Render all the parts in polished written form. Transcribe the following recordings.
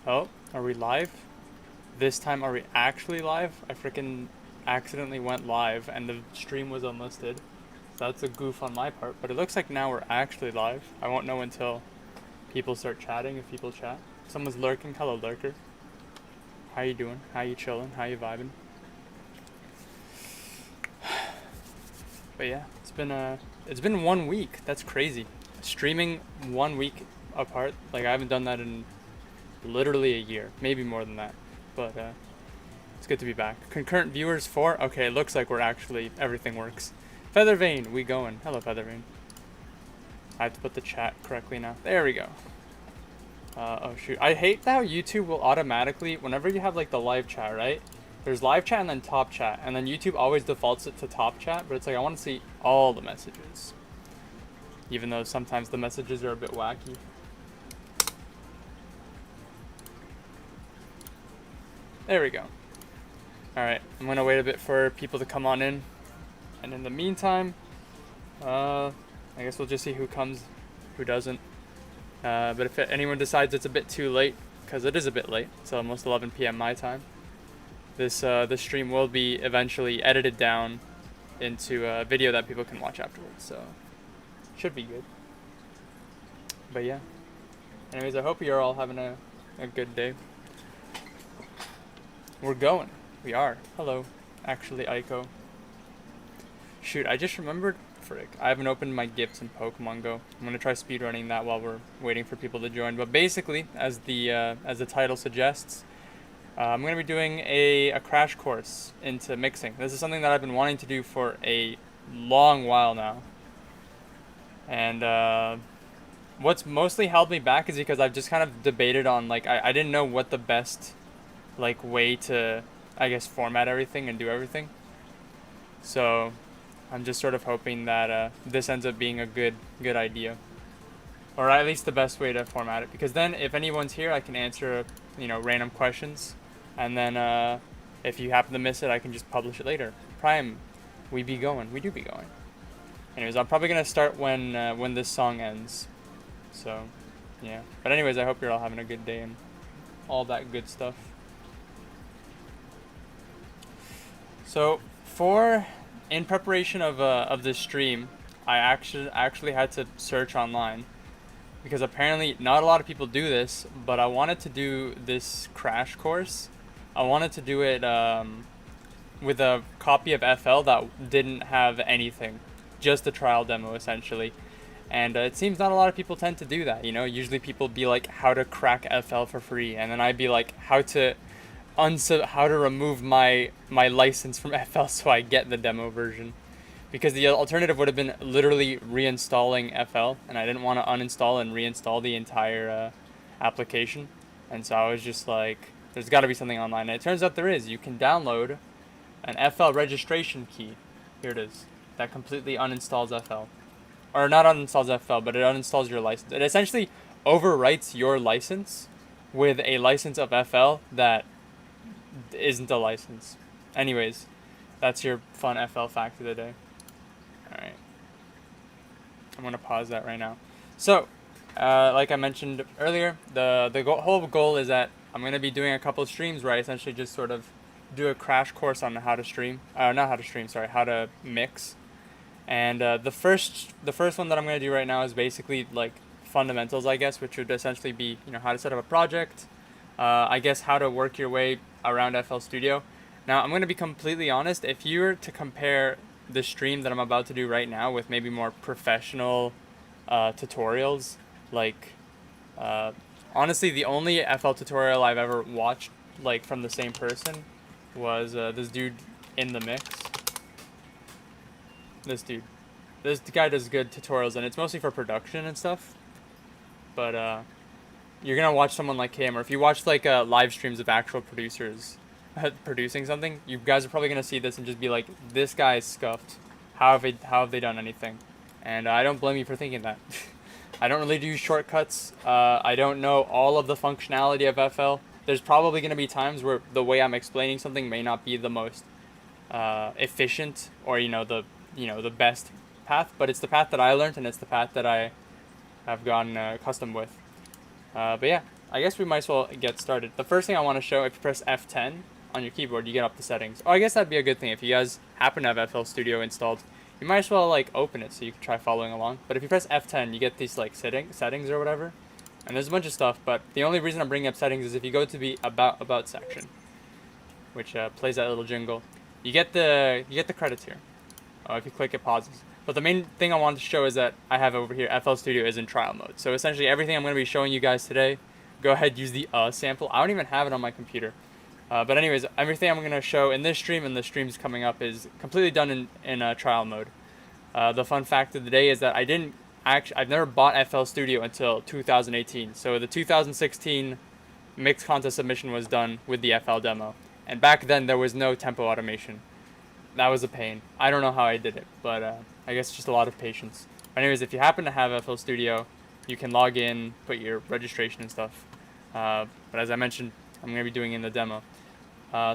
Oh, are we live? This time, are we actually live? I freaking accidentally went live and the stream was unlisted. So that's a goof on my part, but it looks like now we're actually live. I won't know until people start chatting, if people chat. Someone's lurking. Hello, lurker. How you doing? How you chilling? How you vibing? But yeah, it's been 1 week. That's crazy. Streaming 1 week apart. Like I haven't done that in literally a year, maybe more than that. But it's good to be back. Concurrent viewers 4. Okay, it looks like we're actually everything works. Feathervein, we going. Hello, Feathervein. I have to put the chat correctly now. There we go. Oh shoot, I hate how YouTube will automatically, whenever you have like the live chat, right? There's live chat and then top chat, and then YouTube always defaults it to top chat, but it's like I want to see all the messages. Even though sometimes the messages are a bit wacky. There we go. Alright, I'm gonna wait a bit for people to come on in. And in the meantime, I guess we'll just see who comes, who doesn't. But if anyone decides it's a bit too late, because it is a bit late, it's almost 11 p.m. my time, this stream will be eventually edited down into a video that people can watch afterwards, so should be good. But yeah. Anyways, I hope you're all having a good day. We're going. We are. Hello. Actually, Aiko. Shoot, I just remembered. Frick. I haven't opened my gifts in Pokemon Go. I'm gonna try speedrunning that while we're waiting for people to join. But basically, as the title suggests, I'm gonna be doing a crash course into mixing. This is something that I've been wanting to do for a long while now. And what's mostly held me back is because I've just kind of debated on like I didn't know what the best like way to, I guess, format everything and do everything. So I'm just sort of hoping that this ends up being a good idea, or at least the best way to format it. Because then, if anyone's here, I can answer random questions, and then if you happen to miss it, I can just publish it later. Prime, we do be going. Anyways, I'm probably gonna start when this song ends. So yeah. But anyways, I hope you're all having a good day and all that good stuff. So in preparation of this stream, I actually had to search online, because apparently not a lot of people do this, but I wanted to do this crash course. I wanted to do it with a copy of FL that didn't have anything, just a trial demo essentially. And it seems not a lot of people tend to do that. Usually people be like, how to crack FL for free, and then I'd be like, how to remove my license from FL so I get the demo version, because the alternative would have been literally reinstalling FL, and I didn't want to uninstall and reinstall the entire application. And so I was just like, there's got to be something online, and it turns out there is. You can download an FL registration key. Here it is. That completely uninstalls FL, or not uninstalls FL, but it uninstalls your license. It essentially overwrites your license with a license of FL that isn't a license. Anyways, that's your fun FL fact of the day. Alright. I'm going to pause that right now. So, like I mentioned earlier, the whole goal is that I'm going to be doing a couple of streams where I essentially just sort of do a crash course on how to stream. How to mix. And the first one that I'm going to do right now is basically like fundamentals, I guess, which would essentially be, how to set up a project. I guess how to work your way around FL Studio. Now, I'm going to be completely honest. If you were to compare the stream that I'm about to do right now with maybe more professional tutorials, like honestly, the only FL tutorial I've ever watched like from the same person was this dude in the mix. This guy does good tutorials, and it's mostly for production and stuff. But you're gonna watch someone like him, or if you watch like live streams of actual producers producing something, you guys are probably gonna see this and just be like, this guy is scuffed. How have they done anything? And I don't blame you for thinking that. I don't really do shortcuts. I don't know all of the functionality of FL. There's probably gonna be times where the way I'm explaining something may not be the most efficient, or the best path, but it's the path that I learned, and it's the path that I have gotten accustomed with. But yeah, I guess we might as well get started. The first thing I want to show, if you press F10 on your keyboard, you get up the settings. Oh, I guess that'd be a good thing. If you guys happen to have FL Studio installed, you might as well like open it so you can try following along. But if you press F10, you get these like settings or whatever. And there's a bunch of stuff, but the only reason I'm bringing up settings is if you go to the about section, which plays that little jingle, you get the credits here. If you click, it pauses. But the main thing I wanted to show is that I have over here FL Studio is in trial mode. So essentially everything I'm going to be showing you guys today, go ahead, use the sample. I don't even have it on my computer. But anyways, everything I'm going to show in this stream and the streams coming up is completely done in trial mode. The fun fact of the day is that I've never bought FL Studio until 2018. So the 2016 mix contest submission was done with the FL demo. And back then there was no tempo automation. That was a pain. I don't know how I did it, but I guess just a lot of patience. But anyways, if you happen to have FL Studio, you can log in, put your registration and stuff. But as I mentioned, I'm going to be doing it in the demo.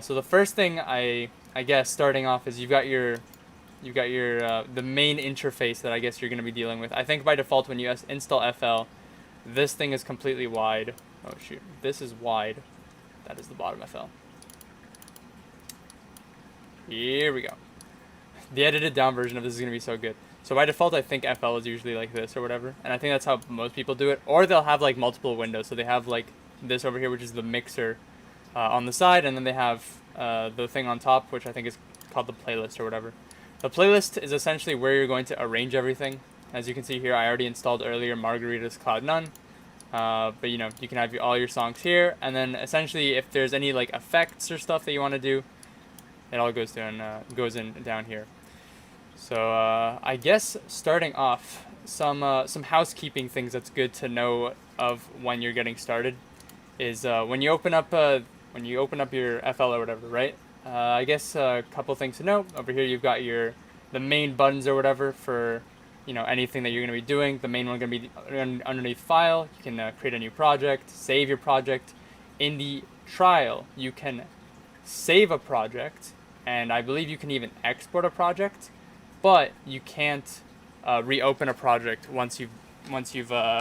So the first thing I guess starting off is you've got your the main interface that I guess you're going to be dealing with. I think by default when you install FL, this thing is completely wide. Oh shoot, this is wide. That is the bottom FL. Here we go. The edited down version of this is going to be so good. So by default, I think FL is usually like this or whatever. And I think that's how most people do it. Or they'll have like multiple windows. So they have like this over here, which is the mixer on the side. And then they have the thing on top, which I think is called the playlist or whatever. The playlist is essentially where you're going to arrange everything. As you can see here, I already installed earlier Margarita's Cloud None. But you know, you can have all your songs here. And then essentially if there's any like effects or stuff that you want to do, it all goes down here. So I guess starting off, some housekeeping things that's good to know of when you're getting started is when you open up your FL or whatever, right? I guess a couple things to know. Over here you've got the main buttons or whatever for anything that you're going to be doing. The main one going to be underneath File. You can create a new project, save your project. In the trial, you can save a project. And I believe you can even export a project, but you can't reopen a project once you've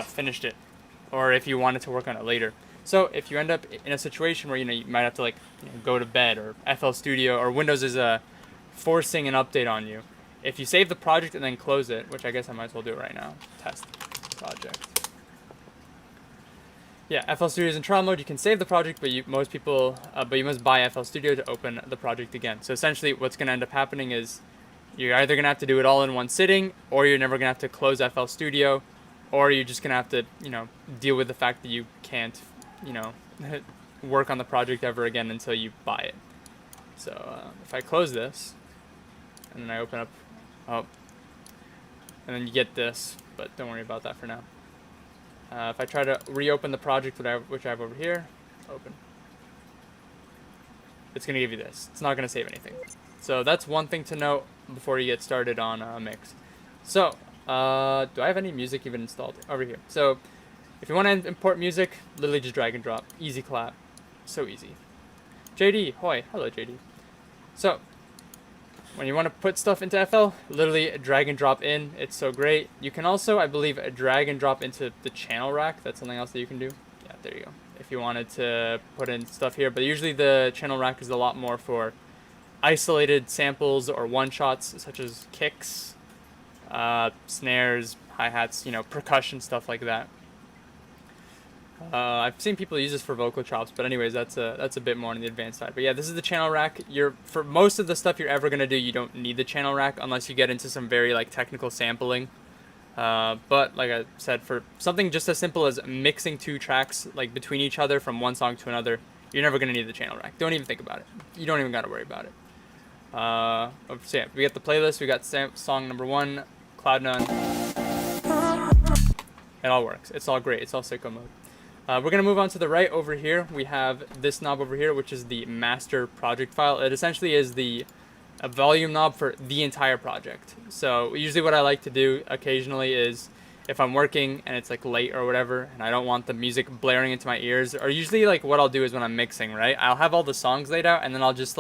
finished it, or if you wanted to work on it later. So if you end up in a situation where you might have to go to bed, or FL Studio or Windows is forcing an update on you, if you save the project and then close it, which I guess I might as well do it right now, test project. Yeah, FL Studio is in trial mode. You can save the project, but you must buy FL Studio to open the project again. So essentially, what's going to end up happening is you're either going to have to do it all in one sitting, or you're never going to have to close FL Studio, or you're just going to have to, deal with the fact that you can't, work on the project ever again until you buy it. So if I close this, and then I open up, and then you get this, but don't worry about that for now. If I try to reopen the project which I have over here, open. It's going to give you this. It's not going to save anything. So that's one thing to note before you get started on Mix. So, do I have any music even installed? Over here. So, if you want to import music, literally just drag and drop. Easy clap. So easy. JD, hoi. Hello, JD. So, when you want to put stuff into FL, literally drag and drop in. It's so great. You can also, I believe, drag and drop into the channel rack. That's something else that you can do. Yeah, there you go. If you wanted to put in stuff here. But usually the channel rack is a lot more for isolated samples or one-shots, such as kicks, snares, hi-hats, percussion, stuff like that. I've seen people use this for vocal chops, but anyways, that's a bit more on the advanced side. But yeah, this is the channel rack. For most of the stuff you're ever gonna do, you don't need the channel rack unless you get into some very technical sampling. But like I said, for something just as simple as mixing two tracks between each other from one song to another, you're never gonna need the channel rack. Don't even think about it. You don't even gotta worry about it. So yeah, we got the playlist. We got song number 1, Cloud None. It all works. It's all great. It's all sicko mode. We're going to move on to the right. Over here we have this knob over here, which is the master project file. It essentially is a volume knob for the entire project. So usually what I like to do occasionally is if I'm working and it's late or whatever and I don't want the music blaring into my ears, or usually what I'll do is when I'm mixing, right, I'll have all the songs laid out and then I'll just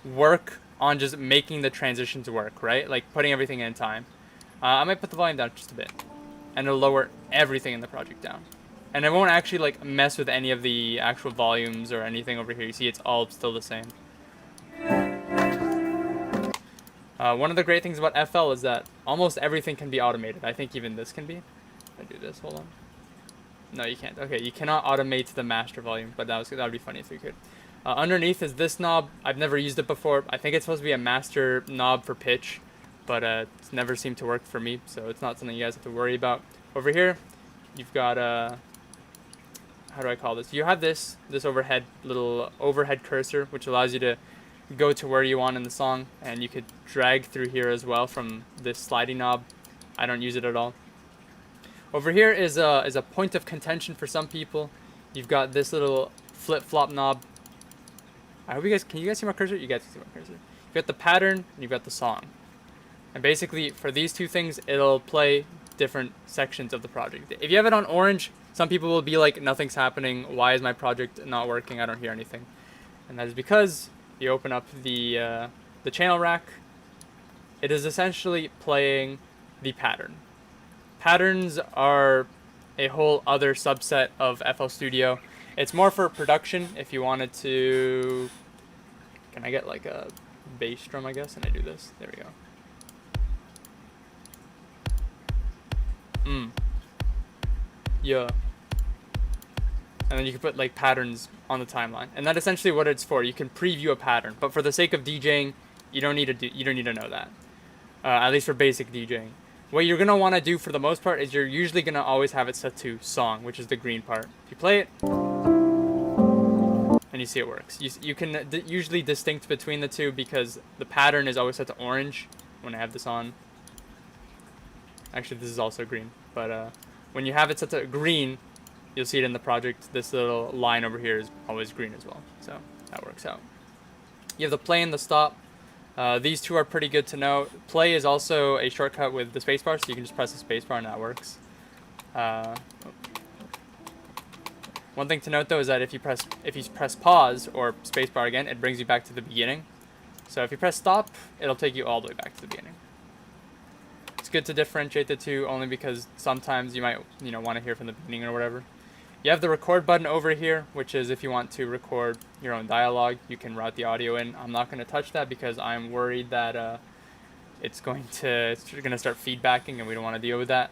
work on just making the transitions work, right, putting everything in time. I might put the volume down just a bit and it'll lower everything in the project down. And it won't actually like mess with any of the actual volumes or anything over here. You see it's all still the same. One of the great things about FL is that almost everything can be automated. I think even this can be. I do this, hold on. No, you can't. Okay, you cannot automate the master volume, but that would be funny if you could. Underneath is this knob. I've never used it before. I think it's supposed to be a master knob for pitch, but it's never seemed to work for me, so it's not something you guys have to worry about. Over here, you've got how do I call this? You have this little overhead cursor, which allows you to go to where you want in the song, and you could drag through here as well from this sliding knob. I don't use it at all. Over here is a point of contention for some people. You've got this little flip-flop knob. I hope can you guys see my cursor? You guys can see my cursor. You've got the pattern, and you've got the song. And basically, for these two things, it'll play different sections of the project. If you have it on orange, some people will be like, nothing's happening. Why is my project not working? I don't hear anything. And that is because you open up the channel rack. It is essentially playing the pattern. Patterns are a whole other subset of FL Studio. It's more for production if you wanted to... Can I get like a bass drum, I guess? And I do this. There we go. Yeah. And then you can put like patterns on the timeline. And that's essentially what it's for. You can preview a pattern. But for the sake of DJing, you don't need to know that. At least for basic DJing. What you're going to want to do for the most part is you're usually going to always have it set to song, which is the green part. If you play it, and you see it works. You can usually distinct between the two because the pattern is always set to orange when I have this on. Actually, this is also green. But when you have it set to green, you'll see it in the project. This little line over here is always green as well. So that works out. You have the play and the stop. These two are pretty good to know. Play is also a shortcut with the spacebar, so you can just press the spacebar and that works. One thing to note though is that if you press pause or spacebar again, it brings you back to the beginning. So if you press stop, it'll take you all the way back to the beginning. It's good to differentiate the two only because sometimes you might want to hear from the beginning or whatever. You have the record button over here, which is if you want to record your own dialogue, you can route the audio in. I'm not going to touch that because I'm worried that it's going to start feedbacking and we don't want to deal with that.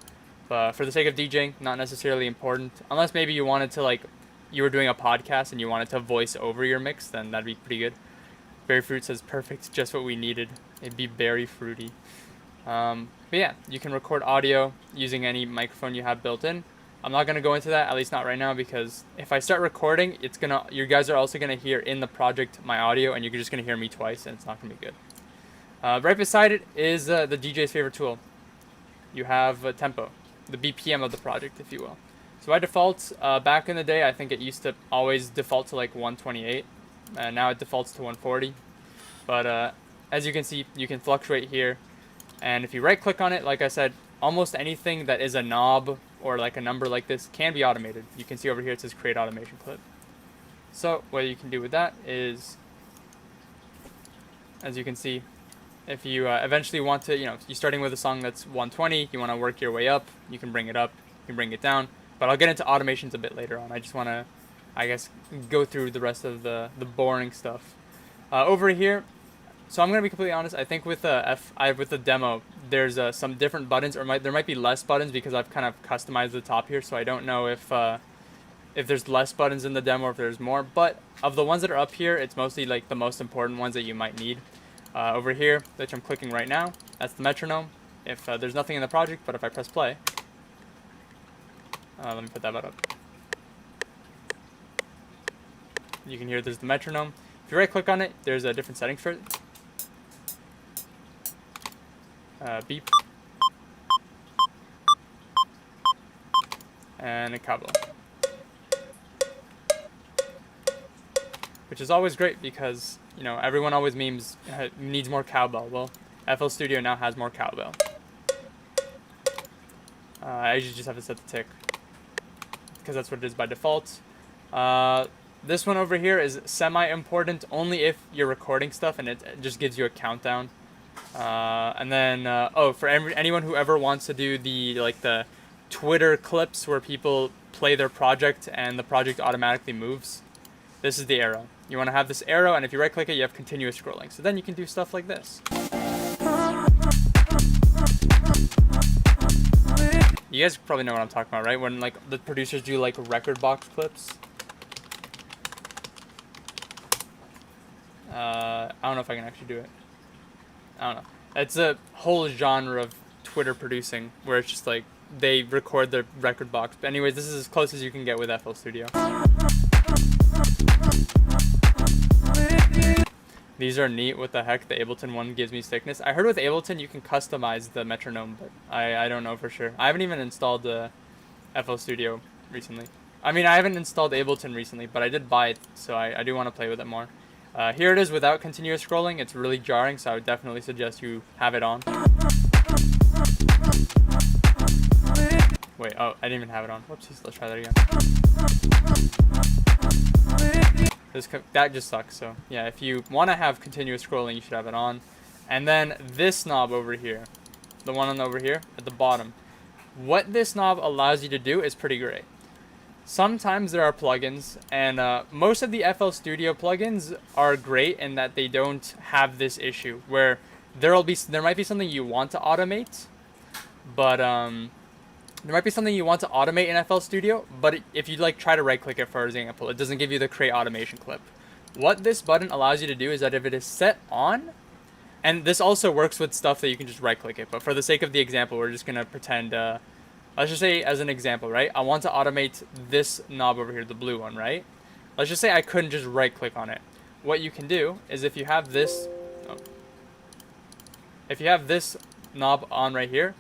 But for the sake of DJing, not necessarily important. Unless maybe you wanted to you were doing a podcast and you wanted to voice over your mix, then that'd be pretty good. Berry Fruit says perfect, just what we needed. It'd be very fruity. But yeah, you can record audio using any microphone you have built in. I'm not going to go into that, at least not right now, because if I start recording, you guys are also going to hear in the project my audio, and you're just going to hear me twice, and it's not going to be good. Right beside it is the DJ's favorite tool. You have tempo, the BPM of the project, if you will. So by default, back in the day, I think it used to always default to like 128, and now it defaults to 140. But as you can see, you can fluctuate here, and if you right-click on it, like I said, almost anything that is a knob or like a number like this can be automated. You can see over here it says create automation clip. So what you can do with that is, as you can see, if you eventually want to, you're starting with a song that's 120, you want to work your way up, you can bring it up, you can bring it down. But I'll get into automations a bit later on. I just want to, I guess, go through the rest of the boring stuff. Over here, so I'm going to be completely honest, I think with the demo, there's some different buttons, or there might be less buttons because I've kind of customized the top here, so I don't know if there's less buttons in the demo or if there's more. But of the ones that are up here, it's mostly like the most important ones that you might need. Over here, which I'm clicking right now, that's the metronome. If there's nothing in the project, but if I press play, let me put that button up. You can hear there's the metronome. If you right click on it, there's a different settings for it. Beep, and a cowbell, which is always great because everyone always needs more cowbell. Well, FL Studio now has more cowbell. I usually just have to set the tick because that's what it is by default. This one over here is semi-important only if you're recording stuff and it just gives you a countdown. And then for anyone who ever wants to do the Twitter clips where people play their project and the project automatically moves. This is the arrow. You want to have this arrow, and if you right click it, you have continuous scrolling. So then you can do stuff like this. You guys probably know what I'm talking about, right? When like the producers do like record box clips. I don't know if I can actually do it. I don't know. It's a whole genre of Twitter producing where it's just like they record their record box. But anyways, this is as close as you can get with FL Studio. These are neat. What the heck? The Ableton one gives me stickness. I heard with Ableton you can customize the metronome, but I don't know for sure. I haven't even installed FL Studio recently. I mean, I haven't installed Ableton recently, but I did buy it, so I do want to play with it more. Here it is without continuous scrolling. It's really jarring, so I would definitely suggest you have it on. Wait, oh, I didn't even have it on. Whoopsies, let's try that again. That just sucks, so yeah, if you want to have continuous scrolling, you should have it on. And then this knob over here, the one over here at the bottom, what this knob allows you to do is pretty great. Sometimes there are plugins, and most of the FL Studio plugins are great in that they don't have this issue where there might be something you want to automate, but there might be something you want to automate in FL Studio, but if you like try to right click it, for example, it doesn't give you the create automation clip. What this button allows you to do is that if it is set on, and this also works with stuff that you can just right click it, but for the sake of the example, we're just gonna pretend, let's just say as an example, right? I want to automate this knob over here, the blue one, right? Let's just say I couldn't just right click on it. What you can do is if you have this knob on right here,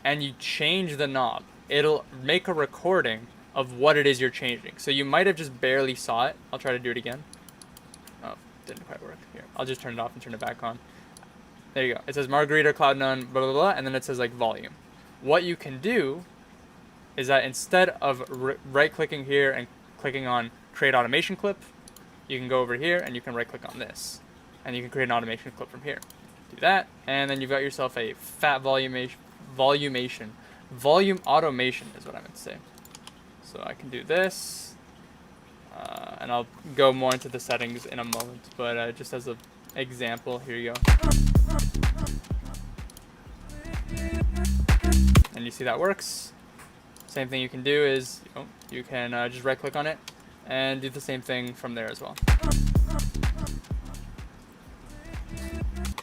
and you change the knob, it'll make a recording of what it is you're changing. So you might have just barely saw it. I'll try to do it again. Oh, didn't quite work. Here, I'll just turn it off and turn it back on. There you go. It says Margarita, Cloud None, blah, blah, blah, and then it says like volume. What you can do is that instead of right-clicking here and clicking on create automation clip, you can go over here and you can right-click on this. And you can create an automation clip from here. Do that, and then you've got yourself a fat volume automation is what I meant to say. So I can do this, and I'll go more into the settings in a moment, but just as an example, here you go. And you see that works. Same thing you can do is you can just right click on it and do the same thing from there as well.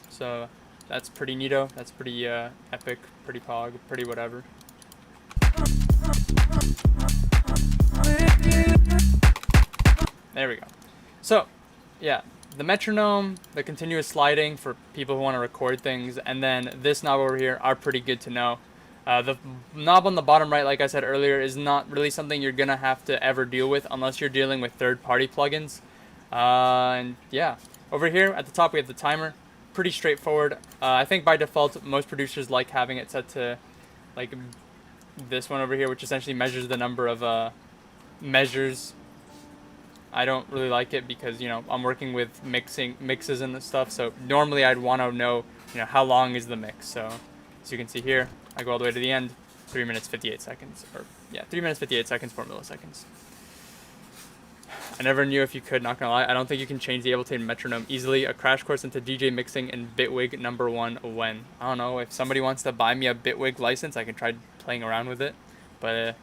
So that's pretty neato. That's pretty epic, pretty pog, pretty whatever. There we go. So yeah, the metronome, the continuous sliding for people who want to record things, and then this knob over here are pretty good to know. The knob on the bottom right, like I said earlier, is not really something you're gonna have to ever deal with unless you're dealing with third-party plugins. And yeah, over here at the top we have the timer. Pretty straightforward. I think by default most producers like having it set to like this one over here, which essentially measures the number of measures. I don't really like it because, you know, I'm working with mixes and stuff, so normally I'd want to know, you know, how long is the mix. So as you can see here, I go all the way to the end, 3 minutes 58 seconds, or yeah, 3 minutes 58 seconds, 4 milliseconds. I never knew if you could, not gonna lie. I don't think you can change the Ableton metronome easily. A crash course into DJ mixing and Bitwig #1 when. I don't know, if somebody wants to buy me a Bitwig license, I can try playing around with it. But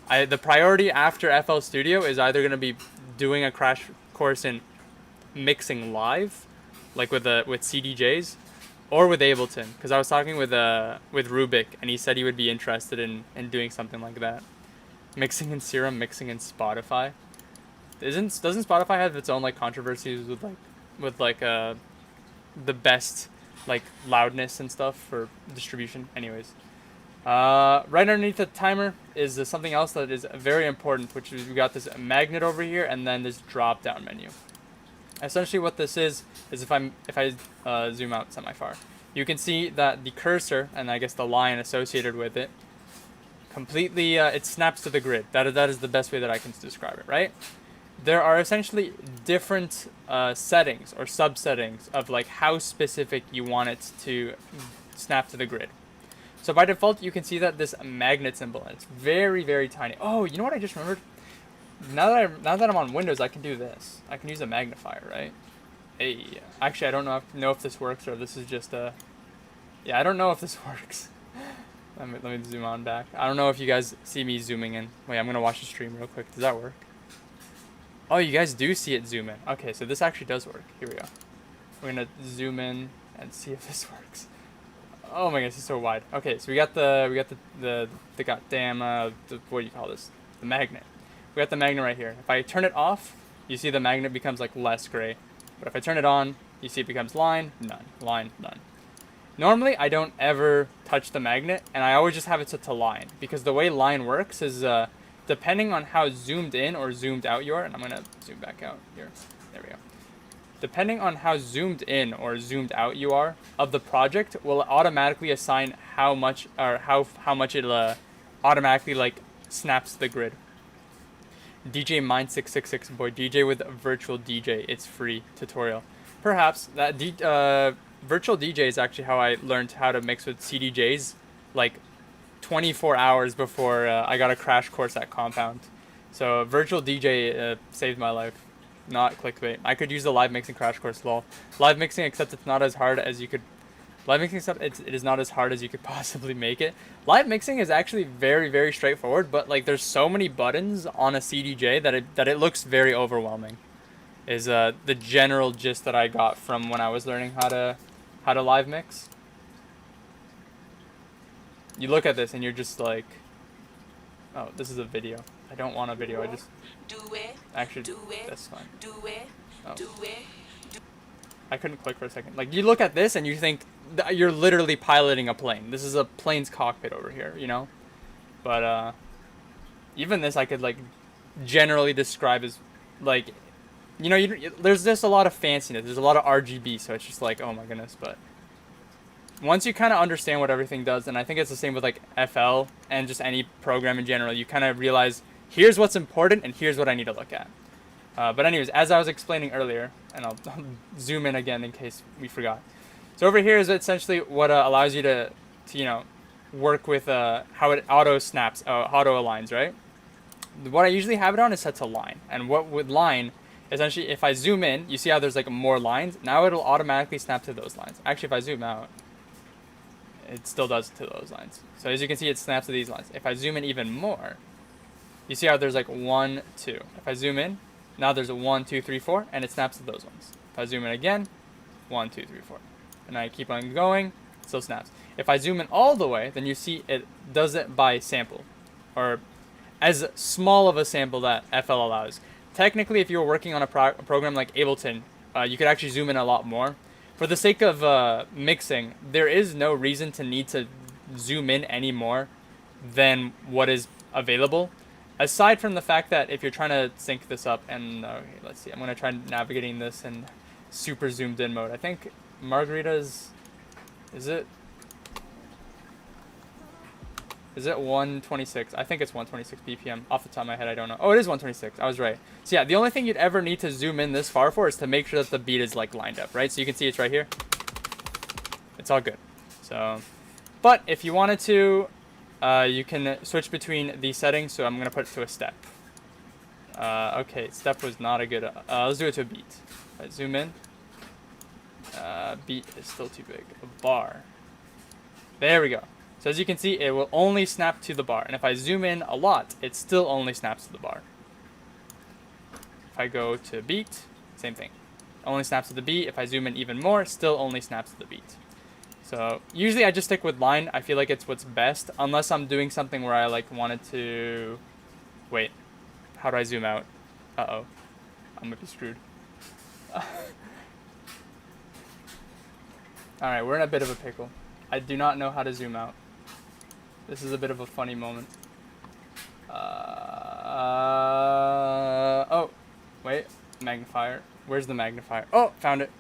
the priority after FL Studio is either gonna be doing a crash course in mixing live, like with CDJs, or with Ableton. Because I was talking with Rubik, and he said he would be interested in doing something like that. Mixing in Serum, mixing in Spotify. Doesn't Spotify have its own like controversies with the best like loudness and stuff for distribution? Anyways, right underneath the timer is something else that is very important, which is we got this magnet over here and then this drop down menu. Essentially what this is if I zoom out semi-far, you can see that the cursor and I guess the line associated with it completely it snaps to the grid. That is the best way that I can describe it, right? There are essentially different settings or subsettings of like how specific you want it to snap to the grid. So by default, you can see that this magnet symbol, and it's very, very tiny. Oh, you know what I just remembered? Now that I'm on Windows, I can do this. I can use a magnifier, right? Hey, actually, I don't know if this works or if this is just a... Yeah, I don't know if this works. Let me zoom on back. I don't know if you guys see me zooming in. Wait, I'm going to watch the stream real quick. Does that work? Oh, you guys do see it zoom in. Okay, so this actually does work. Here we go. We're going to zoom in and see if this works. Oh my gosh, it's so wide. Okay, so we got the goddamn, what do you call this? The magnet. We got the magnet right here. If I turn it off, you see the magnet becomes like less gray. But if I turn it on, you see it becomes line, none, line, none. Normally, I don't ever touch the magnet, and I always just have it set to line, because the way line works is depending on how zoomed in or zoomed out you are, and I'm going to zoom back out here. There we go. Depending on how zoomed in or zoomed out you are of the project will automatically assign how much or how much it automatically like snaps to the grid. DJ Mine 666 boy, DJ with virtual DJ. It's free tutorial. Perhaps that virtual DJ is actually how I learned how to mix with CDJs, like 24 hours before I got a crash course at Compound. So virtual DJ saved my life. Not clickbait. I could use the live mixing crash course, lol. Live mixing, except it's not as hard as you could. Live mixing, except it is not as hard as you could possibly make it. Live mixing is actually very, very straightforward, but like there's so many buttons on a CDJ that it looks very overwhelming. Is the general gist that I got from when I was learning how to live mix. You look at this and you're just like, oh, this is a video. I don't want a video. I just actually that's fine. Oh. I couldn't click for a second. Like you look at this and you think you're literally piloting a plane. This is a plane's cockpit over here, you know. But even this I could like generally describe as like, you know, there's just a lot of fanciness. There's a lot of RGB, so it's just like, oh my goodness. But once you kind of understand what everything does, and I think it's the same with like FL and just any program in general, you kind of realize here's what's important and here's what I need to look at. But anyways, as I was explaining earlier, and I'll zoom in again in case we forgot. So over here is essentially what allows you to you know, work with how it auto snaps, auto aligns, right? What I usually have it on is set to line, and what with line, essentially if I zoom in, you see how there's like more lines. Now it'll automatically snap to those lines. Actually, if I zoom out, it still does to those lines. So as you can see, it snaps to these lines. If I zoom in even more, you see how there's like 1, 2. If I zoom in, now there's a 1, 2, 3, 4, and it snaps to those ones. If I zoom in again, 1, 2, 3, 4, and I keep on going, it still snaps. If I zoom in all the way, then you see it does it by sample, or as small of a sample that FL allows. Technically, if you were working on a program like Ableton, you could actually zoom in a lot more. For the sake of mixing, there is no reason to need to zoom in any more than what is available. Aside from the fact that if you're trying to sync this up, and okay, let's see, I'm going to try navigating this in super zoomed in mode. I think Margarita's, is it 126? I think it's 126 BPM. Off the top of my head, I don't know. Oh, it is 126. I was right. So yeah, the only thing you'd ever need to zoom in this far for is to make sure that the beat is like lined up, right? So you can see it's right here. It's all good. So, but if you wanted to, you can switch between these settings. So I'm gonna put it to a step. Okay, step was not a good. Let's do it to a beat. If I zoom in. Beat is still too big. A bar. There we go. So as you can see, it will only snap to the bar. And if I zoom in a lot, it still only snaps to the bar. If I go to beat, same thing. Only snaps to the beat. If I zoom in even more, still only snaps to the beat. So usually I just stick with line. I feel like it's what's best, unless I'm doing something where I like wanted to... Wait, how do I zoom out? Uh-oh, I'm gonna be screwed. Alright, we're in a bit of a pickle. I do not know how to zoom out. This is a bit of a funny moment. Oh, wait, magnifier. Where's the magnifier? Oh, found it.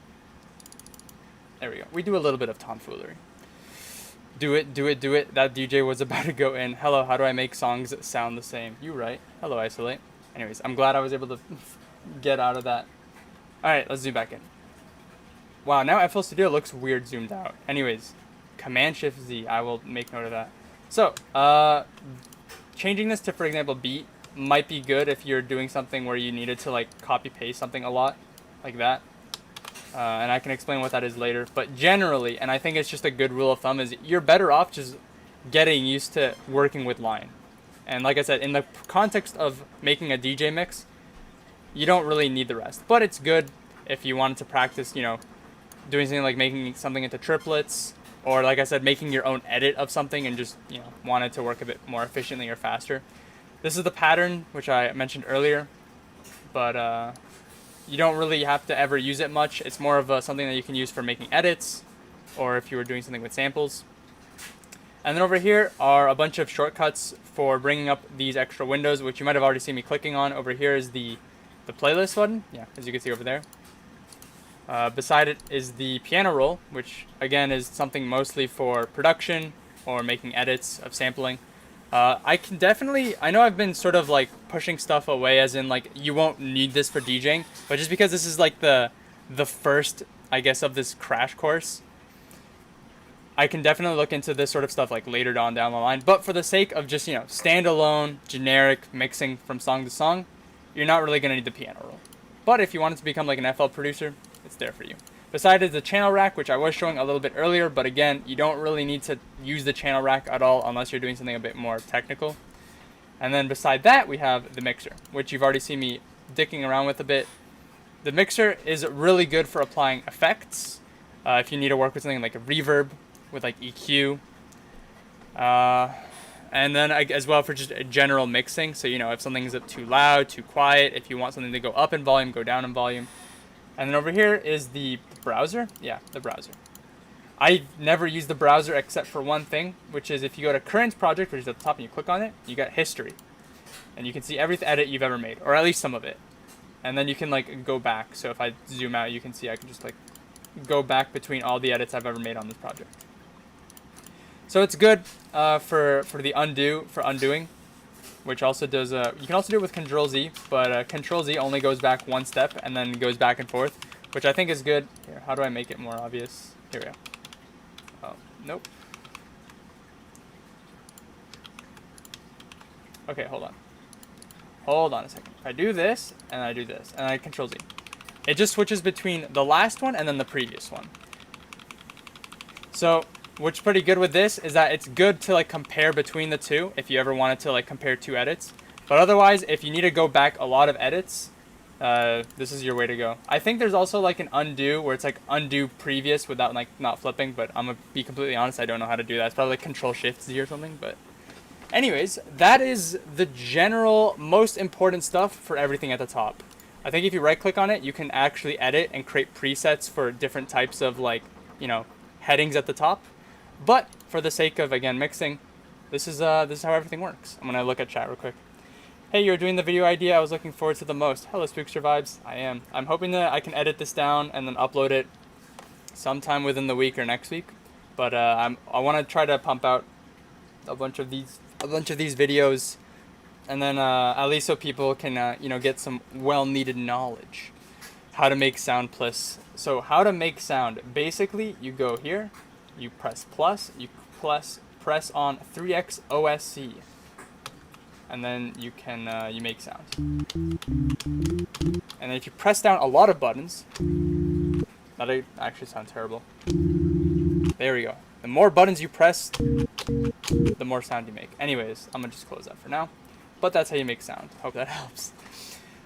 There we go. We do a little bit of tomfoolery. Do it, do it, do it. That DJ was about to go in. Hello, how do I make songs that sound the same? You right. Hello, Isolate. Anyways, I'm glad I was able to get out of that. Alright, let's zoom back in. Wow, now FL Studio looks weird zoomed out. Anyways, Command-Shift-Z. I will make note of that. So, changing this to, for example, beat might be good if you're doing something where you needed to like copy-paste something a lot, like that. And I can explain what that is later. But generally, and I think it's just a good rule of thumb, is you're better off just getting used to working with line. And like I said, in the context of making a DJ mix, you don't really need the rest. But it's good if you wanted to practice, you know, doing something like making something into triplets, or like I said, making your own edit of something and just, you know, wanted to work a bit more efficiently or faster. This is the pattern, which I mentioned earlier, but you don't really have to ever use it much. It's more of something that you can use for making edits, or if you were doing something with samples. And then over here are a bunch of shortcuts for bringing up these extra windows, which you might have already seen me clicking on. Over here is the playlist button, yeah, as you can see over there. Beside it is the piano roll, which again is something mostly for production or making edits of sampling. I know I've been sort of like pushing stuff away, as in like you won't need this for DJing, but just because this is like the first, I guess, of this crash course, I can definitely look into this sort of stuff like later on down the line. But for the sake of just, you know, standalone, generic mixing from song to song, you're not really going to need the piano roll. But if you wanted to become like an FL producer, it's there for you. Beside is the channel rack, which I was showing a little bit earlier, but again, you don't really need to use the channel rack at all unless you're doing something a bit more technical. And then beside that, we have the mixer, which you've already seen me dicking around with a bit. The mixer is really good for applying effects. If you need to work with something like a reverb, with like EQ, and then as well for just a general mixing. So, you know, if something's too loud, too quiet, if you want something to go up in volume, go down in volume. And then over here is the browser. Yeah, the browser. I never use the browser except for one thing, which is if you go to current project, which is at the top, and you click on it, you got history, and you can see every edit you've ever made, or at least some of it. And then you can like go back. So if I zoom out, you can see I can just like go back between all the edits I've ever made on this project. So it's good for undoing, which also does, you can also do it with Control-Z, but Control-Z only goes back one step and then goes back and forth, which I think is good. Here, how do I make it more obvious? Here we go. Oh, nope. Okay, hold on. Hold on a second. If I do this, and I do this, and I Control-Z, it just switches between the last one and then the previous one. So what's pretty good with this is that it's good to like compare between the two if you ever wanted to like compare two edits. But otherwise, if you need to go back a lot of edits, this is your way to go. I think there's also like an undo where it's like undo previous without like not flipping, but I'm gonna be completely honest, I don't know how to do that. It's probably like Control-Shift-Z or something, but anyways, that is the general most important stuff for everything at the top. I think if you right click on it, you can actually edit and create presets for different types of like, you know, headings at the top. But for the sake of, again, mixing, this is how everything works. I'm going to look at chat real quick. Hey, you're doing the video idea I was looking forward to the most. Hello, Spookster Vibes. I am. I'm hoping that I can edit this down and then upload it sometime within the week or next week. But I want to try to pump out a bunch of these videos, and then at least so people can you know, get some well-needed knowledge. How to make sound plus. So how to make sound. Basically, you go here. You press plus, you press on 3x OSC, and then you can you make sound. And then if you press down a lot of buttons, that actually sounds terrible. There we go. The more buttons you press, the more sound you make. Anyways, I'm gonna just close that for now. But that's how you make sound. Hope that helps.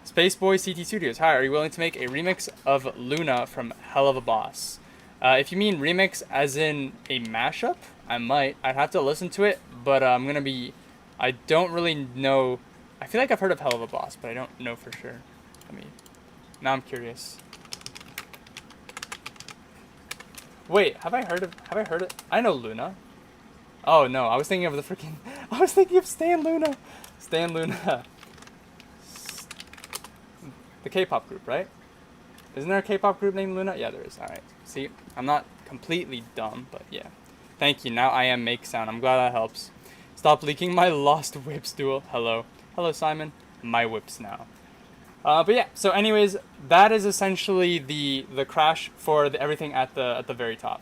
Spaceboy CT Studios. Hi, are you willing to make a remix of Luna from Hell of a Boss? If you mean remix as in a mashup, I might. I'd have to listen to it, but I don't really know. I feel like I've heard of Hell of a Boss, but I don't know for sure. Now I'm curious. Wait, have I heard it? I know Luna. Oh no, I was thinking of Stan Luna. Stan Luna. The K-pop group, right? Isn't there a K-pop group named Luna? Yeah, there is. Alright. See, I'm not completely dumb, but yeah. Thank you. Now I am make sound. I'm glad that helps. Stop leaking my lost whips duel. Hello. Hello, Simon. My whips now. But yeah, so anyways, that is essentially the crash for everything at the very top.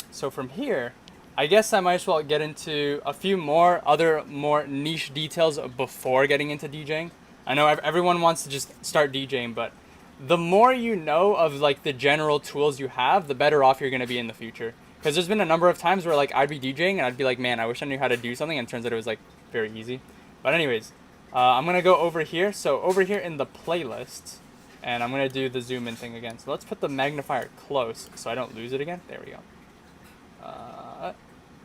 So from here, I guess I might as well get into a few more other more niche details before getting into DJing. I know everyone wants to just start DJing, but the more you know of like the general tools you have, the better off you're going to be in the future. Because there's been a number of times where like I'd be DJing and I'd be like, man, I wish I knew how to do something, and it turns out it was like very easy. But anyways, I'm going to go over here. So over here in the playlist, and I'm going to do the zoom in thing again. So let's put the magnifier close so I don't lose it again. There we go.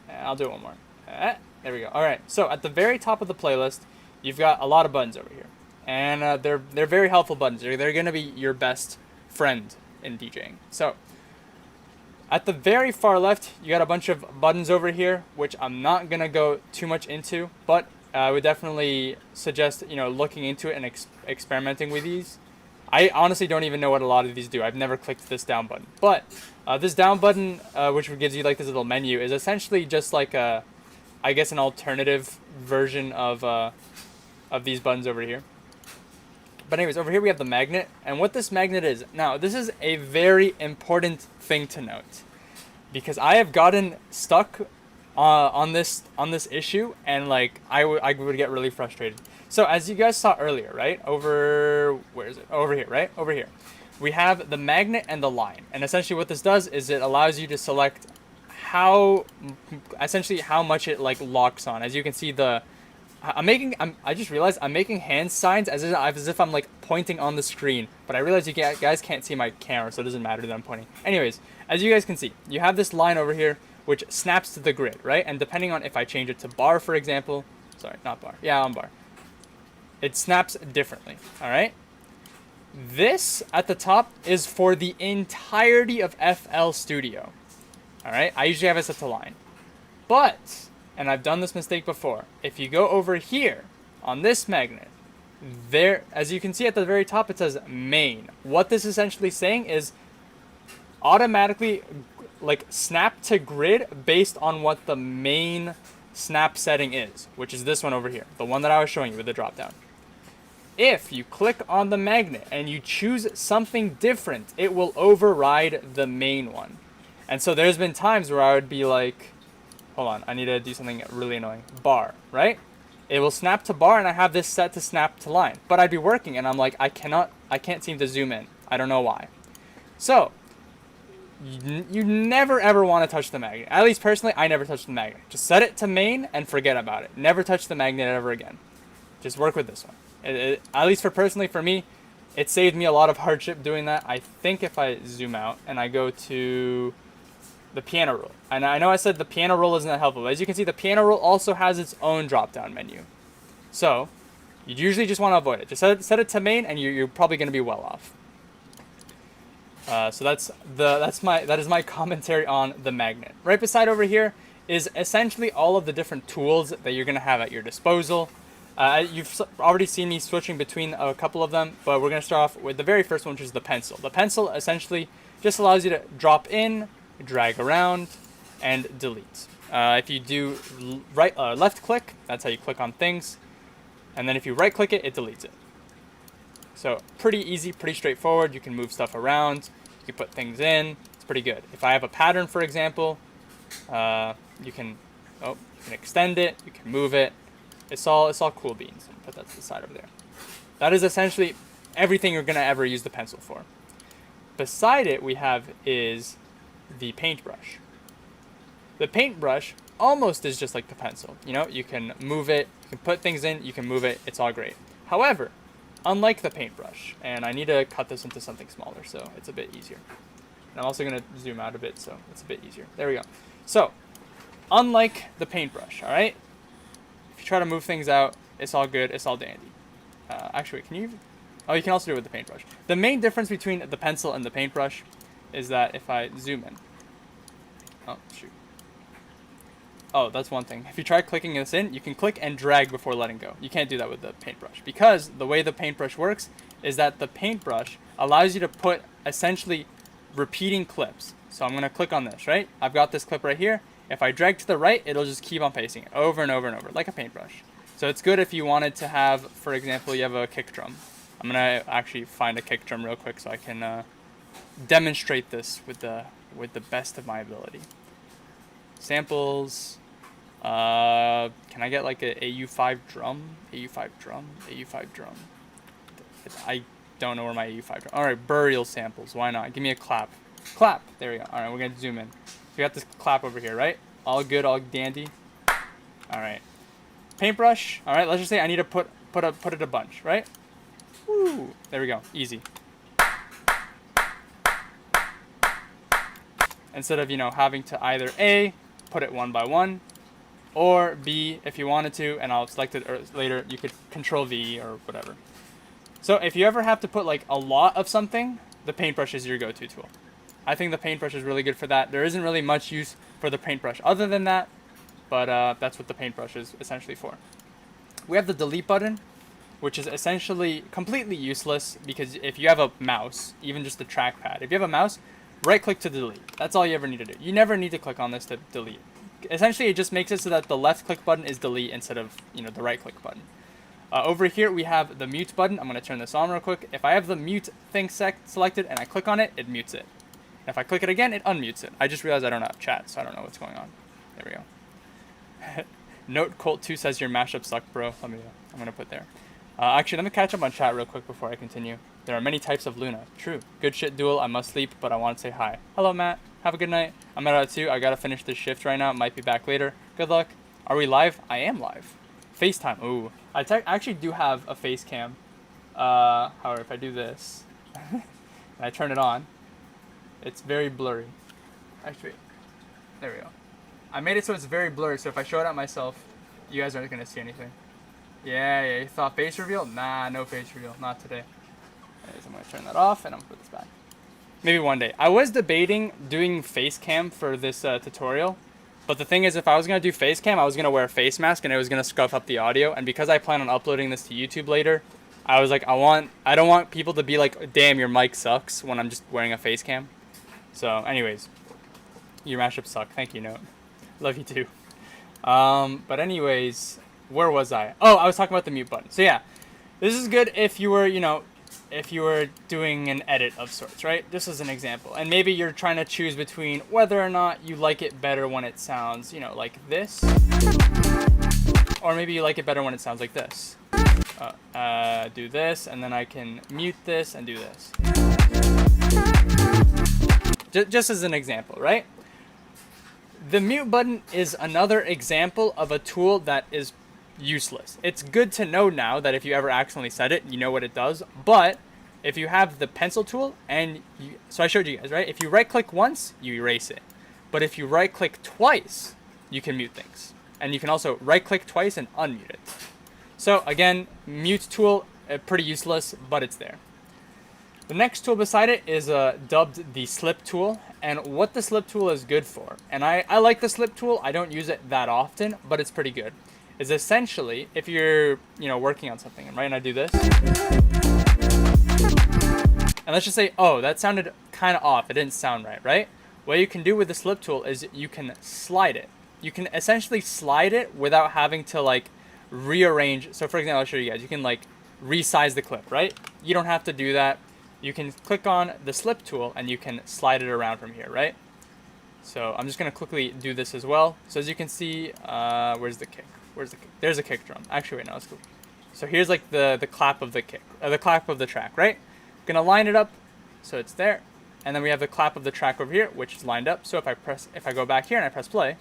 I'll do it one more. There we go. All right. So at the very top of the playlist, you've got a lot of buttons over here, and they're very helpful buttons. They're going to be your best friend in DJing. So at the very far left, you got a bunch of buttons over here, which I'm not going to go too much into, but I would definitely suggest looking into it and experimenting with these. I honestly don't even know what a lot of these do. I've never clicked this down button. But this down button, which gives you like this little menu, is essentially just like I guess an alternative version of these buttons over here. But anyways, over here we have the magnet. And what this magnet is, now this is a very important thing to note, because I have gotten stuck on this issue, and like I would get really frustrated. So as you guys saw earlier, right, where is it? Over here, right? Over here. We have the magnet and the line. And essentially what this does is it allows you to select essentially how much it like locks on. As you can see, I just realized I'm making hand signs as if I'm like pointing on the screen, but I realize you guys can't see my camera, so it doesn't matter that I'm pointing. Anyways, as you guys can see, you have this line over here which snaps to the grid, right? And depending on if I change it to bar, for example, sorry, not bar. Yeah, on bar. It snaps differently, all right? This at the top is for the entirety of FL Studio, all right? I usually have it set to line. But, and I've done this mistake before, if you go over here on this magnet, there, as you can see at the very top, it says main. What this is essentially saying is automatically like snap to grid based on what the main snap setting is, which is this one over here, the one that I was showing you with the drop down. If you click on the magnet and you choose something different, it will override the main one. And so there's been times where I would be like, hold on, I need to do something really annoying. Bar, right? It will snap to bar, and I have this set to snap to line. But I'd be working and I'm like, I can't seem to zoom in. I don't know why. So you never ever want to touch the magnet. At least personally, I never touch the magnet. Just set it to main and forget about it. Never touch the magnet ever again. Just work with this one. At least for me, it saved me a lot of hardship doing that. I think if I zoom out and I go to the piano roll, and I know I said the piano roll isn't that helpful, but as you can see, the piano roll also has its own drop-down menu. So you usually just want to avoid it. Just set it to main, and you're probably going to be well off. So that is my commentary on the magnet. Right beside over here is essentially all of the different tools that you're going to have at your disposal. You've already seen me switching between a couple of them, but we're going to start off with the very first one, which is the pencil. The pencil essentially just allows you to drop in, drag around, and delete. If you do left click, that's how you click on things. And then if you right click it, it deletes it. So pretty easy, pretty straightforward. You can move stuff around. You can put things in. It's pretty good. If I have a pattern, for example, you can extend it. You can move it. It's all cool beans. Put that to the side over there. That is essentially everything you're gonna ever use the pencil for. Beside it, we have is the paintbrush. The paintbrush almost is just like the pencil. You can move it. You can put things in. You can move it. It's all great. However, unlike the paintbrush, and I need to cut this into something smaller so it's a bit easier. And I'm also going to zoom out a bit so it's a bit easier. There we go. So, unlike the paintbrush, all right? If you try to move things out, it's all good. It's all dandy. Actually, can you? Oh, you can also do it with the paintbrush. The main difference between the pencil and the paintbrush is that if I zoom in. Oh, shoot. Oh, that's one thing. If you try clicking this in, you can click and drag before letting go. You can't do that with the paintbrush, because the way the paintbrush works is that the paintbrush allows you to put essentially repeating clips. So I'm going to click on this, right? I've got this clip right here. If I drag to the right, it'll just keep on pasting it over and over and over, like a paintbrush. So it's good if you wanted to have, for example, you have a kick drum. I'm going to actually find a kick drum real quick so I can demonstrate this with the best of my ability. samples. Can I get like a AU5 drum? AU5 drum? AU5 drum. I don't know where my AU5 drum. Alright, burial samples. Why not? Give me a clap. Clap! There we go. Alright, we're gonna zoom in. So we got this clap over here, right? All good, all dandy. Alright. Paintbrush. Alright, let's just say I need to put it a bunch, right? Woo! There we go. Easy. Instead of, having to either A, put it one by one, or B, if you wanted to, and I'll select it later, you could Control V or whatever. So if you ever have to put like a lot of something, the paintbrush is your go-to tool. I think the paintbrush is really good for that. There isn't really much use for the paintbrush other than that, but that's what the paintbrush is essentially for. We have the delete button, which is essentially completely useless because if you have a mouse, even just the trackpad, if you have a mouse, right-click to delete. That's all you ever need to do. You never need to click on this to delete. Essentially, it just makes it so that the left-click button is delete instead of the right-click button. Over here, we have the mute button. I'm going to turn this on real quick. If I have the mute thing selected and I click on it, it mutes it. And if I click it again, it unmutes it. I just realized I don't have chat, so I don't know what's going on. There we go. Note Colt 2 says your mashup suck, bro. I'm going to put there. Actually, let me catch up on chat real quick before I continue. There are many types of Luna. True. Good shit, Duel. I must sleep, but I want to say hi. Hello, Matt. Have a good night. I'm at 2. I got to finish this shift right now. Might be back later. Good luck. Are we live? I am live. FaceTime. Ooh. I actually do have a face cam. However, if I do this and I turn it on, it's very blurry. Actually, there we go. I made it so it's very blurry, so if I show it at myself, you guys aren't going to see anything. Yeah, you thought face reveal? Nah, no face reveal. Not today. Anyways, I'm going to turn that off, and I'm going to put this back. Maybe one day. I was debating doing face cam for this tutorial, but the thing is, if I was going to do face cam, I was going to wear a face mask, and it was going to scuff up the audio, and because I plan on uploading this to YouTube later, I was like, I don't want people to be like, damn, your mic sucks when I'm just wearing a face cam. So, anyways, your mashup suck. Thank you, Note. Love you too. But anyways, where was I? Oh, I was talking about the mute button. So yeah, this is good if you were, if you were doing an edit of sorts, right? This is an example. And maybe you're trying to choose between whether or not you like it better when it sounds, like this. Or maybe you like it better when it sounds like this. Do this, and then I can mute this and do this. Just as an example, right? The mute button is another example of a tool that is useless. It's good to know now that if you ever accidentally set it, you know what it does. But if you have the pencil tool so I showed you guys, right? If you right click once, you erase it. But if you right click twice, you can mute things. And you can also right click twice and unmute it. So again, mute tool, pretty useless, but it's there. The next tool beside it is dubbed the slip tool. And what the slip tool is good for, and I like the slip tool, I don't use it that often, but it's pretty good, is essentially if you're working on something, and right, and I do this, and let's just say, oh, that sounded kind of off, it didn't sound right? What you can do with the slip tool is you can slide it. You can essentially slide it without having to rearrange. So for example, I'll show you guys, you can resize the clip, right? You don't have to do that. You can click on the slip tool and you can slide it around from here, right? So I'm just going to quickly do this as well. So as you can see, where's the kick? There's a kick drum. Actually, wait, no, it's cool. So here's the clap of the kick, the clap of the track, right? I'm going to line it up so it's there. And then we have the clap of the track over here, which is lined up. So if I go back here and I press play.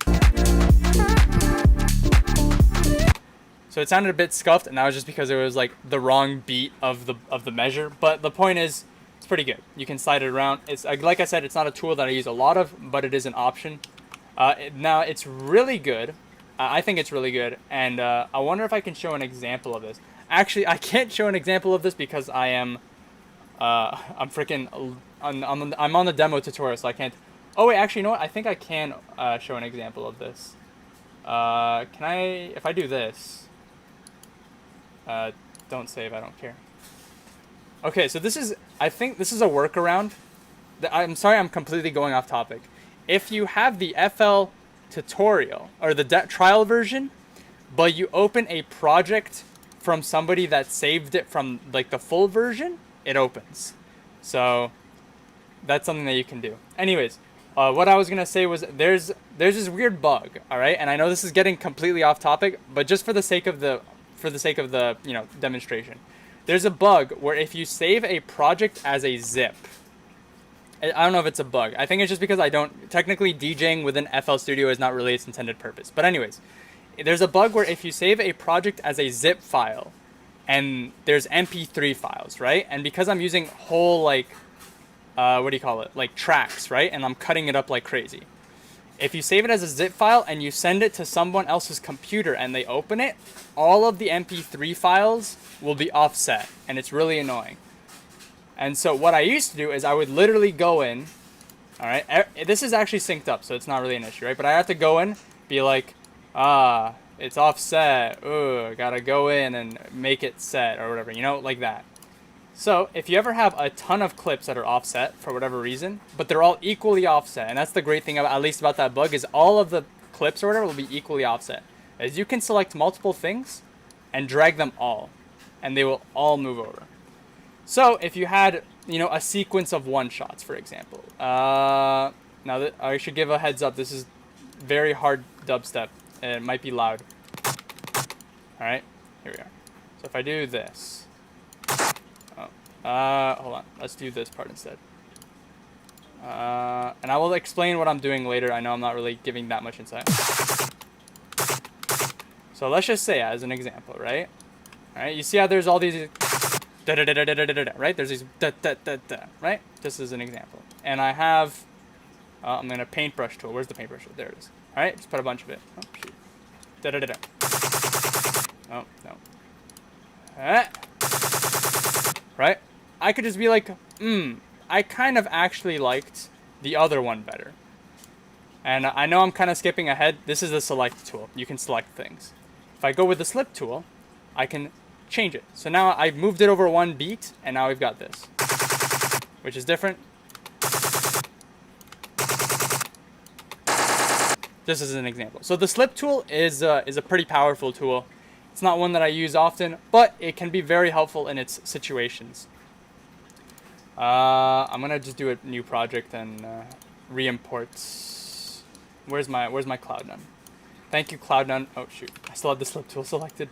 So it sounded a bit scuffed, and that was just because it was the wrong beat of the measure. But the point is, it's pretty good. You can slide it around. It's like I said, it's not a tool that I use a lot of, but it is an option. Now it's really good. I think it's really good, and I wonder if I can show an example of this. Actually, I can't show an example of this because I'm freaking I'm on the demo tutorial, so I can't. Oh wait, actually, you know what? I think I can show an example of this. Can I? If I do this. Don't save, I don't care. Okay, so I think this is a workaround. I'm sorry, I'm completely going off topic. If you have the FL tutorial, or the trial version, but you open a project from somebody that saved it from the full version, it opens. So, that's something that you can do. Anyways, What I was gonna say was there's this weird bug, all right, and I know this is getting completely off topic, but just for the sake of the demonstration, there's a bug where if you save a project as a zip, I don't know if it's a bug. I think it's just because I don't technically DJing within FL Studio is not really its intended purpose. But anyways, there's a bug where if you save a project as a zip file, and there's MP3 files, right, and because I'm using whole like what do you call it? Like tracks, right? And I'm cutting it up like crazy. If you save it as a zip file and you send it to someone else's computer and they open it, all of the MP3 files will be offset, and it's really annoying. And so what I used to do is I would literally go in, all right? This is actually synced up, so it's not really an issue, right? But I have to go in, be like, it's offset. Ooh, gotta go in and make it set or whatever, you know, like that. So if you ever have a ton of clips that are offset for whatever reason, but they're all equally offset, and that's the great thing about, at least about that bug, is all of the clips or whatever will be equally offset. As you can select multiple things and drag them all, and they will all move over. So if you had, you know, a sequence of one shots, for example. Now that I should give a heads up, this is very hard dubstep, and it might be loud. All right, here we are. So if I do this. Hold on. Let's do this part instead. And I will explain what I'm doing later. I know I'm not really giving that much insight. So let's just say as an example, right? All right. You see how there's all these right? There's these right? Just as an example. And I have I'm gonna paintbrush tool. Where's the paintbrush tool? There it is. All right. Just put a bunch of it. Oh shoot. Oh no. Right? I could just be like, I kind of actually liked the other one better. And I know I'm kind of skipping ahead. This is the select tool. You can select things. If I go with the slip tool, I can change it. So now I've moved it over one beat, and now we've got this, which is different. Just as an example. So the slip tool is a pretty powerful tool. It's not one that I use often, but it can be very helpful in its situations. I'm gonna just do a new project and re-import. Where's my Cloud9? Thank you, Cloud9. Oh shoot, I still have the slip tool selected.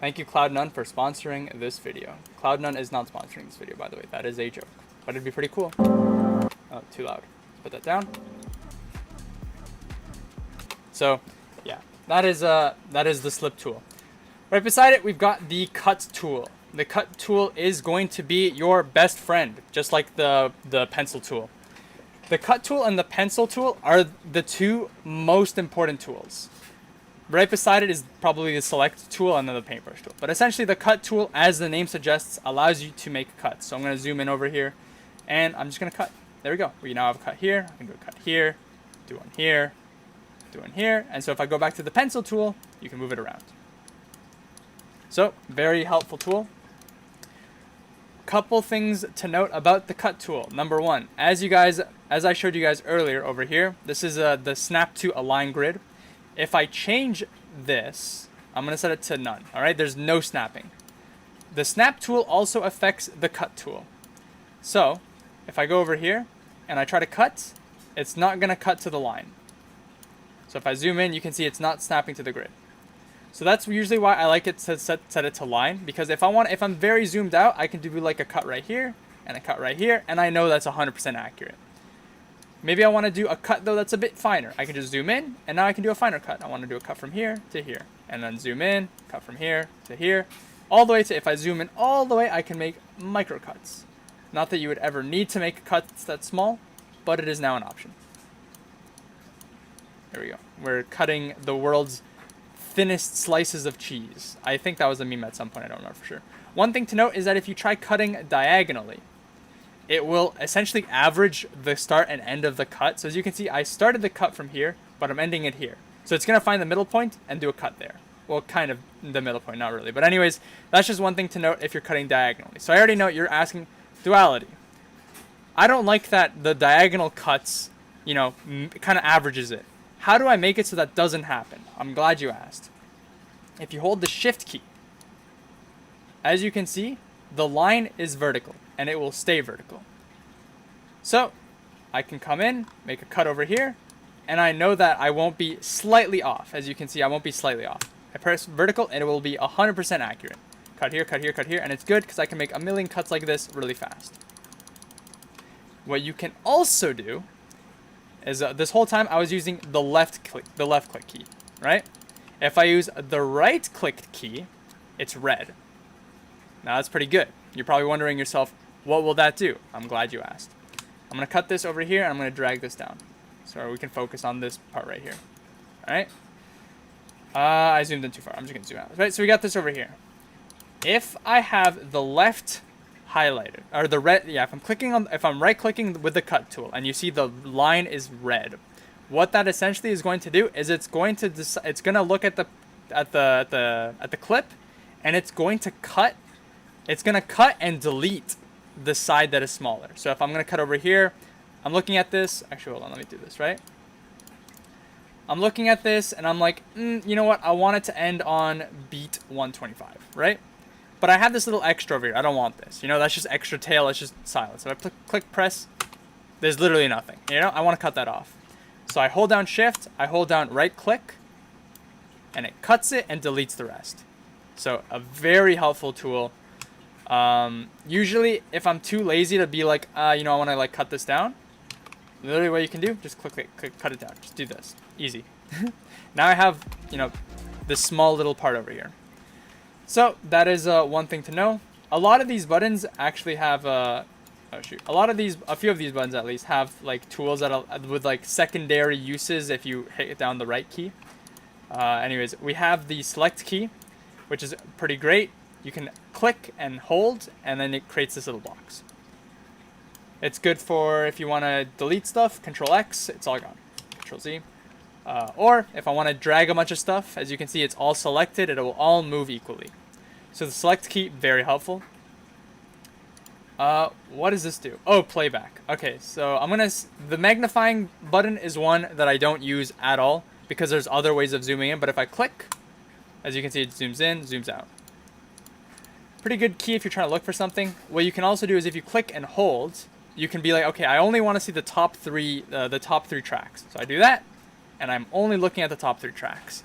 Thank you, Cloud9, for sponsoring this video. Cloud9 is not sponsoring this video, by the way. That is a joke, but it'd be pretty cool. Oh, too loud. Let's put that down. So, yeah, that is the slip tool. Right beside it, we've got the cut tool. The cut tool is going to be your best friend, just like the pencil tool. The cut tool and the pencil tool are the two most important tools. Right beside it is probably the select tool and then the paintbrush tool. But essentially the cut tool, as the name suggests, allows you to make cuts. So I'm going to zoom in over here, and I'm just going to cut. There we go. We now have a cut here. I can do a cut here, do one here, do one here. And so if I go back to the pencil tool, you can move it around. So, very helpful tool. Couple things to note about the cut tool. Number one, as I showed you guys earlier over here, this is the snap to align grid. If I change this, I'm gonna set it to none. All right, there's no snapping. The snap tool also affects the cut tool. So, if I go over here and I try to cut, it's not gonna cut to the line. So if I zoom in, you can see it's not snapping to the grid. So that's usually why I like it to set it to line, because if I'm very zoomed out, I can do like a cut right here and a cut right here, and I know that's 100% accurate. Maybe I want to do a cut though that's a bit finer. I can just zoom in, and now I can do a finer cut. I want to do a cut from here to here, and then zoom in, cut from here to here, all the way to, if I zoom in all the way, I can make micro cuts. Not that you would ever need to make cuts that small, but it is now an option. There we go. We're cutting the world's thinnest slices of cheese. I think that was a meme at some point. I don't know for sure. One thing to note is that if you try cutting diagonally, it will essentially average the start and end of the cut. So as you can see, I started the cut from here, but I'm ending it here. So it's going to find the middle point and do a cut there. Well, kind of the middle point, not really. But anyways, that's just one thing to note if you're cutting diagonally. So I already know you're asking duality. I don't like that the diagonal cuts, you know, kind of averages it. How do I make it so that doesn't happen? I'm glad you asked. If you hold the shift key, as you can see, the line is vertical and it will stay vertical. So I can come in, make a cut over here, and I know that I won't be slightly off. As you can see, I won't be slightly off. I press vertical and it will be 100% accurate. Cut here, cut here, cut here, and it's good because I can make a million cuts like this really fast. What you can also do is this whole time I was using the left click key, right? If I use the right click key, it's red. Now that's pretty good. You're probably wondering yourself, what will that do? I'm glad you asked. I'm gonna cut this over here and I'm gonna drag this down. So we can focus on this part right here. All right. I zoomed in too far. I'm just gonna zoom out. Right. So we got this over here. If I have the left highlighted or the red, yeah. If I'm right clicking with the cut tool and you see the line is red, what that essentially is going to do is it's going to look at the clip, and it's going to cut. It's gonna cut and delete the side that is smaller. So if I'm gonna cut over here, I'm looking at this. Actually, hold on. Let me do this right. I'm looking at this and I'm like, you know what? I want it to end on beat 125, right? But I have this little extra over here. I don't want this. You know, that's just extra tail. It's just silence. If I click press, there's literally nothing. You know, I want to cut that off. So I hold down shift, I hold down right click, and it cuts it and deletes the rest. So a very helpful tool. Usually if I'm too lazy to be like, you know, I want to like cut this down, literally what you can do, just click, cut it down. Just do this. Easy. Now I have, you know, this small little part over here. So that is one thing to know. A lot of these buttons actually have a few of these buttons at least have like tools that with like secondary uses if you hit down the right key. Anyways, we have the select key, which is pretty great. You can click and hold, and then it creates this little box. It's good for if you want to delete stuff, Control X, it's all gone. Control Z. Or if I want to drag a bunch of stuff, as you can see, it's all selected. It will all move equally. So the select key, very helpful. What does this do? Oh, playback. Okay, so the magnifying button is one that I don't use at all because there's other ways of zooming in. But if I click, as you can see, it zooms in, zooms out. Pretty good key if you're trying to look for something. What you can also do is if you click and hold, you can be like, okay, I only want to see the top three tracks. So I do that, and I'm only looking at the top 3 tracks.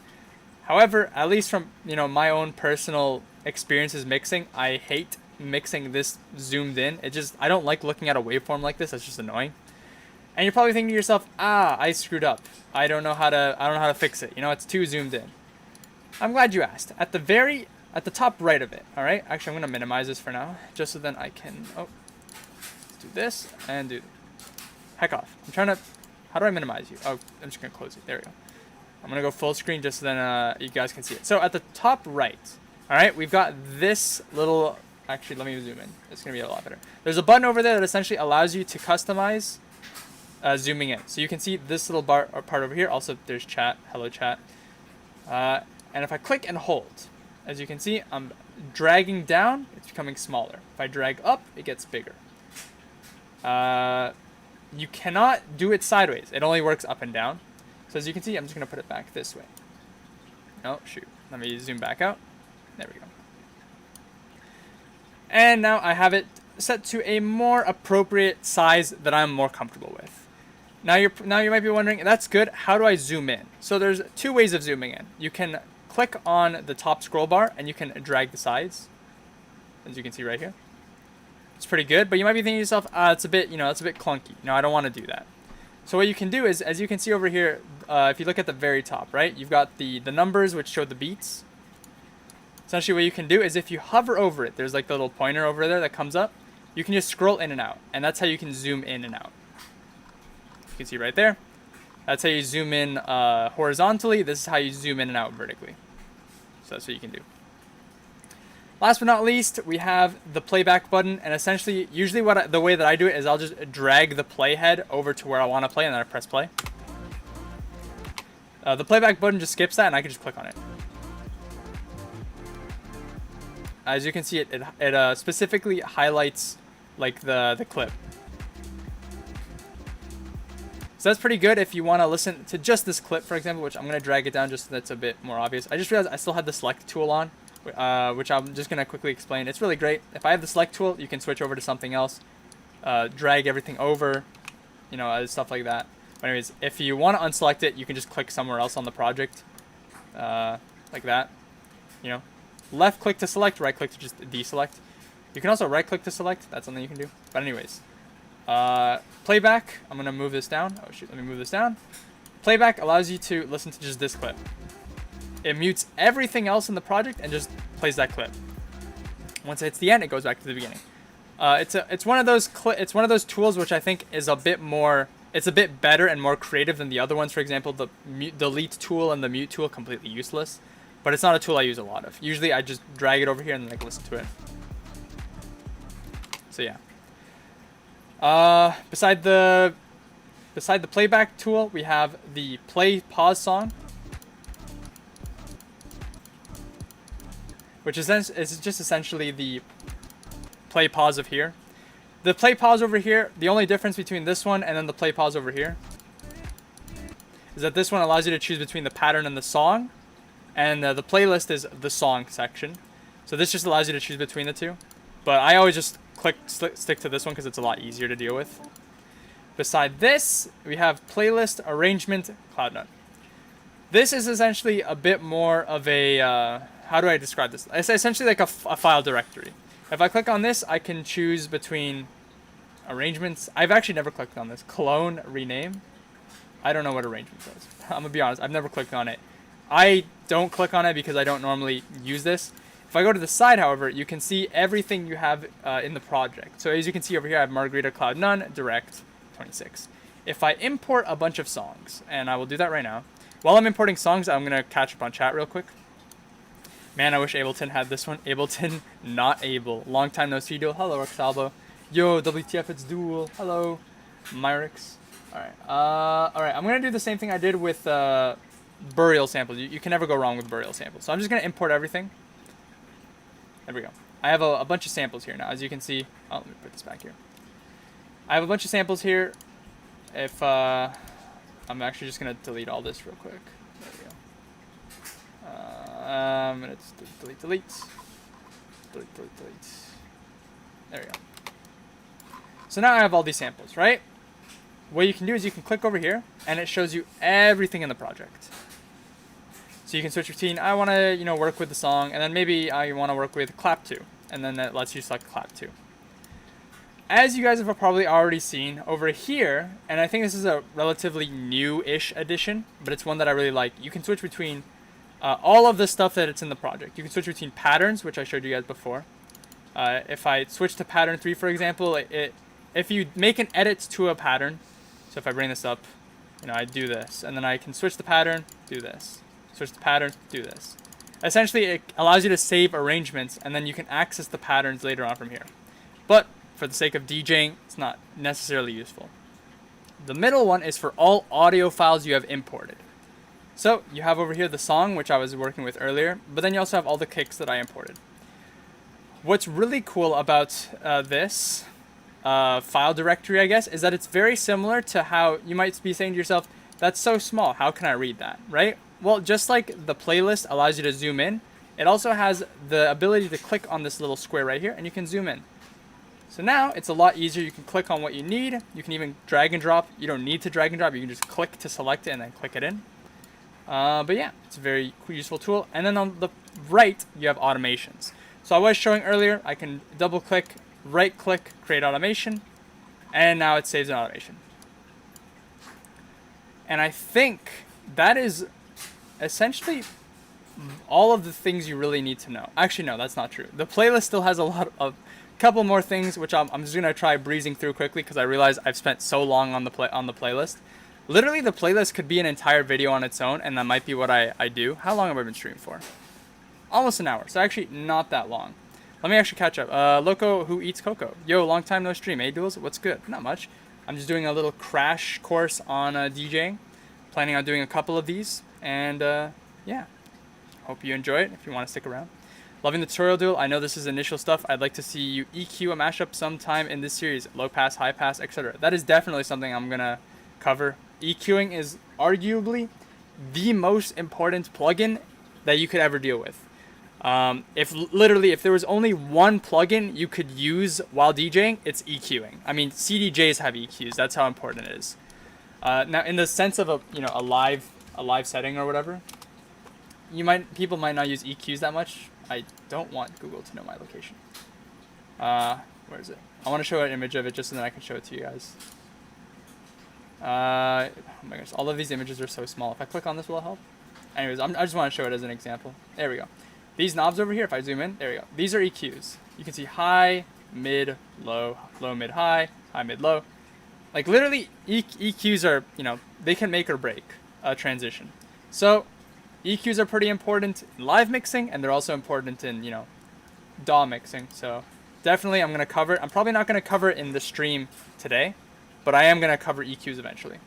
However, at least from, you know, my own personal experiences mixing, I hate mixing this zoomed in. I don't like looking at a waveform like this. That's just annoying. And you're probably thinking to yourself, I screwed up. I don't know how to fix it. You know, it's too zoomed in. I'm glad you asked. At the top right of it, all right? Actually, I'm going to minimize this for now, just so then I can, do this and do, heck off. How do I minimize you? Oh, I'm just going to close it. There we go. I'm going to go full screen just so then you guys can see it. So at the top right, all right, we've got this little, actually, let me zoom in. It's going to be a lot better. There's a button over there that essentially allows you to customize zooming in. So you can see this little part over here. Also, there's chat, hello chat. And if I click and hold, as you can see, I'm dragging down, it's becoming smaller. If I drag up, it gets bigger. You cannot do it sideways. It only works up and down. So as you can see, I'm just going to put it back this way. Oh, shoot. Let me zoom back out. There we go. And now I have it set to a more appropriate size that I'm more comfortable with. Now you might be wondering, that's good. How do I zoom in? So there's 2 ways of zooming in. You can click on the top scroll bar and you can drag the sides, as you can see right here. It's pretty good, but you might be thinking to yourself, it's a bit clunky. No, I don't want to do that. So what you can do is, as you can see over here, if you look at the very top, right, you've got the numbers which show the beats. Essentially what you can do is if you hover over it, there's like the little pointer over there that comes up, you can just scroll in and out, and that's how you can zoom in and out. You can see right there. That's how you zoom in horizontally. This is how you zoom in and out vertically. So that's what you can do. Last but not least, we have the playback button, and essentially, usually the way that I do it is I'll just drag the playhead over to where I want to play, and then I press play. The playback button just skips that, and I can just click on it. As you can see, it specifically highlights like the clip. So that's pretty good if you want to listen to just this clip, for example, which I'm going to drag it down just so that's a bit more obvious. I just realized I still had the select tool on, which I'm just going to quickly explain. It's really great. If I have the select tool, you can switch over to something else, drag everything over, you know, stuff like that. But anyways, if you want to unselect it, you can just click somewhere else on the project, like that. You know, left click to select, right click to just deselect. You can also right click to select. That's something you can do. But anyways, playback. I'm gonna move this down. Oh shoot, let me move this down. Playback allows you to listen to just this clip. It mutes everything else in the project and just plays that clip. Once it hits the end, it goes back to the beginning. It's one of those tools which I think is a bit more. It's a bit better and more creative than the other ones. For example, the delete tool and the mute tool, completely useless. But it's not a tool I use a lot of. Usually I just drag it over here and then I can listen to it. So yeah. Beside the playback tool, we have the play pause song, which is just essentially the play pause of here. The play pause over here, the only difference between this one and then the play pause over here is that this one allows you to choose between the pattern and the song, and the playlist is the song section. So this just allows you to choose between the two. But I always just stick to this one because it's a lot easier to deal with. Beside this, we have playlist arrangement Cloud9. This is essentially a bit more of a, how do I describe this? It's essentially like a file directory. If I click on this, I can choose between arrangements. I've actually never clicked on this. Clone, rename. I don't know what arrangement is. I'm going to be honest. I've never clicked on it. I don't click on it because I don't normally use this. If I go to the side, however, you can see everything you have in the project. So as you can see over here, I have Margarita Cloud None, Direct 26. If I import a bunch of songs, and I will do that right now. While I'm importing songs, I'm going to catch up on chat real quick. Man, I wish Ableton had this one. Ableton, not able. Long time no see, duel. Hello, Rexalbo. Yo, WTF, it's duel. Hello, Myrix. Alright, I'm going to do the same thing I did with burial samples. You can never go wrong with burial samples. So I'm just going to import everything. There we go. I have a bunch of samples here now, as you can see. Oh, let me put this back here. I have a bunch of samples here. If, I'm actually just going to delete all this real quick. There we go. I'm going to delete. There we go. So now I have all these samples, right? What you can do is you can click over here, and it shows you everything in the project. So you can switch between, I want to, work with the song, and then maybe I want to work with clap 2, and then that lets you select clap 2. As you guys have probably already seen over here, and I think this is a relatively new-ish addition, but it's one that I really like. You can switch between all of the stuff that it's in the project. You can switch between patterns, which I showed you guys before. If I switch to pattern 3, for example, if you make an edit to a pattern, so if I bring this up, I do this, and then I can switch the pattern, do this. Switch the pattern, do this. Essentially, it allows you to save arrangements, and then you can access the patterns later on from here. But for the sake of DJing, it's not necessarily useful. The middle one is for all audio files you have imported. So you have over here the song, which I was working with earlier, but then you also have all the kicks that I imported. What's really cool about this file directory, I guess, is that it's very similar to how you might be saying to yourself, that's so small, how can I read that, right? Well, just like the playlist allows you to zoom in, it also has the ability to click on this little square right here, and you can zoom in. So now it's a lot easier. You can click on what you need. You can even drag and drop. You don't need to drag and drop. You can just click to select it and then click it in. But yeah, it's a very useful tool. And then on the right, you have automations. So I was showing earlier, I can double click, right click, create automation, and now it saves an automation. And I think that is essentially all of the things you really need to know. Actually, no, that's not true. The playlist still has a couple more things, which I'm just gonna try breezing through quickly because I realize I've spent so long on the playlist. Literally, the playlist could be an entire video on its own, and that might be what I do. How long have I been streaming for? Almost an hour, so actually not that long. Let me actually catch up. Loco who eats cocoa. Yo, long time no stream. Hey, duels, what's good? Not much. I'm just doing a little crash course on DJing. Planning on doing a couple of these, and yeah. Hope you enjoy it if you want to stick around. Loving the tutorial duel. I know this is initial stuff. I'd like to see you EQ a mashup sometime in this series. Low pass, high pass, etc. That is definitely something I'm going to cover. EQing is arguably the most important plugin that you could ever deal with. If there was only one plugin you could use while DJing, it's EQing. I mean, CDJs have EQs. That's how important it is. Now, in the sense of a live setting or whatever, people might not use EQs that much. I don't want Google to know my location. Where is it? I want to show an image of it just so that I can show it to you guys. Oh my gosh, all of these images are so small. If I click on this, will it help? Anyways, I just want to show it as an example. There we go. These knobs over here, if I zoom in, there we go. These are EQs. You can see high, mid, low, low, mid, high, mid, low. Like literally, EQs are, they can make or break a transition. So EQs are pretty important in live mixing, and they're also important in, DAW mixing. So definitely I'm going to cover it. I'm probably not going to cover it in the stream today, but I am going to cover EQs eventually.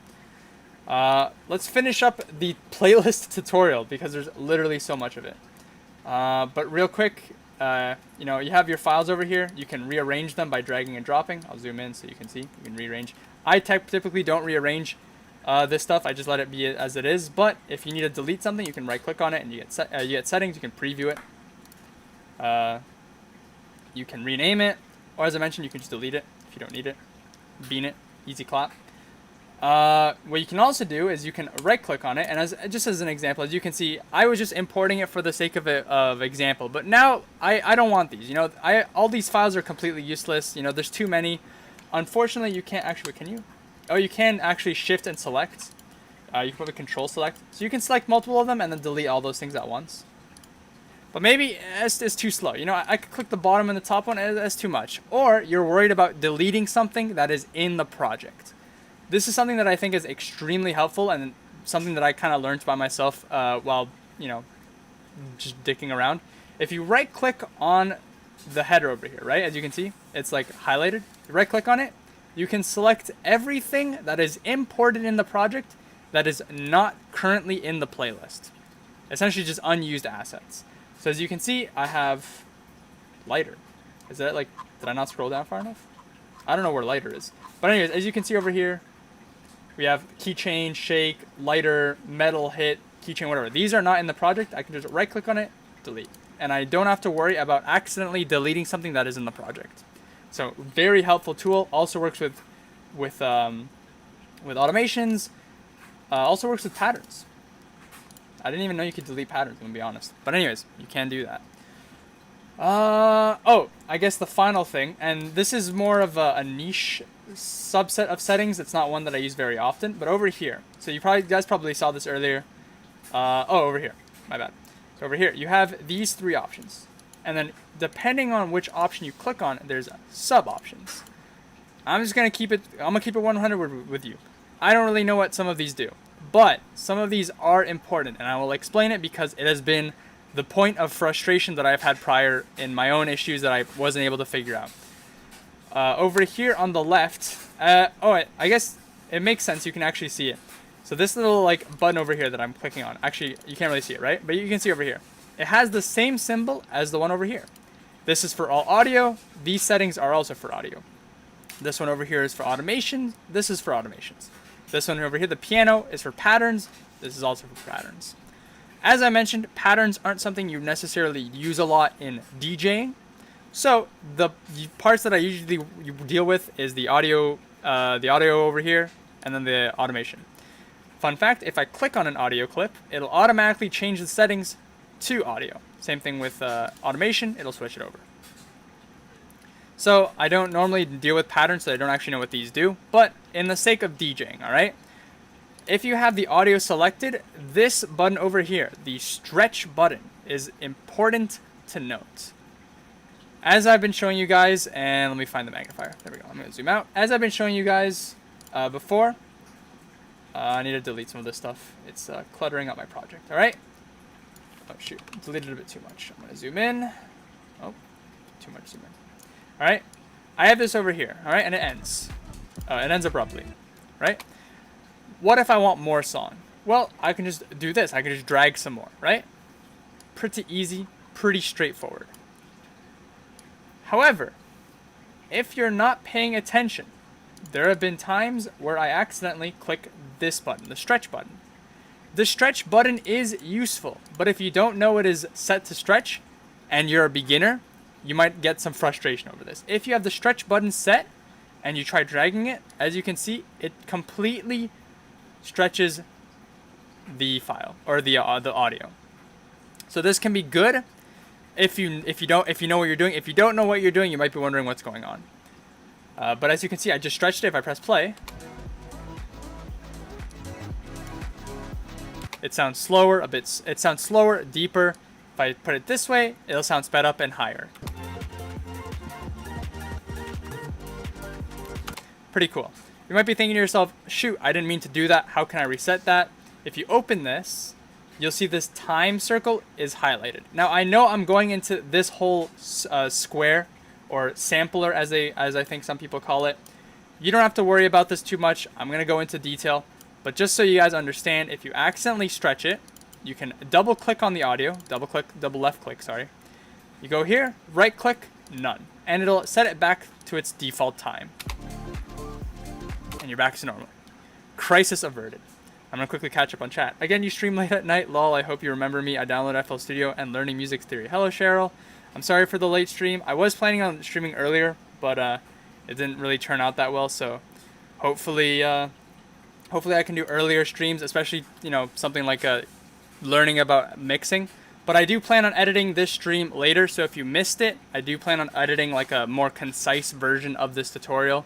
Let's finish up the playlist tutorial because there's literally so much of it. But real quick, you have your files over here. You can rearrange them by dragging and dropping. I'll zoom in so you can see. You can rearrange. I typically don't rearrange this stuff. I just let it be as it is. But if you need to delete something, you can right-click on it and you get settings. You can preview it. You can rename it, or as I mentioned, you can just delete it if you don't need it. Bean it, easy clap. What you can also do is you can right-click on it, and just as an example, as you can see, I was just importing it for the sake of example. But now I don't want these. All these files are completely useless. There's too many. Unfortunately, you can't actually. Can you? Oh, you can actually shift and select. You can probably control select, so you can select multiple of them and then delete all those things at once. But maybe it's too slow. I could click the bottom and the top one. That's too much. Or you're worried about deleting something that is in the project. This is something that I think is extremely helpful and something that I kind of learned by myself while, just dicking around. If you right-click on the header over here, right, as you can see, it's like highlighted. You right-click on it, you can select everything that is imported in the project that is not currently in the playlist. Essentially just unused assets. So as you can see, I have lighter. Is that did I not scroll down far enough? I don't know where lighter is. But anyways, as you can see over here, we have keychain, shake, lighter, metal, hit, keychain, whatever. These are not in the project. I can just right-click on it, delete. And I don't have to worry about accidentally deleting something that is in the project. So very helpful tool. Also works with automations. Also works with patterns. I didn't even know you could delete patterns, I'm going to be honest. But anyways, you can do that. I guess the final thing, and this is more of a niche subset of settings. It's not one that I use very often, but over here. So you guys probably saw this earlier. Over here. My bad. So over here, you have these three options. And then depending on which option you click on, there's sub options. I'm going to keep it 100 with you. I don't really know what some of these do, but some of these are important, and I will explain it because it has been the point of frustration that I've had prior in my own issues that I wasn't able to figure out. Over here on the left, I guess it makes sense. You can actually see it. So this little button over here that I'm clicking on, actually you can't really see it, right? But you can see over here. It has the same symbol as the one over here. This is for all audio. These settings are also for audio. This one over here is for automation. This is for automations. This one over here, the piano, is for patterns. This is also for patterns. As I mentioned, patterns aren't something you necessarily use a lot in DJing. So the parts that I usually deal with is the audio over here, and then the automation. Fun fact, if I click on an audio clip, it'll automatically change the settings to audio. Same thing with automation, it'll switch it over. So I don't normally deal with patterns, so I don't actually know what these do, but in the sake of DJing, all right? If you have the audio selected, this button over here, the stretch button, is important to note. As I've been showing you guys, and let me find the magnifier. There we go. I'm going to zoom out. As I've been showing you guys before, I need to delete some of this stuff. It's cluttering up my project, all right? Oh, shoot. Deleted a bit too much. I'm going to zoom in. Oh, too much zoom in. All right? I have this over here, all right? And it ends. It ends abruptly, right? What if I want more song? Well, I can just do this. I can just drag some more, right? Pretty easy, pretty straightforward. However, if you're not paying attention, there have been times where I accidentally click this button, the stretch button. The stretch button is useful, but if you don't know it is set to stretch, and you're a beginner, you might get some frustration over this. If you have the stretch button set and you try dragging it, as you can see, it completely stretches the file or the audio. So this can be good if you know what you're doing. If you don't know what you're doing, you might be wondering what's going on. But as you can see, I just stretched it. If I press play, it sounds slower a bit. It sounds slower, deeper. If I put it this way, it'll sound sped up and higher. Pretty cool. You might be thinking to yourself, shoot, I didn't mean to do that. How can I reset that? If you open this, you'll see this time circle is highlighted. Now I know I'm going into this whole square or sampler as I think some people call it. You don't have to worry about this too much. I'm going to go into detail, but just so you guys understand, if you accidentally stretch it, you can double click on the audio, double left click, sorry. You go here, right click, none, and it'll set it back to its default time. And you're back to normal. Crisis averted. I'm gonna quickly catch up on chat. Again, you stream late at night, lol. I hope you remember me. I downloaded FL Studio and learning music theory. Hello, Cheryl. I'm sorry for the late stream. I was planning on streaming earlier, but it didn't really turn out that well. So hopefully I can do earlier streams, especially something like learning about mixing. But I do plan on editing this stream later. So if you missed it, I do plan on editing like a more concise version of this tutorial.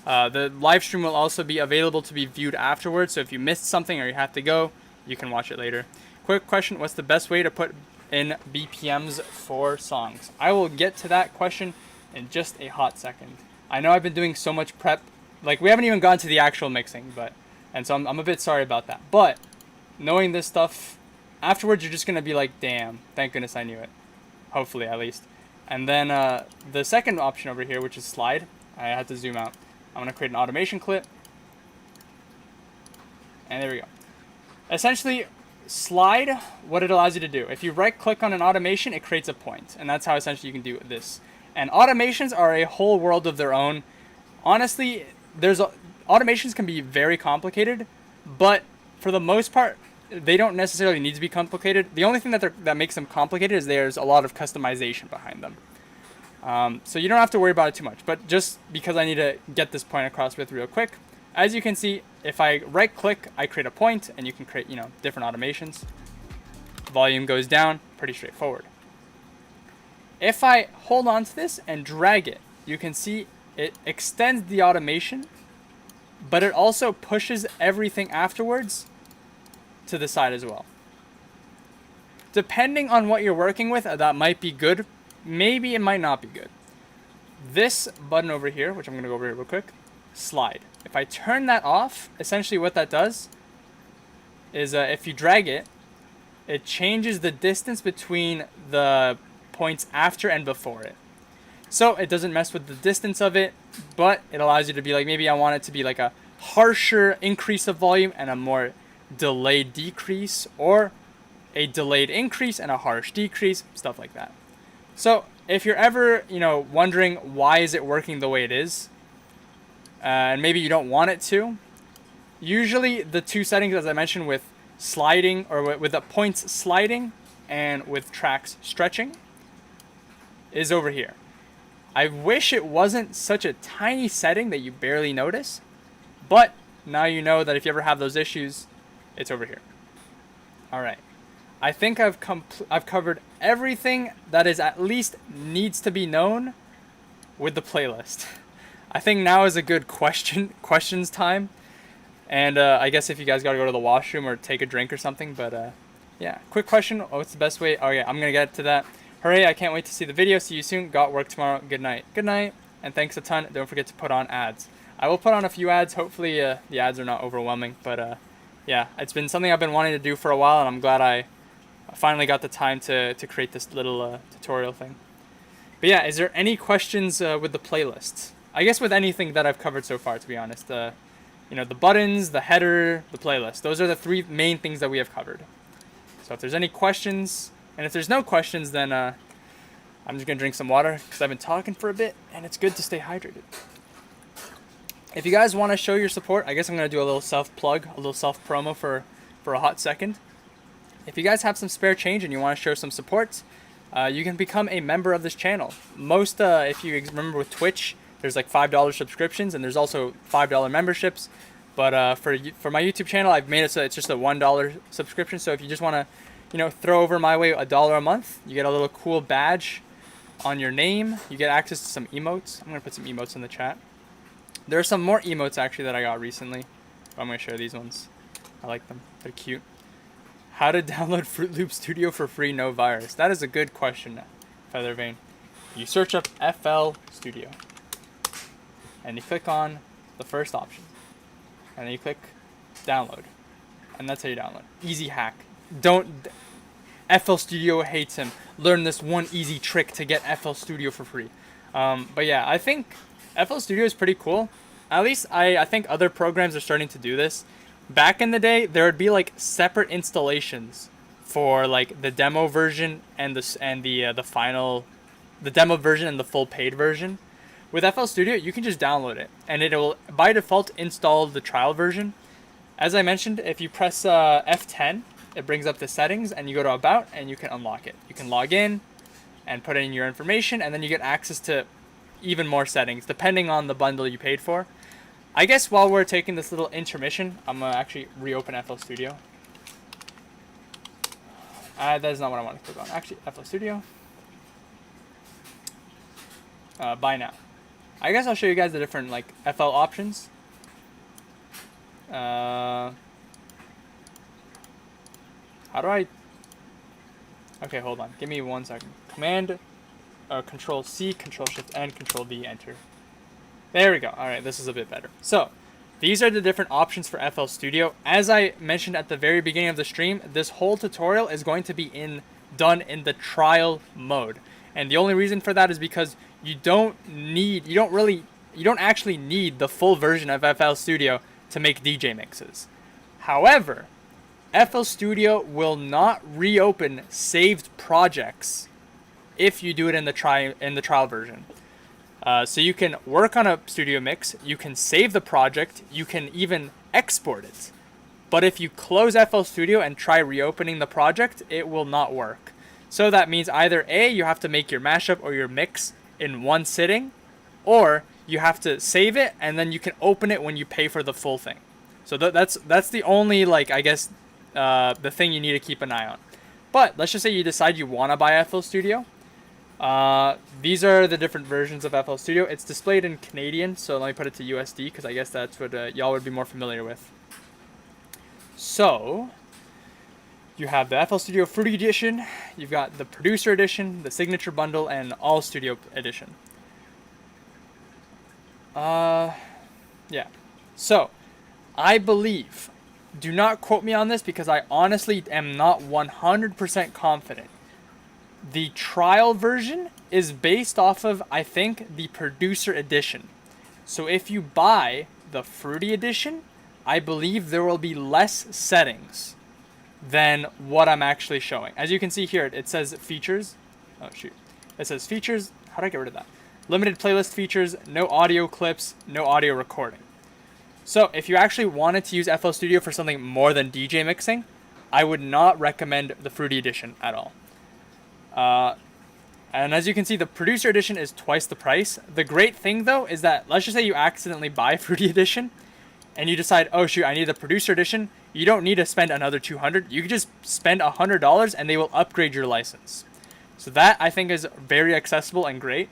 The live stream will also be available to be viewed afterwards, so if you missed something or you have to go, you can watch it later. Quick question, what's the best way to put in BPMs for songs? I will get to that question in just a hot second. I know I've been doing so much prep, like we haven't even gone to the actual mixing, and so I'm a bit sorry about that. But knowing this stuff, afterwards you're just going to be like, damn, thank goodness I knew it. Hopefully, at least. And then the second option over here, which is slide, I had to zoom out. I'm going to create an automation clip. And there we go. Essentially, slide, what it allows you to do. If you right click on an automation, it creates a point. And that's how essentially you can do this. And automations are a whole world of their own. Honestly, automations can be very complicated, but for the most part, they don't necessarily need to be complicated. The only thing that makes them complicated is there's a lot of customization behind them. So you don't have to worry about it too much, but just because I need to get this point across with real quick, as you can see, if I right click, I create a point and you can create, different automations. Volume goes down, pretty straightforward. If I hold on to this and drag it, you can see it extends the automation, but it also pushes everything afterwards to the side as well. Depending on what you're working with, that might be good. Maybe it might not be good. This button over here, which I'm going to go over here real quick, slide. If I turn that off, essentially what that does is if you drag it, it changes the distance between the points after and before it. So it doesn't mess with the distance of it, but it allows you to be like, maybe I want it to be like a harsher increase of volume and a more delayed decrease, or a delayed increase and a harsh decrease, stuff like that. So if you're ever, wondering why is it working the way it is, and maybe you don't want it to, usually the two settings, as I mentioned, with sliding or with the points sliding and with tracks stretching, is over here. I wish it wasn't such a tiny setting that you barely notice, but now you know that if you ever have those issues, it's over here. All right. I think I've covered everything that is at least needs to be known with the playlist. I think now is a good questions time. And I guess if you guys got to go to the washroom or take a drink or something. But yeah, quick question. What's the best way? Oh yeah, I'm going to get to that. Hooray, I can't wait to see the video. See you soon. Got work tomorrow. Good night. Good night. And thanks a ton. Don't forget to put on ads. I will put on a few ads. Hopefully the ads are not overwhelming. But yeah, it's been something I've been wanting to do for a while. And I'm glad I finally got the time to create this little tutorial thing. But yeah, is there any questions with the playlist? I guess with anything that I've covered so far, to be honest. The buttons, the header, the playlist. Those are the three main things that we have covered. So if there's any questions, and if there's no questions, then I'm just going to drink some water because I've been talking for a bit, and it's good to stay hydrated. If you guys want to show your support, I guess I'm going to do a little self-plug, a little self-promo for a hot second. If you guys have some spare change and you want to show some support, you can become a member of this channel. Most, if you remember with Twitch, there's like $5 subscriptions, and there's also $5 memberships. But for my YouTube channel, I've made it so it's just a $1 subscription. So if you just want to, you know, throw over my way $1 a month, you get a little cool badge on your name. You get access to some emotes. I'm gonna put some emotes in the chat. There are some more emotes actually that I got recently. I'm gonna share these ones. I like them. They're cute. How to download Fruit Loop Studio for free, no virus? That is a good question, Feathervein. You search up FL Studio, and you click on the first option, and then you click download, and that's how you download. Easy hack. Don't. FL Studio hates him. Learn this one easy trick to get FL Studio for free. But yeah, I think FL Studio is pretty cool. At least I think other programs are starting to do this. Back in the day, there would be like separate installations for like the demo version and the final, the demo version and the full paid version. With FL Studio, you can just download it, and it will by default install the trial version. As I mentioned, if you press F10, it brings up the settings, and you go to About, and you can unlock it. You can log in and put in your information, and then you get access to even more settings depending on the bundle you paid for. I guess while we're taking this little intermission, I'm gonna actually reopen FL Studio. That is not what I want to click on. Actually, FL Studio. Buy now. I guess I'll show you guys the different like FL options. How do I? Okay, hold on. Give me 1 second. Command, Control C, Control Shift N, Control V, Enter. There we go. All right, this is a bit better. So, these are the different options for FL Studio. As I mentioned at the very beginning of the stream, this whole tutorial is going to be done in the trial mode. And the only reason for that is because you don't actually need the full version of FL Studio to make DJ mixes. However, FL Studio will not reopen saved projects if you do it in the trial version. So you can work on a studio mix, you can save the project, you can even export it. But if you close FL Studio and try reopening the project, it will not work. So that means either A, you have to make your mashup or your mix in one sitting, or you have to save it and then you can open it when you pay for the full thing. So that's the only, like, I guess, the thing you need to keep an eye on. But let's just say you decide you want to buy FL Studio. These are the different versions of FL Studio. It's displayed in Canadian, so let me put it to USD because I guess that's what y'all would be more familiar with. So, you have the FL Studio Fruity Edition, you've got the Producer Edition, the Signature Bundle, and All Studio Edition. Yeah. So, I believe, do not quote me on this because I honestly am not 100% confident. The trial version is based off of, I think, the Producer Edition. So if you buy the Fruity Edition, I believe there will be less settings than what I'm actually showing. As you can see here, it says features. Oh, shoot. It says features. How do I get rid of that? Limited playlist features, no audio clips, no audio recording. So if you actually wanted to use FL Studio for something more than DJ mixing, I would not recommend the Fruity Edition at all. And as you can see, the Producer Edition is twice the price. The great thing, though, is that let's just say you accidentally buy Fruity Edition and you decide, oh, shoot, I need the Producer Edition. You don't need to spend another $200. You can just spend $100 and they will upgrade your license. So that, I think, is very accessible and great.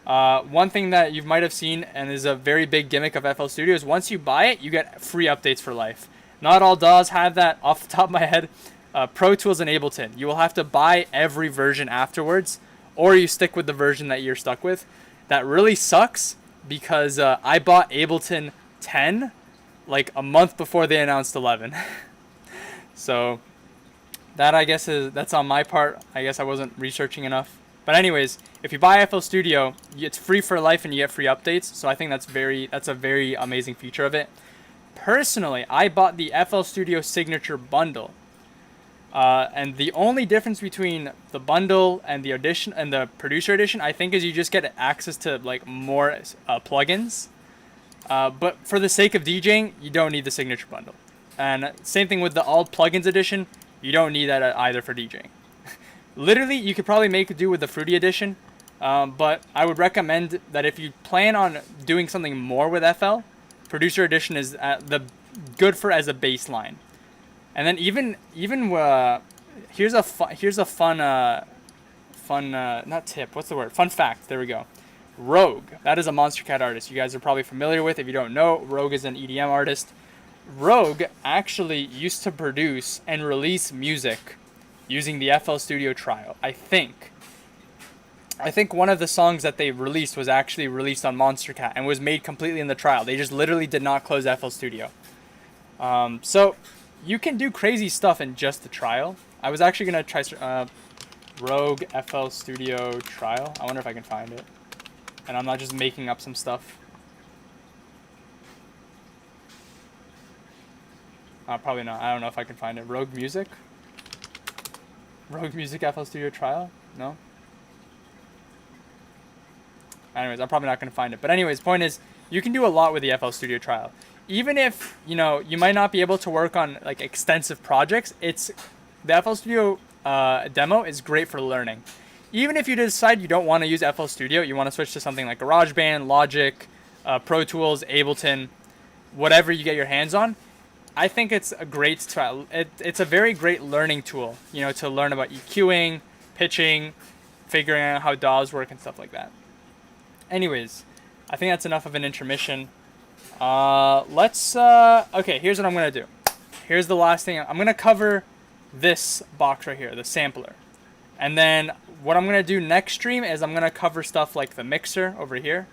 One thing that you might have seen and is a very big gimmick of FL Studio is once you buy it, you get free updates for life. Not all DAWs have that. Off the top of my head, Pro Tools and Ableton. You will have to buy every version afterwards, or you stick with the version that you're stuck with. That really sucks because I bought Ableton 10 like a month before they announced 11. So that, I guess, that's on my part. I guess I wasn't researching enough. But anyways, if you buy FL Studio, it's free for life and you get free updates. So I think that's a very amazing feature of it. Personally, I bought the FL Studio Signature Bundle. And the only difference between the bundle and the edition and the Producer Edition, I think, is you just get access to like more plugins. But for the sake of DJing, you don't need the Signature Bundle. And same thing with the All Plugins Edition, you don't need that either for DJing. Literally, you could probably make do with the Fruity Edition, but I would recommend that if you plan on doing something more with FL, Producer Edition is the good for as a baseline. And then even here's a fun not tip, what's the word? Fun fact. There we go. Rogue, that is a Monster Cat artist you guys are probably familiar with. If you don't know, Rogue is an EDM artist. Rogue actually used to produce and release music using the FL Studio trial. I think one of the songs that they released was actually released on Monster Cat and was made completely in the trial. They just literally did not close FL Studio. So you can do crazy stuff in just the trial. I was actually going to try Rogue FL Studio trial. I wonder if I can find it. And I'm not just making up some stuff. Probably not. I don't know if I can find it. Rogue Music? Rogue Music FL Studio trial? No? Anyways, I'm probably not going to find it. But anyways, point is, you can do a lot with the FL Studio trial. Even if, you know, you might not be able to work on like extensive projects, the FL Studio demo is great for learning. Even if you decide you don't want to use FL Studio, you want to switch to something like GarageBand, Logic, Pro Tools, Ableton, whatever you get your hands on, I think it's a great trial. It's a very great learning tool, you know, to learn about EQing, pitching, figuring out how DAWs work and stuff like that. Anyways, I think that's enough of an intermission. Okay, here's what I'm going to do. Here's the last thing. I'm going to cover this box right here, the sampler. And then what I'm going to do next stream is I'm going to cover stuff like the mixer over here.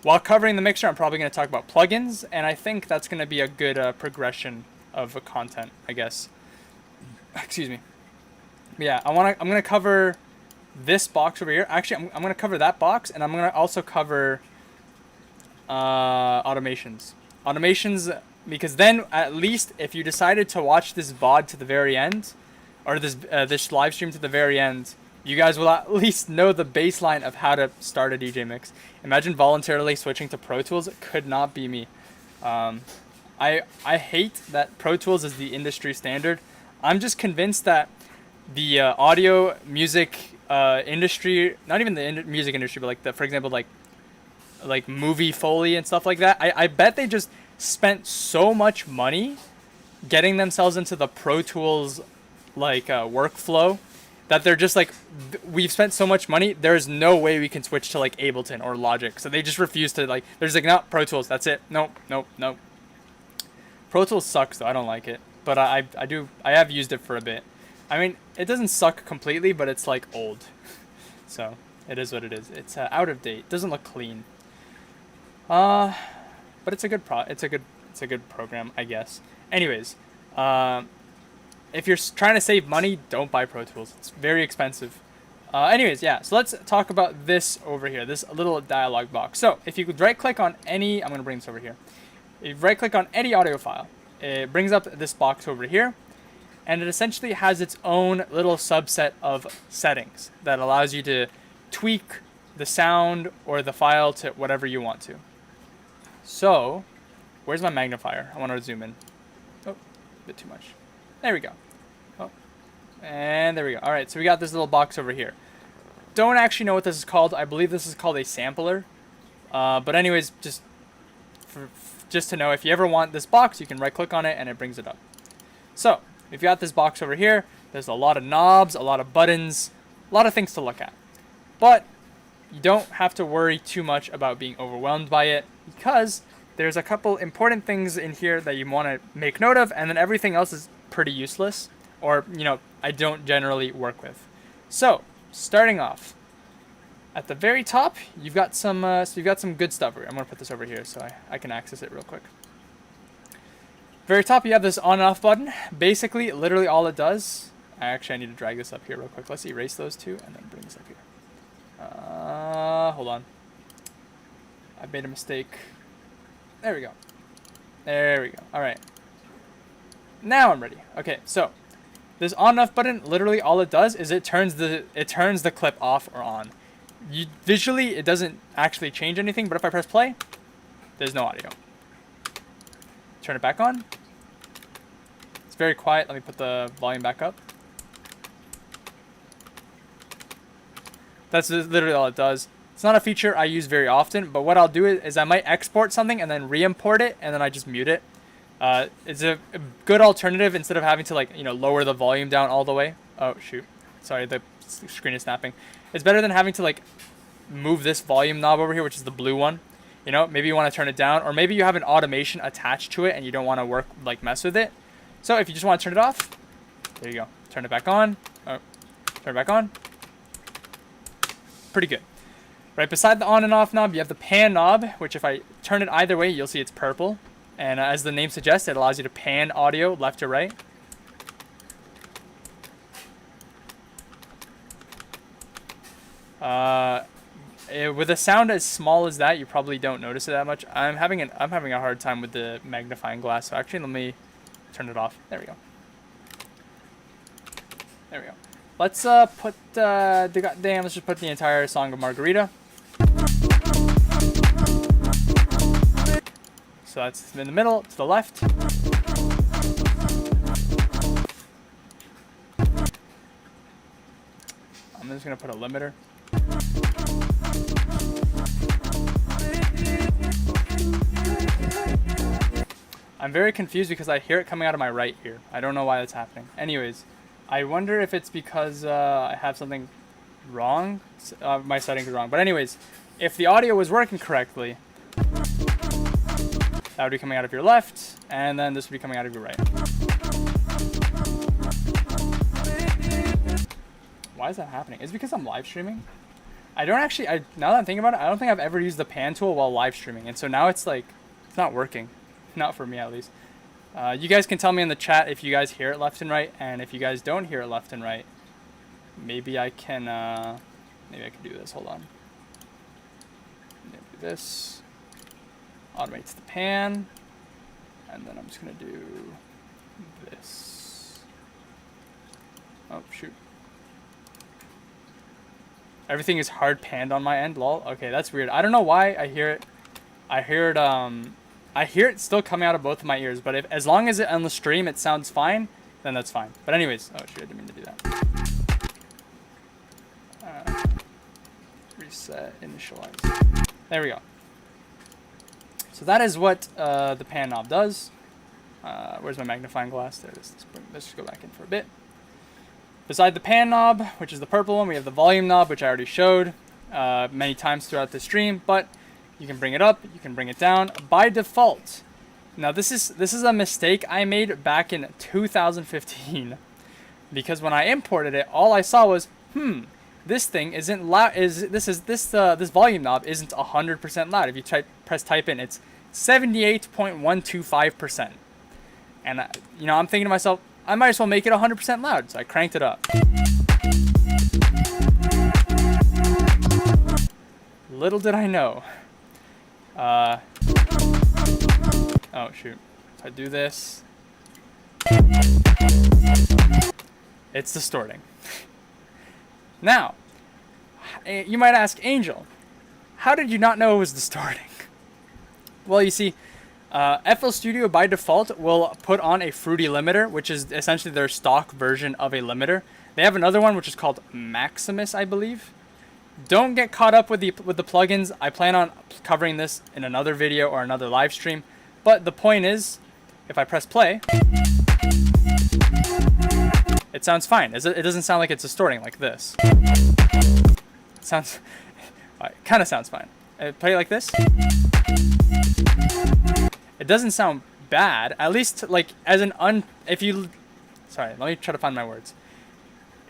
While covering the mixer, I'm probably going to talk about plugins, and I think that's going to be a good progression of content, I guess. Excuse me. But yeah, I'm going to cover this box over here. Actually, I'm going to cover that box, and I'm going to also cover automations. Automations, because then at least if you decided to watch this VOD to the very end, or this live stream to the very end, you guys will at least know the baseline of how to start a DJ mix. Imagine voluntarily switching to Pro Tools. It could not be me. I hate that Pro Tools is the industry standard. I'm just convinced that the audio music industry, not even the music industry, but like for example, like movie Foley and stuff like that. I bet they just spent so much money getting themselves into the Pro Tools workflow that they're just like, we've spent so much money, there's no way we can switch to like Ableton or Logic. So they just refuse to they're just like, no, Pro Tools, that's it. Nope. Pro Tools sucks though, I don't like it. But I have used it for a bit. I mean, it doesn't suck completely, but it's like old. So it is what it is. It's out of date. It doesn't look clean. But it's a good program, I guess. Anyways, if you're trying to save money, don't buy Pro Tools. It's very expensive. Anyways, yeah, so let's talk about this over here, this little dialog box. So if you could right-click on any, I'm going to bring this over here. If you right-click on any audio file, it brings up this box over here, and it essentially has its own little subset of settings that allows you to tweak the sound or the file to whatever you want to. So, where's my magnifier? I want to zoom in. Oh, a bit too much. There we go. Oh, and there we go. All right, so we got this little box over here. Don't actually know what this is called. I believe this is called a sampler. But anyways, just to know, if you ever want this box, you can right-click on it and it brings it up. So, if you got this box over here, there's a lot of knobs, a lot of buttons, a lot of things to look at. But you don't have to worry too much about being overwhelmed by it, because there's a couple important things in here that you want to make note of, and then everything else is pretty useless, or, you know, I don't generally work with. So, starting off, at the very top, you've got some good stuff. I'm gonna put this over here so I can access it real quick. Very top, you have this on and off button. Basically, literally all it does. Actually, I need to drag this up here real quick. Let's erase those two and then bring this up here. Hold on. I made a mistake. There we go. There we go. All right. Now I'm ready. Okay, so this on and off button, literally all it does is it turns the clip off or on. Visually, it doesn't actually change anything, but if I press play, there's no audio. Turn it back on. It's very quiet. Let me put the volume back up. That's literally all it does. It's not a feature I use very often, but what I'll do is I might export something and then re-import it, and then I just mute it. It's a good alternative instead of having to, like, you know, lower the volume down all the way. Oh, shoot. Sorry, the screen is snapping. It's better than having to, like, move this volume knob over here, which is the blue one. You know, maybe you want to turn it down, or maybe you have an automation attached to it and you don't want to mess with it. So if you just want to turn it off, there you go. Turn it back on. Oh, turn it back on. Pretty good. Right beside the on and off knob, you have the pan knob, which if I turn it either way, you'll see it's purple. And as the name suggests, it allows you to pan audio left to right. With a sound as small as that, you probably don't notice it that much. I'm having a hard time with the magnifying glass. So actually, let me turn it off. There we go. There we go. Let's put let's just put the entire Song of Margarita. So that's in the middle, to the left. I'm just gonna put a limiter. I'm very confused because I hear it coming out of my right ear. I don't know why that's happening. Anyways, I wonder if it's because I have something wrong. My settings are wrong. But anyways, if the audio was working correctly, that would be coming out of your left, and then this would be coming out of your right. Why is that happening? Is it because I'm live streaming? I don't actually, now that I'm thinking about it, I don't think I've ever used the pan tool while live streaming. And so now it's like, it's not working. Not for me, at least. You guys can tell me in the chat if you guys hear it left and right, and if you guys don't hear it left and right, maybe I can do this. Hold on. Do this. Automates the pan, and then I'm just gonna do this. Oh shoot! Everything is hard panned on my end. Lol. Okay, that's weird. I don't know why I hear it. I hear it still coming out of both of my ears. But as long as it on the stream it sounds fine, then that's fine. But anyways, oh shoot! I didn't mean to do that. Reset. Initialize. There we go. So that is what the pan knob does. Where's my magnifying glass? There it is. Let's just go back in for a bit. Beside the pan knob, which is the purple one, we have the volume knob, which I already showed many times throughout the stream. But you can bring it up, you can bring it down by default. Now this is a mistake I made back in 2015, because when I imported it, all I saw was this thing isn't loud. This volume knob isn't 100% loud. If you press type in, it's 78.125%. And you know, I'm thinking to myself, I might as well make it 100% loud. So I cranked it up. Little did I know. Oh shoot! So I do this. It's distorting. Now, you might ask, Angel, how did you not know it was distorting? Well, you see, FL Studio by default will put on a Fruity limiter, which is essentially their stock version of a limiter. They have another one which is called Maximus, I believe. Don't get caught up with the plugins. I plan on covering this in another video or another live stream. But the point is, if I press play, it sounds fine. It doesn't sound like it's distorting like this. It kind of sounds fine. Play it like this. It doesn't sound bad. At least, like, sorry, let me try to find my words.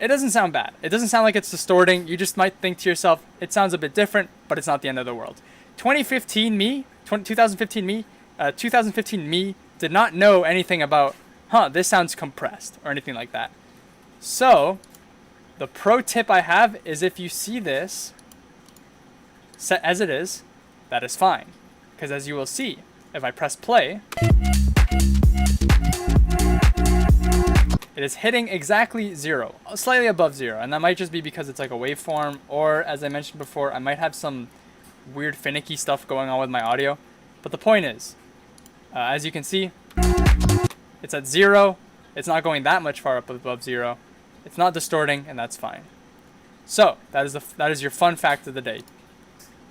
It doesn't sound bad. It doesn't sound like it's distorting. You just might think to yourself, it sounds a bit different, but it's not the end of the world. 2015 me did not know anything about, this sounds compressed or anything like that. So, the pro tip I have is if you see this set as it is, that is fine. Because as you will see, if I press play, it is hitting exactly 0, slightly above 0. And that might just be because it's like a waveform, or as I mentioned before, I might have some weird finicky stuff going on with my audio. But the point is, as you can see, it's at 0. It's not going that much far up above 0. It's not distorting, and that's fine. So that is your fun fact of the day.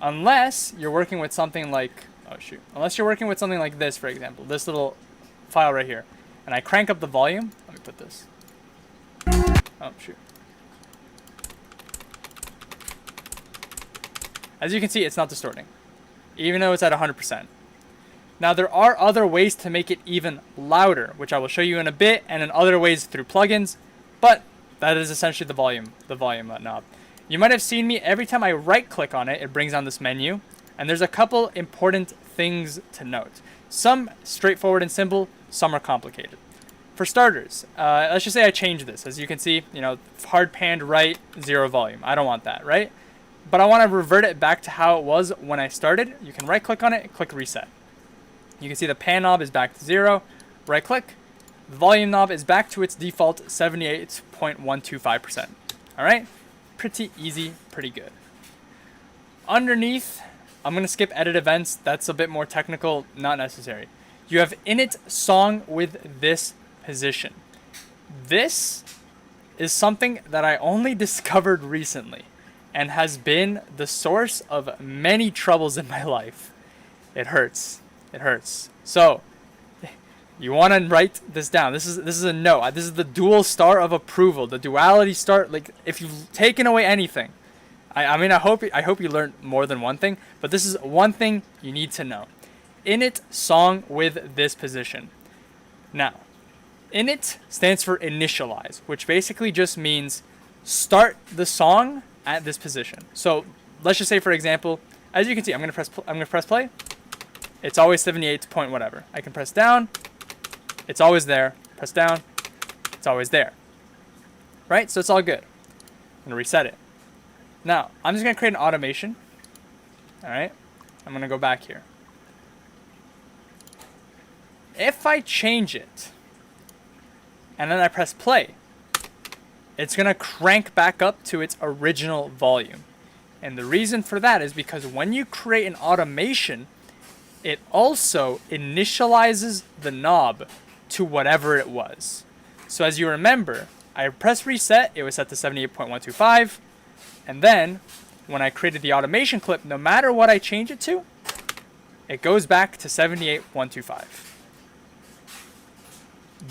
Unless you're working with something like, unless you're working with something like this, for example, this little file right here, and I crank up the volume. Let me put this. Oh shoot. As you can see, it's not distorting, even though it's at 100%. Now there are other ways to make it even louder, which I will show you in a bit, and in other ways through plugins, but that is essentially the volume knob. You might have seen me, every time I right click on it, it brings on this menu, and there's a couple important things to note. Some straightforward and simple, some are complicated. For starters, let's just say I change this. As you can see, hard panned right, 0 volume. I don't want that, right? But I want to revert it back to how it was when I started. You can right click on it and click reset. You can see the pan knob is back to 0. Right click. The volume knob is back to its default 78.125%. All right? Pretty easy, pretty good. Underneath, I'm going to skip edit events. That's a bit more technical, not necessary. You have init song with this position. This is something that I only discovered recently and has been the source of many troubles in my life. It hurts. It hurts. So, you want to write this down. This is a no. This is the dual star of approval. The duality star. Like, if you've taken away anything, I mean, I hope you learned more than one thing. But this is one thing you need to know. Init song with this position. Now, init stands for initialize, which basically just means start the song at this position. So let's just say, for example, as you can see, I'm gonna press play. It's always 78 point whatever. I can press down. It's always there. Press down. It's always there. Right? So it's all good. I'm gonna reset it. Now I'm just gonna create an automation. All right. I'm gonna go back here. If I change it and then I press play, it's going to crank back up to its original volume. And the reason for that is because when you create an automation, it also initializes the knob to whatever it was. So as you remember, I pressed reset, it was set to 78.125, and then when I created the automation clip, no matter what I change it to, it goes back to 78.125.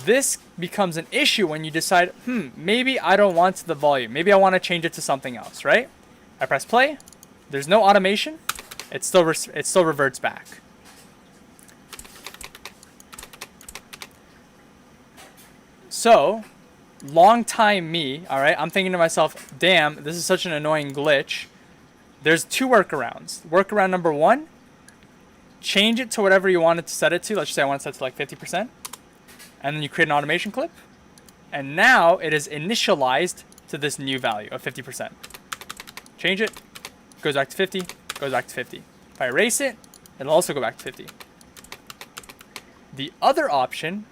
This becomes an issue when you decide, maybe I don't want the volume. Maybe I want to change it to something else, right? I press play. There's no automation. It still reverts back. So, long time me, all right, I'm thinking to myself, damn, this is such an annoying glitch. There's 2 workarounds. Workaround number 1, change it to whatever you want it to set it to. Let's just say I want to set it to like 50%. And then you create an automation clip. And now it is initialized to this new value of 50%. Change it, goes back to 50, goes back to 50. If I erase it, it'll also go back to 50. The other option,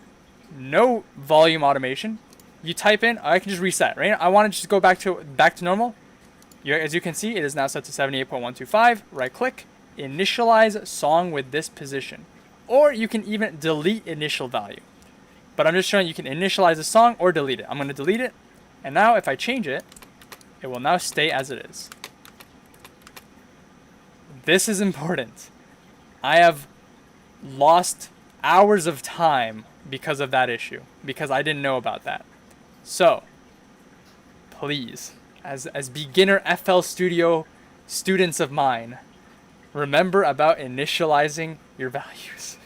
no volume automation, you type in, I can just reset, right? I want to just go back to normal. As you can see, it is now set to 78.125. Right click, initialize song with this position. Or you can even delete initial value. But I'm just showing you can initialize a song or delete it. I'm going to delete it. And now if I change it, it will now stay as it is. This is important. I have lost hours of time because of that issue, because I didn't know about that. So, please, as beginner FL Studio students of mine, remember about initializing your values.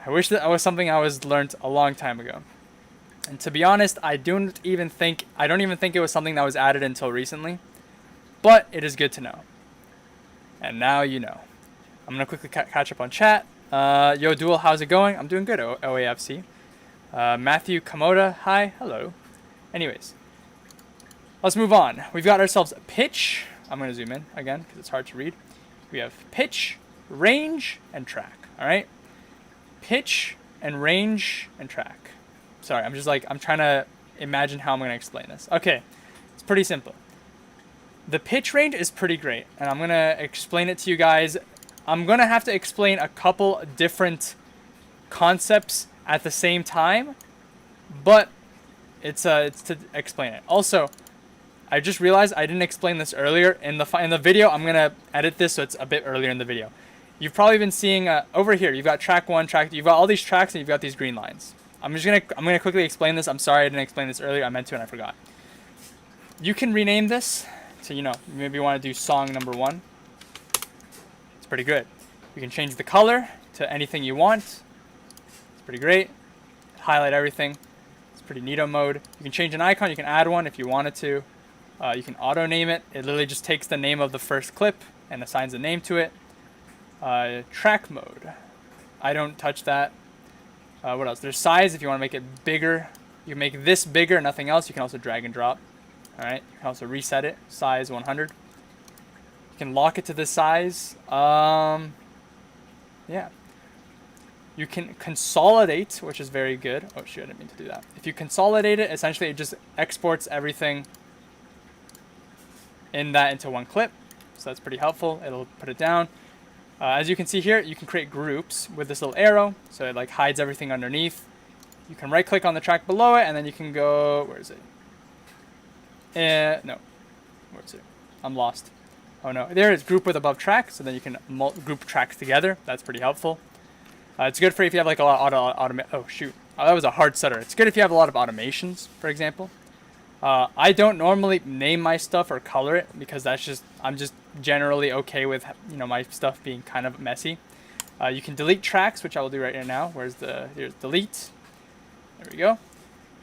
I wish that was something I was learned a long time ago. And to be honest, I don't even think it was something that was added until recently. But it is good to know. And now you know. I'm going to quickly catch up on chat. Yo, Duel, how's it going? I'm doing good, OAFC. Matthew Komoda, hi, hello. Anyways, let's move on. We've got ourselves pitch. I'm going to zoom in again because it's hard to read. We have pitch, range, and track. All right? Pitch and range and track. Sorry, I'm trying to imagine how I'm going to explain this. Okay, it's pretty simple. The pitch range is pretty great, and I'm going to explain it to you guys. I'm going to have to explain a couple different concepts at the same time, but it's to explain it. Also, I just realized I didn't explain this earlier in the video. I'm gonna edit this so it's a bit earlier in the video. You've probably been seeing over here. You've got track 1, track 2. You've got all these tracks and you've got these green lines. I'm gonna quickly explain this. I'm sorry I didn't explain this earlier. I meant to and I forgot. You can rename this to, you know, maybe you want to do song number 1. It's pretty good. You can change the color to anything you want. It's pretty great. Highlight everything. It's pretty neato mode. You can change an icon. You can add one if you wanted to. You can auto name it. It literally just takes the name of the first clip and assigns a name to it. Track mode. I don't touch that. What else? There's size if you want to make it bigger. You can make this bigger, nothing else. You can also drag and drop. Alright, you can also reset it. Size 100. You can lock it to this size. Yeah. You can consolidate, which is very good. Oh shoot, I didn't mean to do that. If you consolidate it, essentially it just exports everything into one clip. So that's pretty helpful. It'll put it down. As you can see here, you can create groups with this little arrow. So it like hides everything underneath. You can right click on the track below it and then you can go, where is it? No, where is it? I'm lost. Oh no, there is group with above track. So then you can group tracks together. That's pretty helpful. It's good for if you have like a lot of oh shoot. Oh, that was a hard stutter. It's good if you have a lot of automations, for example. I don't normally name my stuff or color it because I'm just generally okay with, you know, my stuff being kind of messy. You can delete tracks, which I will do right here now. Here's delete. There we go.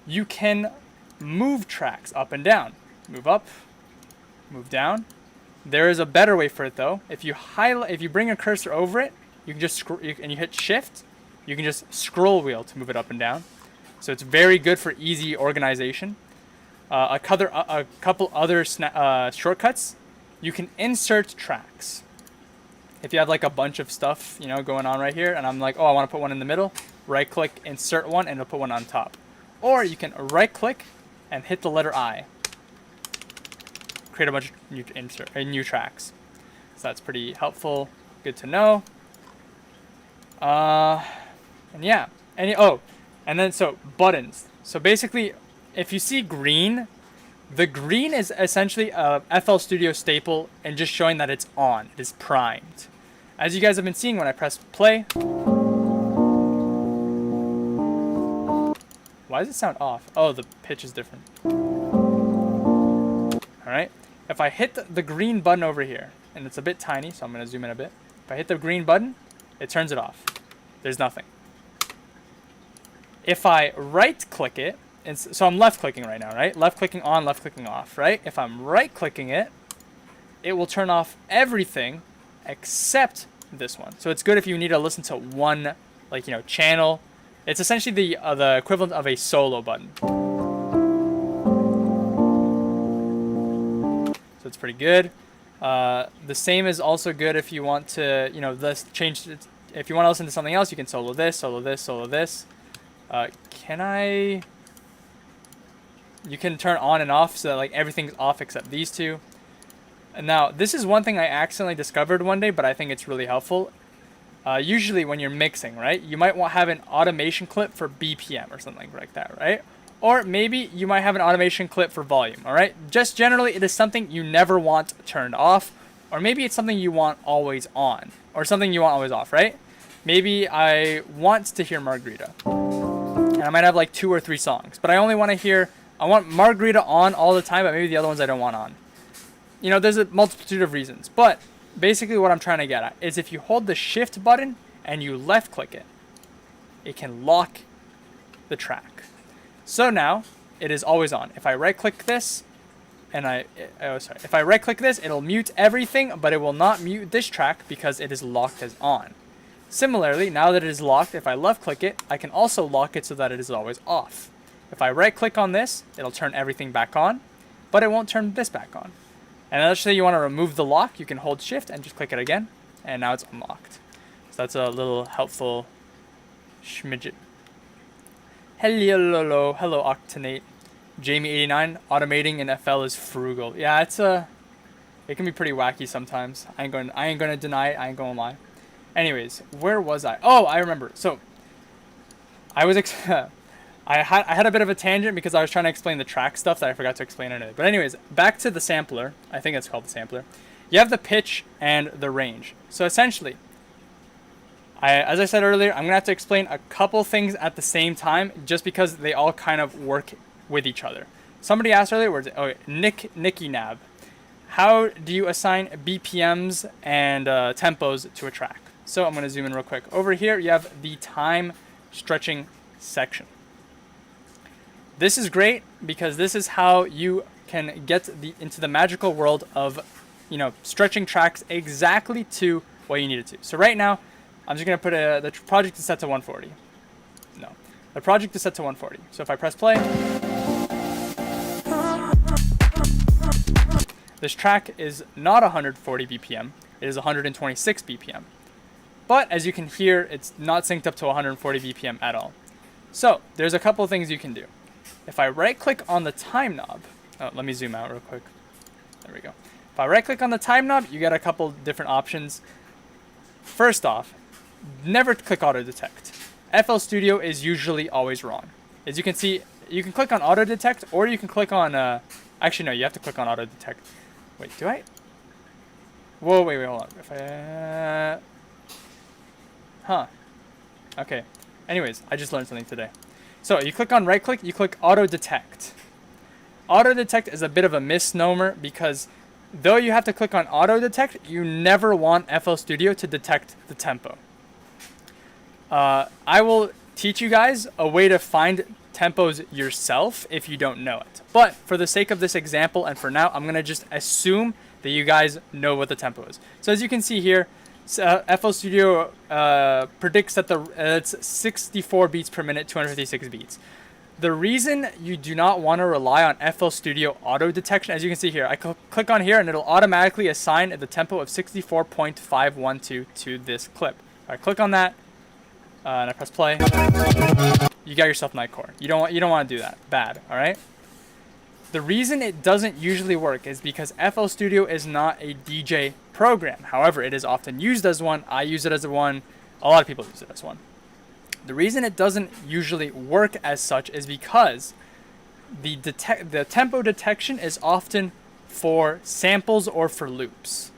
You can move tracks up and down. Move up, move down. There is a better way for it though. If you bring a cursor over it, you can just and you hit shift, you can just scroll wheel to move it up and down. So it's very good for easy organization. A couple other shortcuts. You can insert tracks. If you have like a bunch of stuff, you know, going on right here, and I'm like, oh, I want to put one in the middle. Right click, insert one, and it'll put one on top. Or you can right click and hit the letter I. Create a bunch of new tracks. So that's pretty helpful. Good to know. And yeah, and then so buttons. So basically, if you see green, the green is essentially a FL Studio staple and just showing that it's on. It is primed. As you guys have been seeing when I press play. Why does it sound off? Oh, the pitch is different. Alright. If I hit the green button over here, and it's a bit tiny, so I'm going to zoom in a bit. If I hit the green button, it turns it off. There's nothing. If I right-click it, so I'm left-clicking right now, right? Left-clicking on, left-clicking off, right? If I'm right-clicking it, it will turn off everything except this one. So it's good if you need to listen to one, like, you know, channel. It's essentially the equivalent of a solo button. So it's pretty good. The same is also good if you want to, you know, if you want to listen to something else, you can solo this, solo this, solo this. You can turn on and off so that like everything's off except these two. And now this is one thing I accidentally discovered one day, but I think it's really helpful. Usually when you're mixing, right, you might have an automation clip for BPM or something like that, right? Or maybe you might have an automation clip for volume, all right? Just generally, it is something you never want turned off, or maybe it's something you want always on, or something you want always off, right? Maybe I want to hear Margarita, and I might have like 2 or 3 songs, but I want Margarita on all the time, but maybe the other ones I don't want on. You know, there's a multitude of reasons, but basically what I'm trying to get at is if you hold the shift button and you left click it, it can lock the track. So now it is always on. If I right click this if I right click this, it'll mute everything, but it will not mute this track because it is locked as on. Similarly, now that it is locked, if I left click it, I can also lock it so that it is always off. If I right click on this, it'll turn everything back on, but it won't turn this back on. And let's say you want to remove the lock, you can hold shift and just click it again, and now it's unlocked. So that's a little helpful schmidget. Hello, Octanate. Jamie89, automating in FL is frugal. Yeah, it can be pretty wacky sometimes. I ain't gonna deny it. I ain't gonna lie. Anyways, where was I? Oh, I remember. So, I was I had a bit of a tangent because I was trying to explain the track stuff that I forgot to explain in it. But anyways, back to the sampler. I think it's called the sampler. You have the pitch and the range. So essentially, as I said earlier, I'm going to have to explain a couple things at the same time just because they all kind of work with each other. Somebody asked earlier, Nicky Nab, how do you assign BPMs and tempos to a track? So I'm going to zoom in real quick. Over here, you have the time stretching section. This is great because this is how you can get into the magical world of, stretching tracks exactly to what you need it to. So right now, I'm just going to put the project is set to 140. No, the project is set to 140. So if I press play, this track is not 140 BPM. It is 126 BPM. But as you can hear, it's not synced up to 140 BPM at all. So there's a couple of things you can do. If I right click on the time knob, let me zoom out real quick. There we go. If I right click on the time knob, you get a couple different options. First off, never click auto detect. FL Studio is usually always wrong. As you can see, you can click on auto detect or you can click on, actually no, you have to click on auto detect. Wait, do I? Whoa, wait, hold on. If I, okay. Anyways, I just learned something today. So you click on right click, you click auto detect. Auto detect is a bit of a misnomer because though you have to click on auto detect, you never want FL Studio to detect the tempo. I will teach you guys a way to find tempos yourself if you don't know it. But for the sake of this example and for now, I'm going to just assume that you guys know what the tempo is. So as you can see here, FL Studio predicts that it's 64 beats per minute, 256 beats. The reason you do not want to rely on FL Studio auto detection, as you can see here, I click on here and it'll automatically assign the tempo of 64.512 to this clip. I click on that and I press play. You got yourself Nightcore. You don't want to do that. Bad. All right. The reason it doesn't usually work is because FL Studio is not a DJ program. However, it is often used as one. I use it as one. A lot of people use it as one. The reason it doesn't usually work as such is because the tempo detection is often for samples or for loops.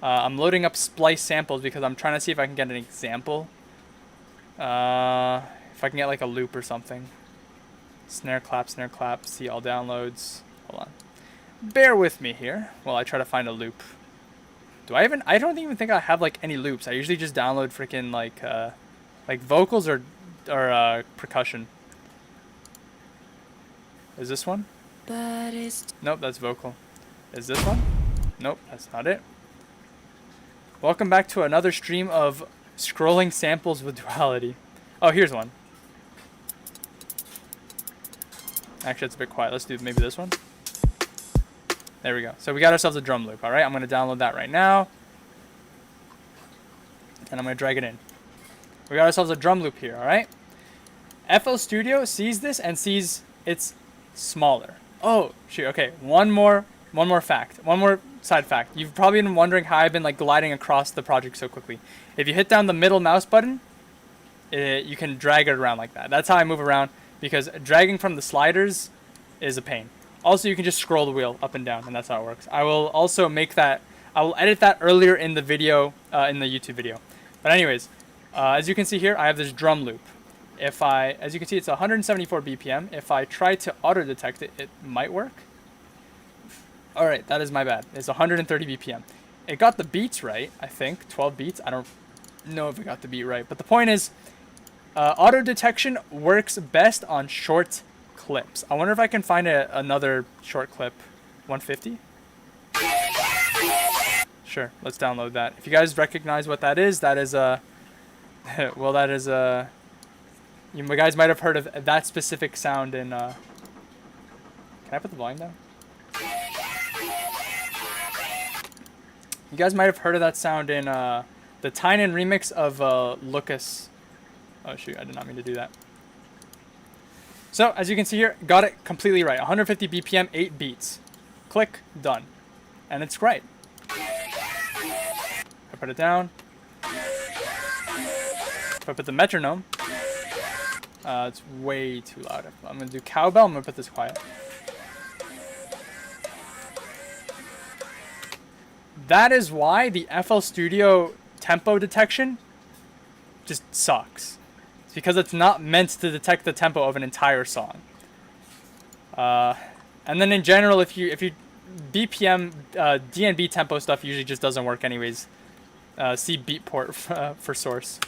I'm loading up splice samples because I'm trying to see if I can get an example. If I can get like a loop or something. Snare clap, see all downloads. Hold on. Bear with me here while I try to find a loop. I don't even think I have like any loops. I usually just download freaking like vocals or percussion. Is this one? Nope, that's vocal. Is this one? Nope, that's not it. Welcome back to another stream of scrolling samples with duality. Oh, here's one. Actually, it's a bit quiet. Let's do maybe this one. There we go. So we got ourselves a drum loop. All right, I'm going to download that right now. And I'm going to drag it in. We got ourselves a drum loop here, all right? FL Studio sees this and sees it's smaller. Oh, shoot. Okay, one more fact. One more side fact. You've probably been wondering how I've been like gliding across the project so quickly. If you hit down the middle mouse button, you can drag it around like that. That's how I move around because dragging from the sliders is a pain. Also, you can just scroll the wheel up and down, and that's how it works. I will also I will edit that earlier in the video, in the YouTube video. But anyways, as you can see here, I have this drum loop. As you can see, it's 174 BPM. If I try to auto detect it, it might work. All right, that is my bad. It's 130 BPM. It got the beats right, I think, 12 beats. I don't know if it got the beat right, but the point is, auto detection works best on short clips. I wonder if I can find another short clip. 150? Sure, let's download that. If you guys recognize what that is a well, that is you guys might have heard of that specific sound in can I put the volume down? You guys might have heard of that sound in the Tynan remix of Lucas. Oh shoot, I did not mean to do that. So, as you can see here, got it completely right. 150 BPM, 8 beats. Click, done. And it's right. I put it down. If I put the metronome, It's way too loud. I'm gonna do cowbell. I'm gonna put this quiet. That is why the FL Studio tempo detection just sucks. It's because it's not meant to detect the tempo of an entire song. And then in general, if you BPM DNB tempo stuff usually just doesn't work anyways. See Beatport for source.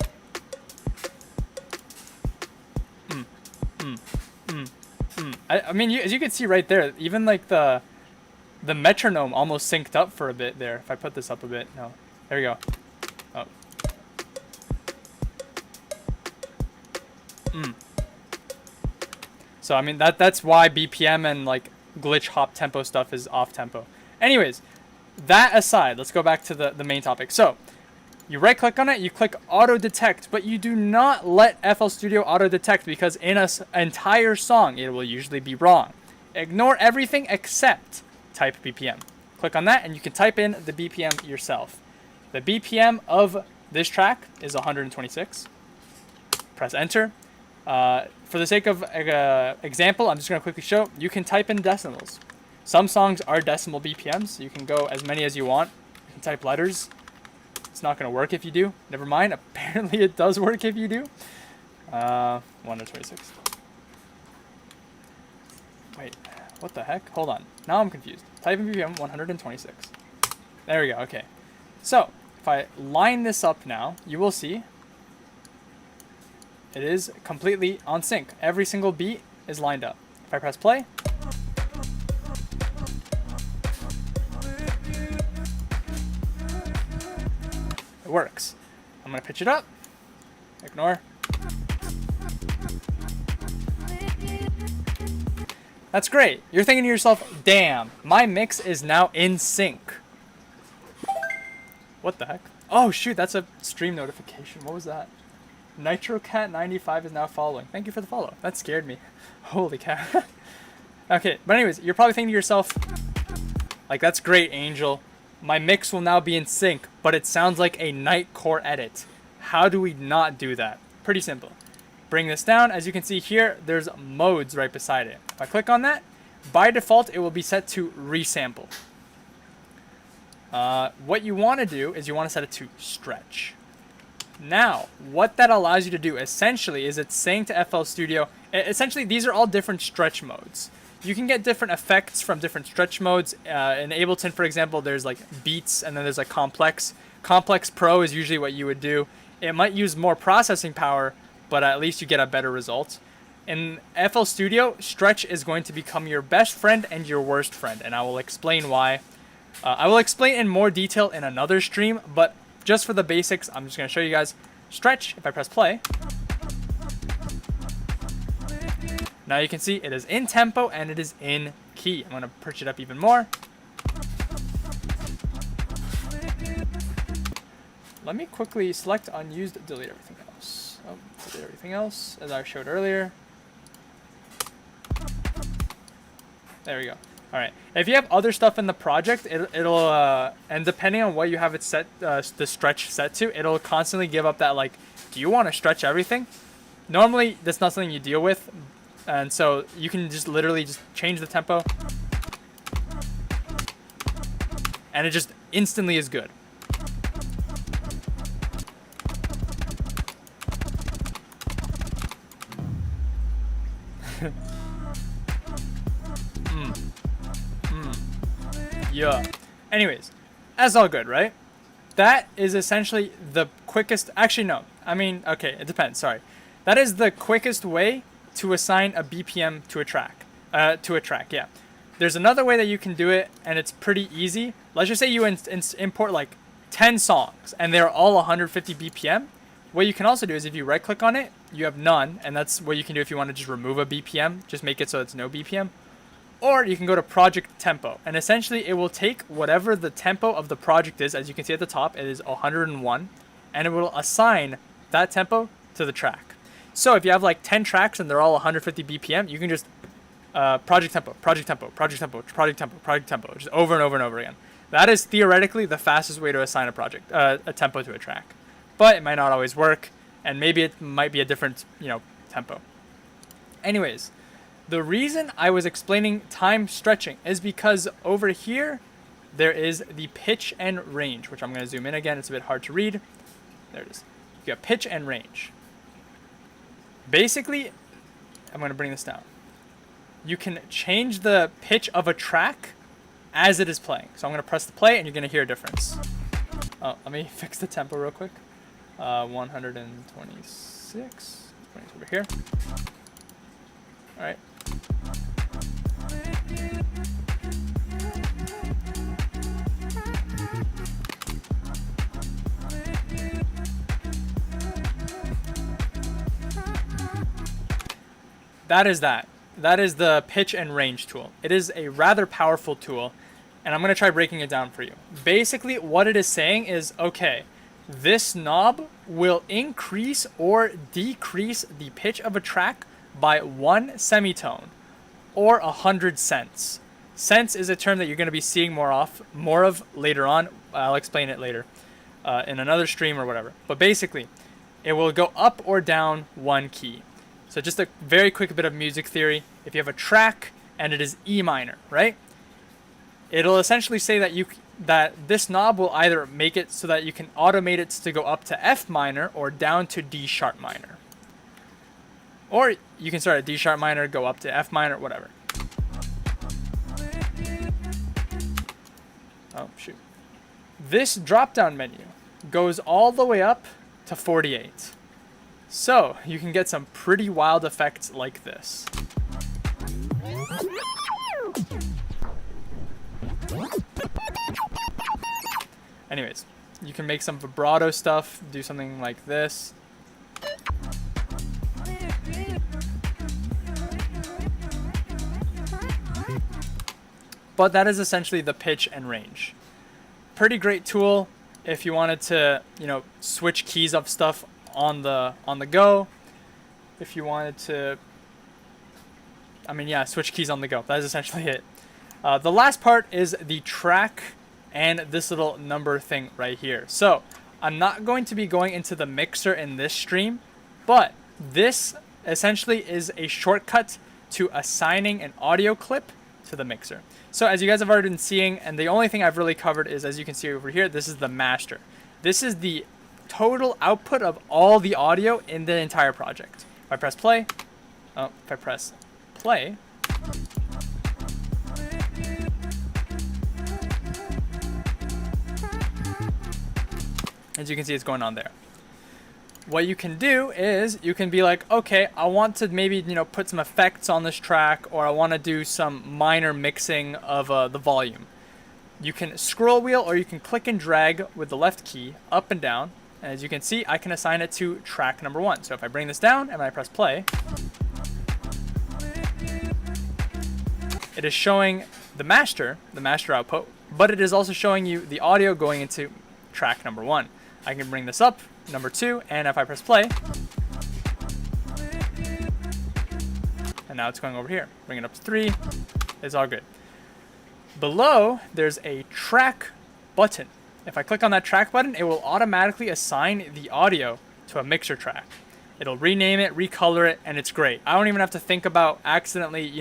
I mean, as you can see right there, even like the metronome almost synced up for a bit there. If I put this up a bit, no, there we go. Oh. So I mean that's why BPM and like glitch hop tempo stuff is off tempo. Anyways, that aside, let's go back to the main topic. So you right click on it, you click auto detect, but you do not let FL Studio auto detect because in an entire song it will usually be wrong. Ignore everything except type BPM. Click on that and you can type in the BPM yourself. The BPM of this track is 126. Press enter. For the sake of example, I'm just going to quickly show. You can type in decimals. Some songs are decimal BPMs. You can go as many as you want. You can type letters. It's not going to work if you do. Never mind. Apparently it does work if you do. 126. Wait, what the heck? Hold on. Now I'm confused. Type in BPM 126. There we go. Okay. So if I line this up now, you will see it is completely on sync. Every single beat is lined up. If I press play, it works. I'm gonna pitch it up. Ignore. That's great. You're thinking to yourself, damn, my mix is now in sync. What the heck? Oh shoot, that's a stream notification. What was that? NitroCat95 is now following. Thank you for the follow. That scared me. Holy cow. Okay, but anyways, you're probably thinking to yourself, like, that's great, Angel. My mix will now be in sync, but it sounds like a Nightcore edit. How do we not do that? Pretty simple. Bring this down. As you can see here, there's modes right beside it. If I click on that, by default, it will be set to resample. What you want to do is you want to set it to stretch. Now, what that allows you to do essentially is it's saying to FL Studio, essentially these are all different stretch modes. You can get different effects from different stretch modes. In Ableton, for example, there's like beats and then there's like complex. Complex Pro is usually what you would do. It might use more processing power, but at least you get a better result. In FL Studio, stretch is going to become your best friend and your worst friend, and I will explain why. I will explain in more detail in another stream, but just for the basics, I'm just going to show you guys. Stretch, if I press play. Now you can see it is in tempo and it is in key. I'm going to perch it up even more. Let me quickly select unused, delete everything else. Oh, delete everything else, as I showed earlier. There we go. All right. If you have other stuff in the project, it'll and depending on what you have it set, the stretch set to, it'll constantly give up that like, do you want to stretch everything? Normally, that's not something you deal with, and so you can just literally just change the tempo, and it just instantly is good. Yeah. Anyways, that's all good, right? That is essentially the quickest. Actually, no. I mean, okay, it depends. Sorry. That is the quickest way to assign a BPM to a track. Yeah. There's another way that you can do it, and it's pretty easy. Let's just say you import like 10 songs, and they're all 150 BPM. What you can also do is if you right-click on it, you have none, and that's what you can do if you want to just remove a BPM. Just make it so it's no BPM. Or you can go to project tempo, and essentially it will take whatever the tempo of the project is. As you can see at the top, it is 101, and it will assign that tempo to the track. So if you have like 10 tracks and they're all 150 BPM, you can just project tempo, project tempo, project tempo, project tempo, project tempo, just over and over and over again. That is theoretically the fastest way to assign a tempo to a track, but it might not always work, and maybe it might be a different tempo. Anyways, the reason I was explaining time stretching is because over here, there is the pitch and range, which I'm going to zoom in again. It's a bit hard to read. There it is. You got pitch and range. Basically, I'm going to bring this down. You can change the pitch of a track as it is playing. So I'm going to press the play and you're going to hear a difference. Oh, let me fix the tempo real quick. 126. Bring it over here. All right. That is that. That is the pitch and range tool. It is a rather powerful tool, and I'm going to try breaking it down for you. Basically, what it is saying is, okay, this knob will increase or decrease the pitch of a track by 1 semitone or 100 cents. Cents is a term that you're going to be seeing more of later on. I'll explain it later in another stream or whatever. But basically, it will go up or down 1 key. So just a very quick bit of music theory. If you have a track and it is E minor, right? It'll essentially say that this knob will either make it so that you can automate it to go up to F minor or down to D sharp minor. Or you can start at D sharp minor, go up to F minor, whatever. Oh, shoot. This drop-down menu goes all the way up to 48. So you can get some pretty wild effects like this. Anyways, you can make some vibrato stuff, do something like this. But that is essentially the pitch and range. Pretty great tool if you wanted to, switch keys of stuff on the go. If you wanted to, switch keys on the go. That is essentially it. The last part is the track and this little number thing right here. So I'm not going to be going into the mixer in this stream, but this essentially is a shortcut to assigning an audio clip to the mixer. So as you guys have already been seeing, and the only thing I've really covered is, as you can see over here, this is the master. This is the total output of all the audio in the entire project. If I press play, as you can see, it's going on there. What you can do is you can be like, okay, I want to maybe, put some effects on this track, or I want to do some minor mixing of the volume. You can scroll wheel, or you can click and drag with the left key up and down. And as you can see, I can assign it to track number 1. So if I bring this down and I press play, it is showing the master output, but it is also showing you the audio going into track number 1. I can bring this up, number 2, and if I press play, and now it's going over here. Bring it up to 3, it's all good. Below, there's a track button. If I click on that track button, it will automatically assign the audio to a mixer track. It'll rename it, recolor it, and it's great. I don't even have to think about accidentally,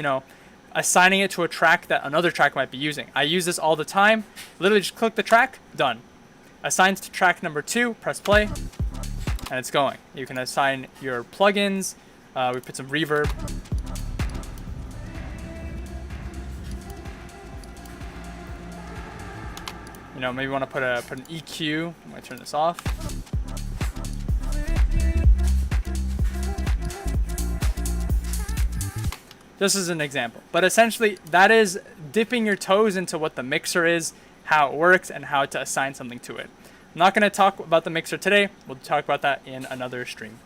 assigning it to a track that another track might be using. I use this all the time. Literally just click the track, done. Assigns to track number 2, press play, and it's going. You can assign your plugins. We put some reverb. Maybe you want to put an EQ. I'm going to turn this off. This is an example. But essentially, that is dipping your toes into what the mixer is, how it works, and how to assign something to it. I'm not going to talk about the mixer today. We'll talk about that in another stream.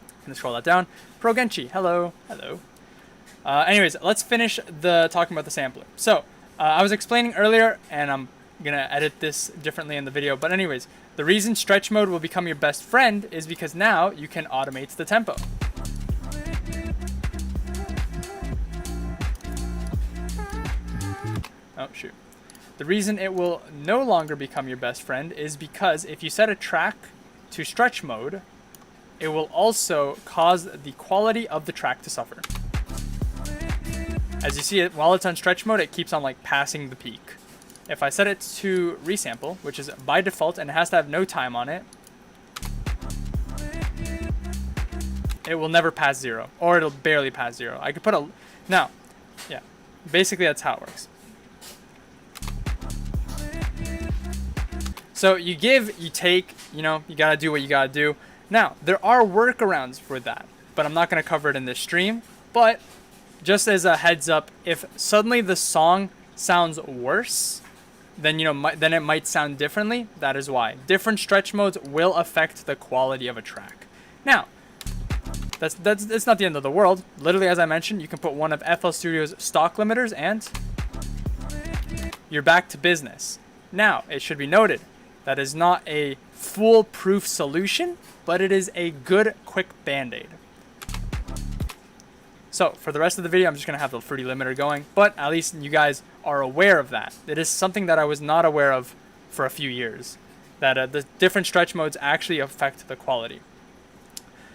I'm going to scroll that down. ProGenchi, hello. Hello. Anyways, let's finish talking about the sampler. So, I was explaining earlier, and I'm going to edit this differently in the video. But anyways, the reason stretch mode will become your best friend is because now you can automate the tempo. Oh, shoot. The reason it will no longer become your best friend is because if you set a track to stretch mode, it will also cause the quality of the track to suffer. As you see, it while it's on stretch mode, it keeps on like passing the peak. If I set it to resample, which is by default and it has to have no time on it, it will never pass 0, or it'll barely pass 0. I could put a... Now, yeah, basically that's how it works. So you give, you take, you know, you gotta do what you gotta do. Now, there are workarounds for that, but I'm not gonna cover it in this stream. But just as a heads up, if suddenly the song sounds worse, then, you know, then it might sound differently. That is why. Different stretch modes will affect the quality of a track. Now, it's not the end of the world. Literally, as I mentioned, you can put one of FL Studio's stock limiters and you're back to business. Now, it should be noted, that is not a foolproof solution, but it is a good, quick band-aid. So, for the rest of the video, I'm just going to have the fruity limiter going, but at least you guys are aware of that. It is something that I was not aware of for a few years, that the different stretch modes actually affect the quality.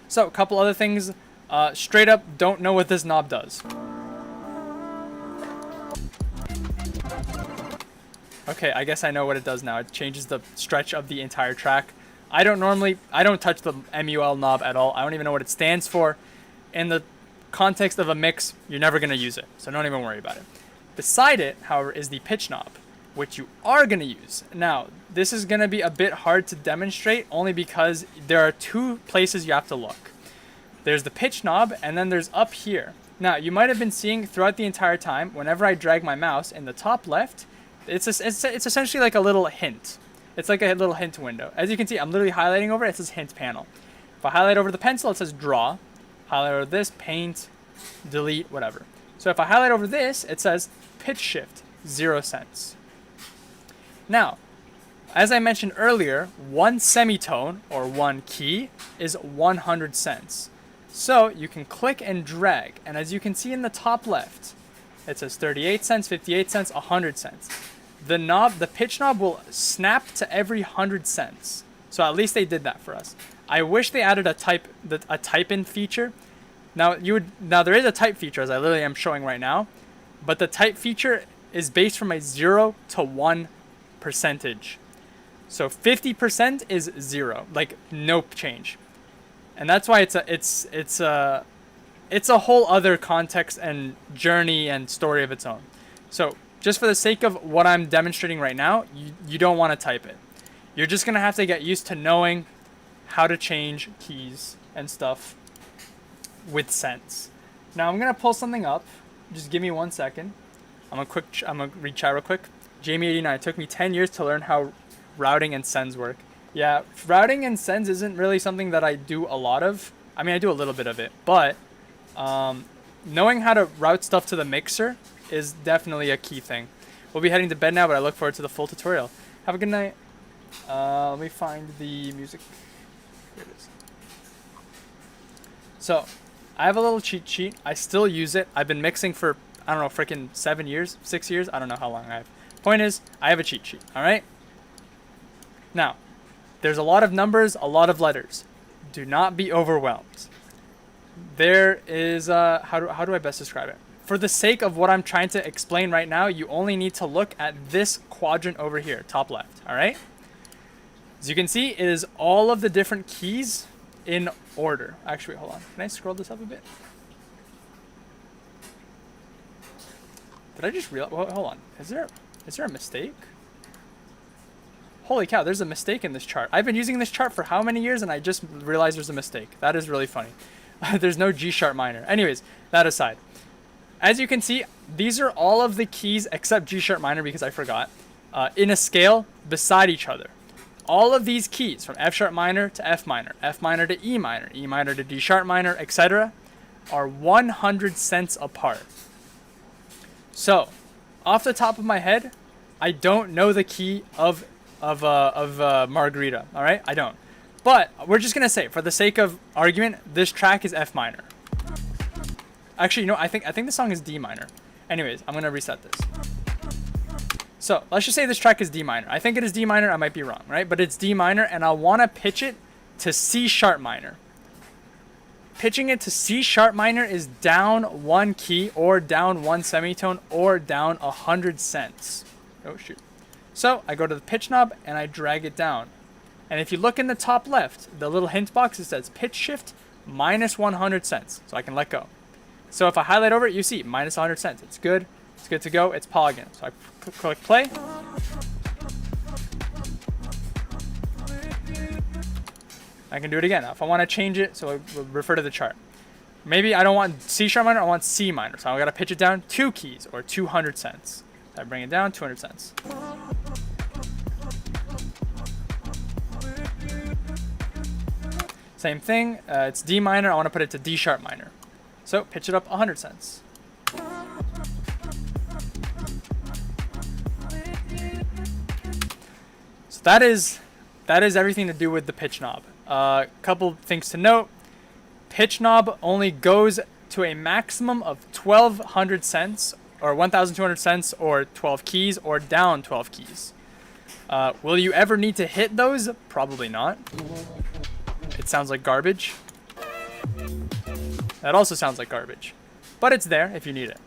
So, a couple other things. Straight up, don't know what this knob does. Okay, I guess I know what it does now. It changes the stretch of the entire track. I don't touch the MUL knob at all. I don't even know what it stands for. In the context of a mix, you're never going to use it, so don't even worry about it. Beside it, however, is the pitch knob, which you are going to use. Now, this is going to be a bit hard to demonstrate only because there are two places you have to look. There's the pitch knob, and then there's up here. Now, you might have been seeing throughout the entire time, whenever I drag my mouse in the top left, it's essentially like a little hint. It's like a little hint window. As you can see, I'm literally highlighting over it. It says hint panel. If I highlight over the pencil, it says draw. Highlight over this, paint, delete, whatever. So if I highlight over this, it says pitch shift, 0 cents. Now, as I mentioned earlier, one semitone or one key is 100 cents. So you can click and drag, and as you can see in the top left, it says 38 cents, 58 cents, 100 cents. The pitch knob will snap to every 100 cents. So at least they did that for us. I wish they added a type in feature. Now there is a type feature, as I literally am showing right now, but the type feature is based from a 0 to 1 percentage. So 50% is 0, like no change. And that's why it's a whole other context and journey and story of its own. So just for the sake of what I'm demonstrating right now, you don't want to type it. You're just going to have to get used to knowing how to change keys and stuff with sense. Now I'm going to pull something up. Just give me 1 second. I'm going to read chat real quick. Jamie89, it took me 10 years to learn how routing and sends work. Yeah, routing and sends isn't really something that I do a lot of. I mean, I do a little bit of it, but knowing how to route stuff to the mixer is definitely a key thing. We'll be heading to bed now, but I look forward to the full tutorial. Have a good night. Let me find the music. Here it is. So, I have a little cheat sheet. I still use it. I've been mixing for, I don't know, freaking 7 years, 6 years. I don't know how long I have. Point is, I have a cheat sheet, all right? Now, there's a lot of numbers, a lot of letters. Do not be overwhelmed. There is, how do I best describe it? For the sake of what I'm trying to explain right now, you only need to look at this quadrant over here, top left, all right? As you can see, it is all of the different keys in order. Actually, hold on. Can I scroll this up a bit? Did I just realize? Well, hold on. Is there a mistake? Holy cow, there's a mistake in this chart. I've been using this chart for how many years and I just realized there's a mistake. That is really funny. There's no G sharp minor. Anyways, that aside. As you can see, these are all of the keys except G sharp minor because I forgot, in a scale beside each other. All of these keys from F sharp minor to F minor to E minor to D sharp minor, etc. are 100 cents apart. So, off the top of my head, I don't know the key of Margarita, all right? I don't. But we're just gonna say, for the sake of argument, this track is F minor. Actually, no, I think the song is D minor. Anyways, I'm gonna reset this. So let's just say this track is D minor. I think it is D minor. I might be wrong, right? But it's D minor, and I want to pitch it to C sharp minor. pitching it to C sharp minor is down 1 key or down 1 semitone or down 100 cents. Oh shoot. So I go to the pitch knob and I drag it down. And if you look in the top left, the little hint box, it says pitch shift minus 100 cents. So I can let go. So if I highlight over it, you see minus 100 cents. It's good. It's good to go. It's pogging. So I click play. I can do it again. Now, if I want to change it, so we'll refer to the chart. Maybe I don't want C sharp minor, I want C minor. So I got to pitch it down 2 keys or 200 cents. So I bring it down 200 cents. Same thing, it's D minor, I want to put it to D sharp minor. So pitch it up 100 cents. So that is everything to do with the pitch knob. Couple things to note. Pitch knob only goes to a maximum of 1,200 cents or 1,200 cents or 12 keys or down 12 keys. Will you ever need to hit those? Probably not. It sounds like garbage. That also sounds like garbage. But it's there if you need it.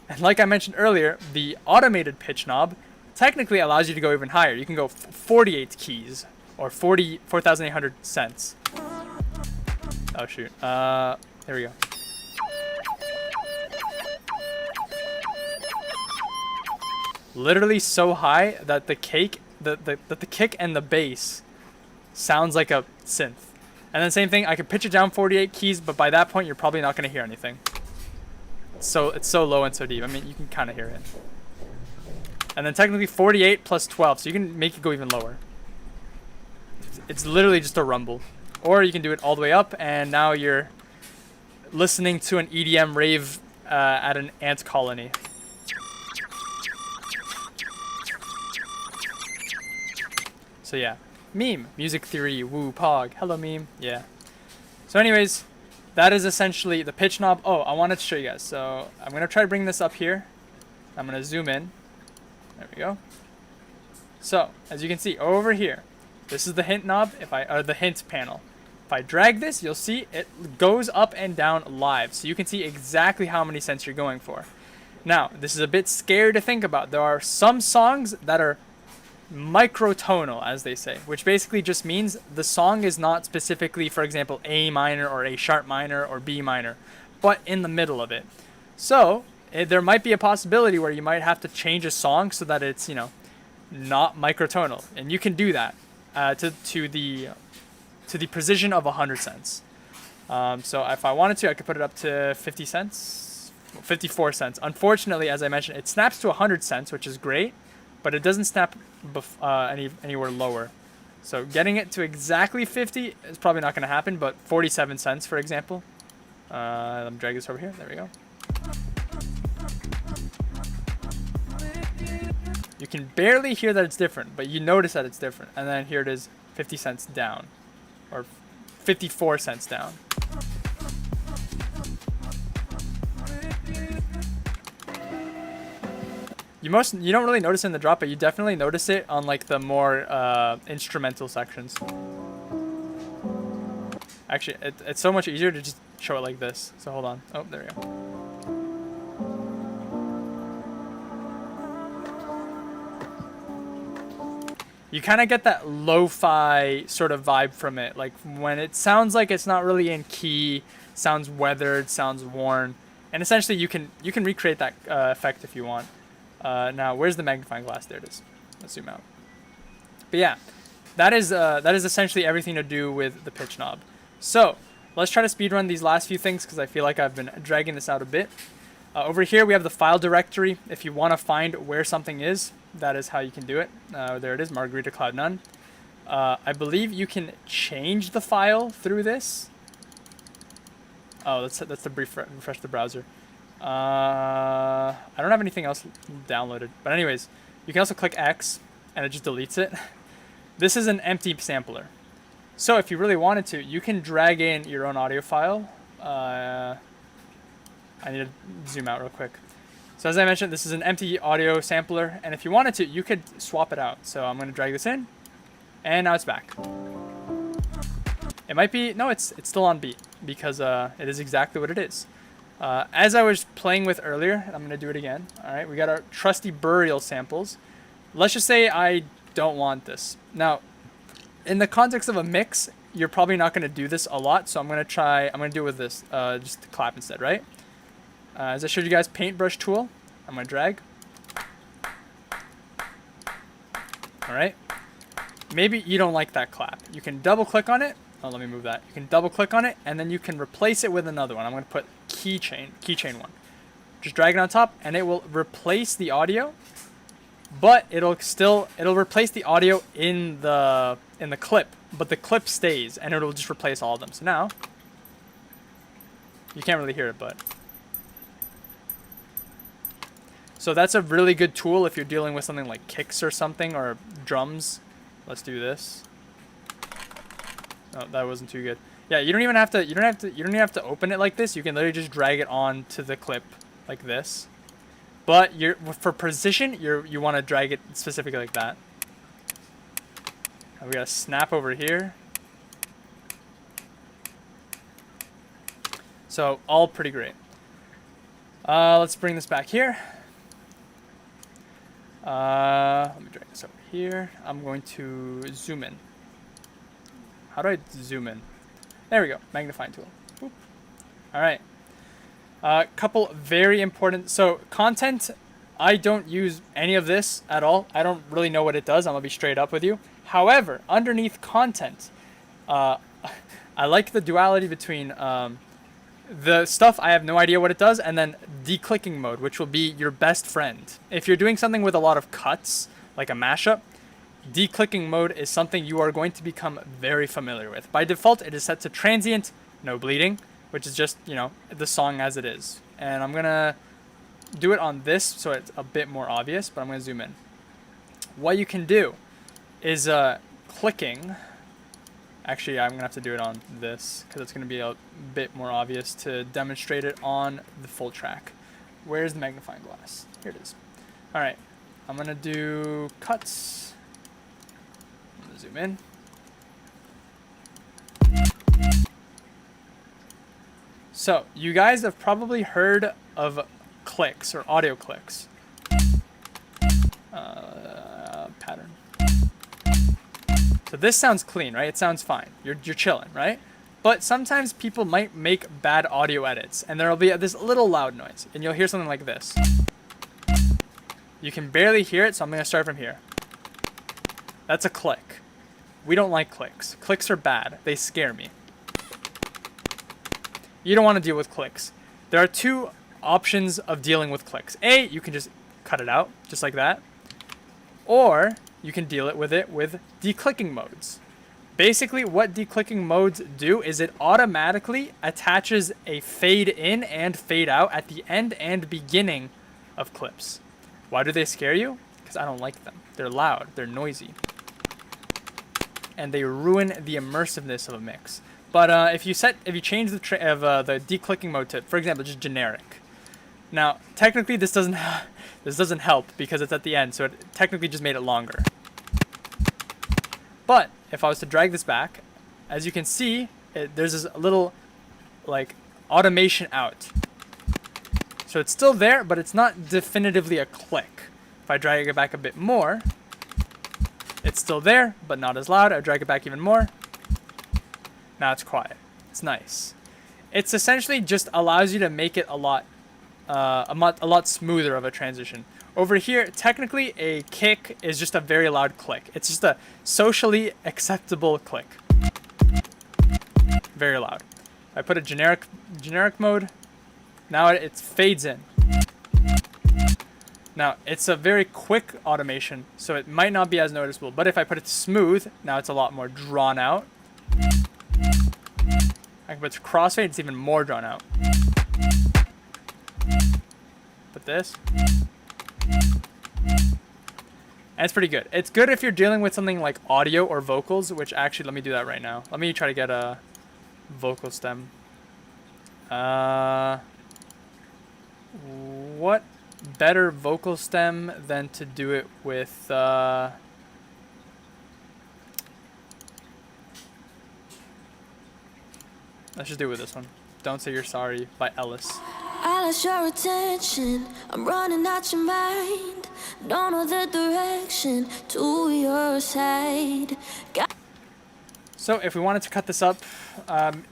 And like I mentioned earlier, the automated pitch knob technically allows you to go even higher. You can go 48 keys or 4,800 cents. Oh shoot. There we go. Literally so high that the kick and the bass sounds like a synth. And then same thing, I could pitch it down 48 keys, but by that point you're probably not going to hear anything. So it's so low and so deep. I mean, you can kind of hear it. And then technically 48 plus 12, so you can make it go even lower. It's literally just a rumble. Or you can do it all the way up, and now you're listening to an EDM rave at an ant colony. So yeah. Meme, music theory, woo, pog, hello meme, yeah. So anyways, that is essentially the pitch knob. Oh, I wanted to show you guys. So I'm going to try to bring this up here. I'm going to zoom in. There we go. So as you can see over here, this is the hint knob, the hint panel. If I drag this, you'll see it goes up and down live. So you can see exactly how many cents you're going for. Now, this is a bit scary to think about. There are some songs that are microtonal, as they say, which basically just means the song is not specifically, for example, A minor or A sharp minor or B minor, but in the middle of it. So there might be a possibility where you might have to change a song so that it's, not microtonal, and you can do that to the precision of 100 cents. So if I wanted to, I could put it up to 50 cents, 54 cents. Unfortunately, as I mentioned, it snaps to 100 cents, which is great, but it doesn't snap anywhere lower. So getting it to exactly 50 is probably not going to happen, but 47 cents, for example. Let me drag this over here. There we go. You can barely hear that it's different, but you notice that it's different. And then here it is, 50 cents down, or 54 cents down. You don't really notice it in the drop, but you definitely notice it on like the more instrumental sections. Actually, it's so much easier to just show it like this. So hold on. Oh, there we go. You kind of get that lo-fi sort of vibe from it. Like when it sounds like it's not really in key, sounds weathered, sounds worn. And essentially you can recreate that effect if you want. Now, where's the magnifying glass? There it is. Let's zoom out. But yeah, that is essentially everything to do with the pitch knob. So let's try to speedrun these last few things because I feel like I've been dragging this out a bit. Over here we have the file directory. If you want to find where something is, that is how you can do it. There it is, Margarita Cloud None. I believe you can change the file through this. Oh, that's to refresh the browser. I don't have anything else downloaded, but anyways, you can also click X and it just deletes it. This is an empty sampler, so if you really wanted to, you can drag in your own audio file. I need to zoom out real quick. So as I mentioned, this is an empty audio sampler, and if you wanted to, you could swap it out. So I'm going to drag this in, and now it's back. It It might be, no, it's still on beat because it is exactly what it is. As I was playing with earlier, I'm going to do it again. All right, we got our trusty burial samples. Let's just say I don't want this. Now, in the context of a mix, you're probably not going to do this a lot, so I'm going to do it with this, just the clap instead, right? As I showed you guys, Paintbrush tool, I'm going to drag. All right. Maybe you don't like that clap. You can double click on it. Oh, let me move that. You can double click on it, and then you can replace it with another one. I'm going to put keychain one. Just drag it on top, and it will replace the audio, but it'll replace the audio in the clip, but the clip stays, and it'll just replace all of them. So now, you can't really hear it, but. So that's a really good tool if you're dealing with something like kicks or something, or drums. Let's do this. Oh, that wasn't too good. Yeah, you don't even have to open it like this. You can literally just drag it on to the clip like this. But for precision, you want to drag it specifically like that. And we got a snap over here. So all pretty great. Let's bring this back here. Let me drag this over here. I'm going to zoom in. How do I zoom in? There we go. Magnifying tool. Boop. All right. Couple very important. So content, I don't use any of this at all. I don't really know what it does. I'm going to be straight up with you. However, underneath content, I like the duality between the stuff I have no idea what it does, and then declicking mode, which will be your best friend. If you're doing something with a lot of cuts, like a mashup, declicking mode is something you are going to become very familiar with. By default, it is set to transient, no bleeding, which is just, the song as it is. And I'm going to do it on this so it's a bit more obvious, but I'm going to zoom in. What you can do is clicking. Actually, I'm going to have to do it on this because it's going to be a bit more obvious to demonstrate it on the full track. Where's the magnifying glass? Here it is. All right. I'm going to do cuts. I'm going to zoom in. So, you guys have probably heard of clicks or audio clicks. Pattern. So this sounds clean, right? It sounds fine. You're chilling, right? But sometimes people might make bad audio edits, and there'll be this little loud noise, and you'll hear something like this. You can barely hear it, so I'm going to start from here. That's a click. We don't like clicks. Clicks are bad. They scare me. You don't want to deal with clicks. There are two options of dealing with clicks. A, you can just cut it out, just like that. Or you can deal with it with declicking modes. Basically, what declicking modes do is it automatically attaches a fade in and fade out at the end and beginning of clips. Why do they scare you? Because I don't like them. They're loud, they're noisy, and they ruin the immersiveness of a mix. But if you change the declicking mode to, for example, just generic. Now, technically, this doesn't help because it's at the end, so it technically just made it longer. But if I was to drag this back, as you can see, there's this little automation out. So it's still there, but it's not definitively a click. If I drag it back a bit more, it's still there, but not as loud. I drag it back even more. Now it's quiet. It's nice. It's essentially just allows you to make it a lot smoother of a transition. Over here, technically, a kick is just a very loud click. It's just a socially acceptable click. Very loud. I put a generic mode. Now it fades in. Now, it's a very quick automation, so it might not be as noticeable. But if I put it to smooth, now it's a lot more drawn out. I can put it to crossfade, it's even more drawn out. Put this. And it's pretty good. It's good if you're dealing with something like audio or vocals, which actually, let me do that right now. Let me try to get a vocal stem. What better vocal stem than to do it with Let's just do it with this one. Don't Say You're Sorry by Ellis. I lost your attention, I'm running out your mind. Don't know the direction to your side. So if we wanted to cut this up,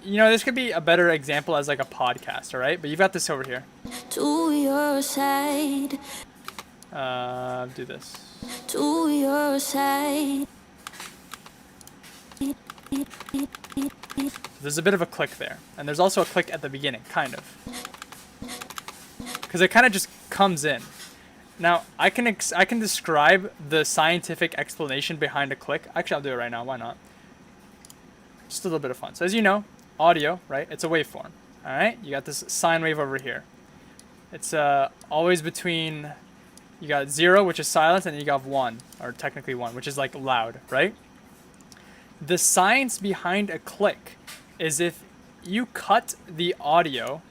you know, this could be a better example as like a podcast, all right? But you've got this over here. To your side. Do this. To your side. There's a bit of a click there, and there's also a click at the beginning, kind of, because it kind of just comes in. Now I can describe the scientific explanation behind a click. Actually, I'll do it right now. Why not? Just a little bit of fun. So as you know, audio, right? It's a waveform. All right, you got this sine wave over here. It's always between. You got 0, which is silence, and you got 1, or technically 1, which is like loud, right? The science behind a click is if you cut the audio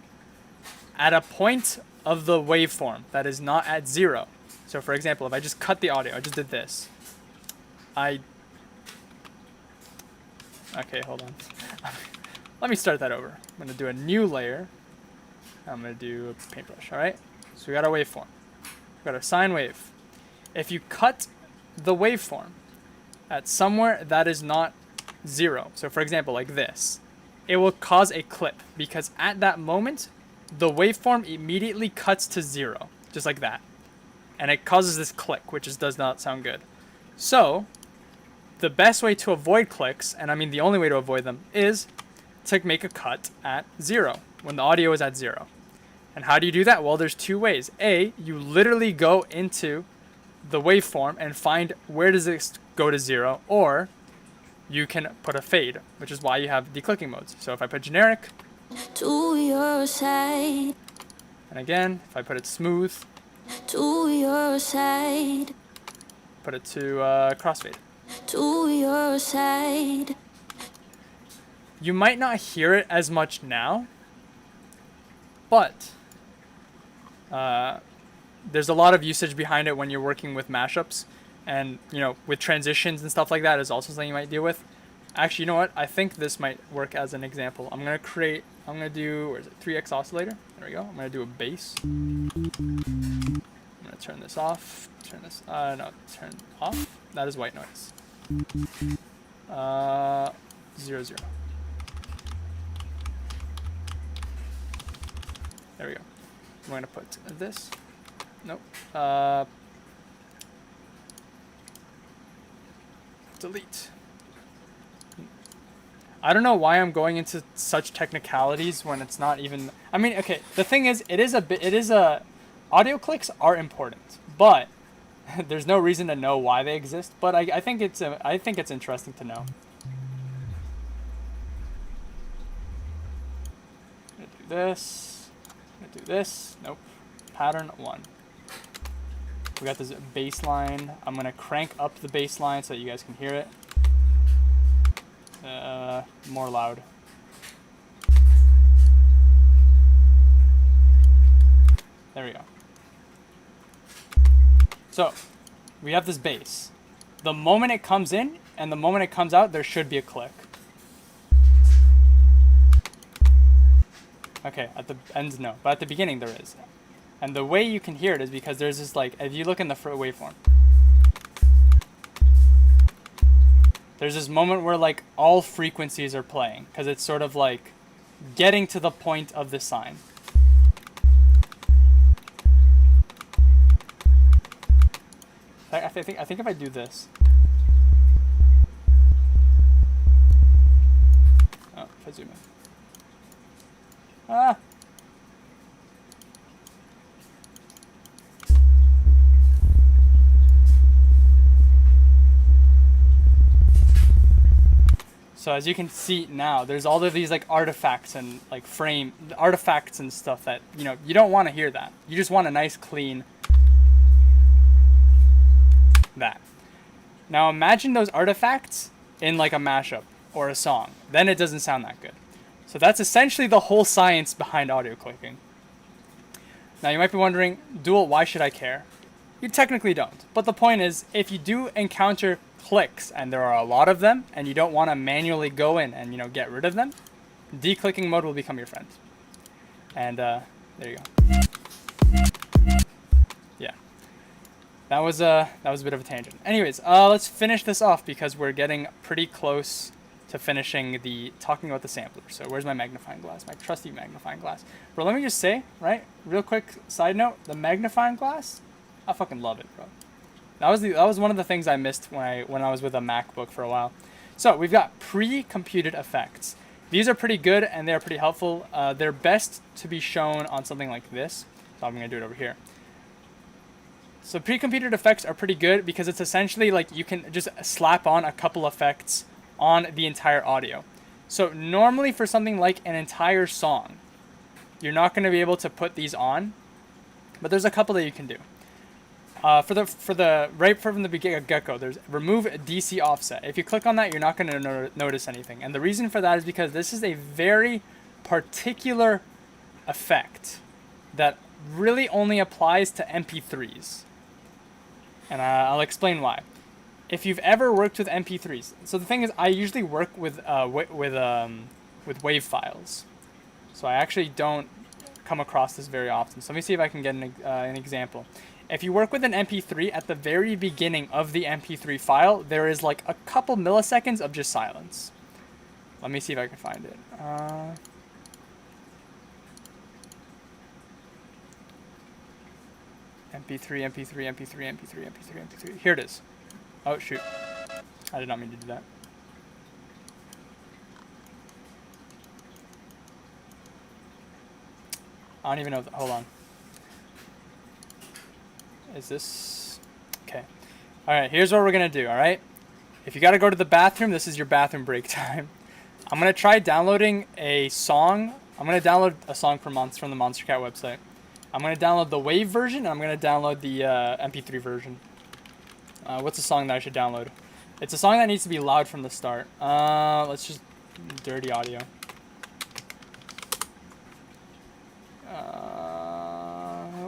at a point of the waveform that is not at 0. So for example, if I just cut the audio, I just did this. Okay, hold on. Let me start that over. I'm going to do a new layer. I'm going to do a paintbrush, all right? So we got our waveform. We got our sine wave. If you cut the waveform at somewhere that is not 0, so for example, like this, it will cause a clip because at that moment, the waveform immediately cuts to 0, just like that. And it causes this click, which does not sound good. So, the best way to avoid clicks, and I mean the only way to avoid them, is to make a cut at 0, when the audio is at 0. And how do you do that? Well, there's two ways. A, you literally go into the waveform and find where does it go to 0, or you can put a fade, which is why you have declicking modes. So if I put generic, to your side. And again, if I put it smooth, to your side. Put it to crossfade. To your side. You might not hear it as much now, but there's a lot of usage behind it when you're working with mashups, and you know, with transitions and stuff like that is also something you might deal with. Actually, you know what? I think this might work as an example. I'm gonna do, where is it? 3x oscillator. There we go. I'm gonna do a bass. I'm gonna turn this off. Turn off. That is white noise. 0, 0. There we go. I'm gonna put this. Nope. Delete. I don't know why I'm going into such technicalities when it's not even. I mean, okay. The thing is, audio clicks are important, but there's no reason to know why they exist. But I think it's interesting to know. I'm gonna do this. I'm gonna do this. Nope. Pattern 1. We got this bass line. I'm gonna crank up the bass line so that you guys can hear it. More loud. There we go. So, we have this bass. The moment it comes in and the moment it comes out, there should be a click. Okay, at the ends, no. But at the beginning, there is. And the way you can hear it is because there's this, like, if you look in the waveform, there's this moment where, like, all frequencies are playing because it's sort of like getting to the point of the sine. I think if I do this. Oh, if I zoom in. Ah. So as you can see now, there's all of these like artifacts and like artifacts and stuff that, you know, you don't want to hear that. You just want a nice clean that. Now imagine those artifacts in like a mashup or a song. Then it doesn't sound that good. So that's essentially the whole science behind audio clicking. Now you might be wondering, Dual, why should I care? You technically don't. But the point is, if you do encounter clicks, and there are a lot of them, and you don't want to manually go in and, you know, get rid of them, declicking mode will become your friend. And there you go. Yeah, that was a bit of a tangent. Anyways, let's finish this off because we're getting pretty close to finishing talking about the sampler. So where's my magnifying glass? My trusty magnifying glass. Bro, let me just say, right, real quick side note, the magnifying glass, I fucking love it, bro. That was one of the things I missed when I was with a MacBook for a while. So we've got pre-computed effects. These are pretty good and they're pretty helpful. They're best to be shown on something like this. So I'm gonna do it over here. So pre-computed effects are pretty good because it's essentially like you can just slap on a couple effects on the entire audio. So normally for something like an entire song, you're not going to be able to put these on, but there's a couple that you can do. For the right from the beginning, get-go, there's remove DC offset. If you click on that, you're not going to notice anything. And the reason for that is because this is a very particular effect that really only applies to MP3s. And I'll explain why. If you've ever worked with MP3s, so the thing is, I usually work with WAV files, so I actually don't come across this very often. So let me see if I can get an example. If you work with an MP3, at the very beginning of the MP3 file, there is like a couple milliseconds of just silence. Let me see if I can find it. MP3. Here it is. Oh, shoot. I did not mean to do that. I don't even know. Hold on. Is this... Okay. Alright, here's what we're going to do, alright? If you got to go to the bathroom, this is your bathroom break time. I'm going to try downloading a song. I'm going to download a song from the Monster Cat website. I'm going to download the WAV version, and I'm going to download the MP3 version. What's a song that I should download? It's a song that needs to be loud from the start. Let's just dirty audio.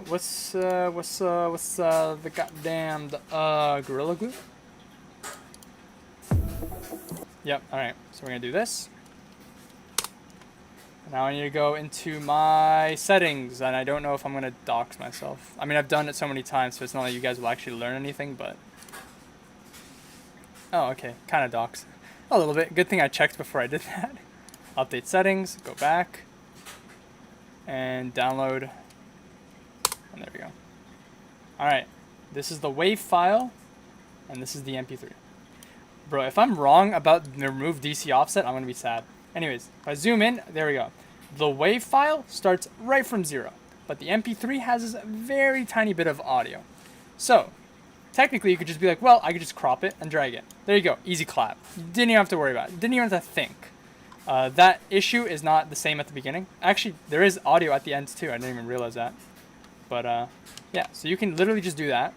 What's the goddamn Gorilla Glue? Yep. All right. So we're gonna do this. Now I need to go into my settings, and I don't know if I'm gonna dox myself. I mean, I've done it so many times, so it's not like you guys will actually learn anything, but. Oh, okay. Kind of docs. A little bit. Good thing I checked before I did that. Update settings. Go back. And download. And there we go. Alright. This is the WAV file. And this is the MP3. Bro, if I'm wrong about the remove DC offset, I'm going to be sad. Anyways, if I zoom in, there we go. The WAV file starts right from 0. But the MP3 has this very tiny bit of audio. So, technically, you could just be like, well, I could just crop it and drag it. There you go. Easy clap. Didn't even have to worry about it. Didn't even have to think. That issue is not the same at the beginning. Actually, there is audio at the end, too. I didn't even realize that. But, yeah. So you can literally just do that.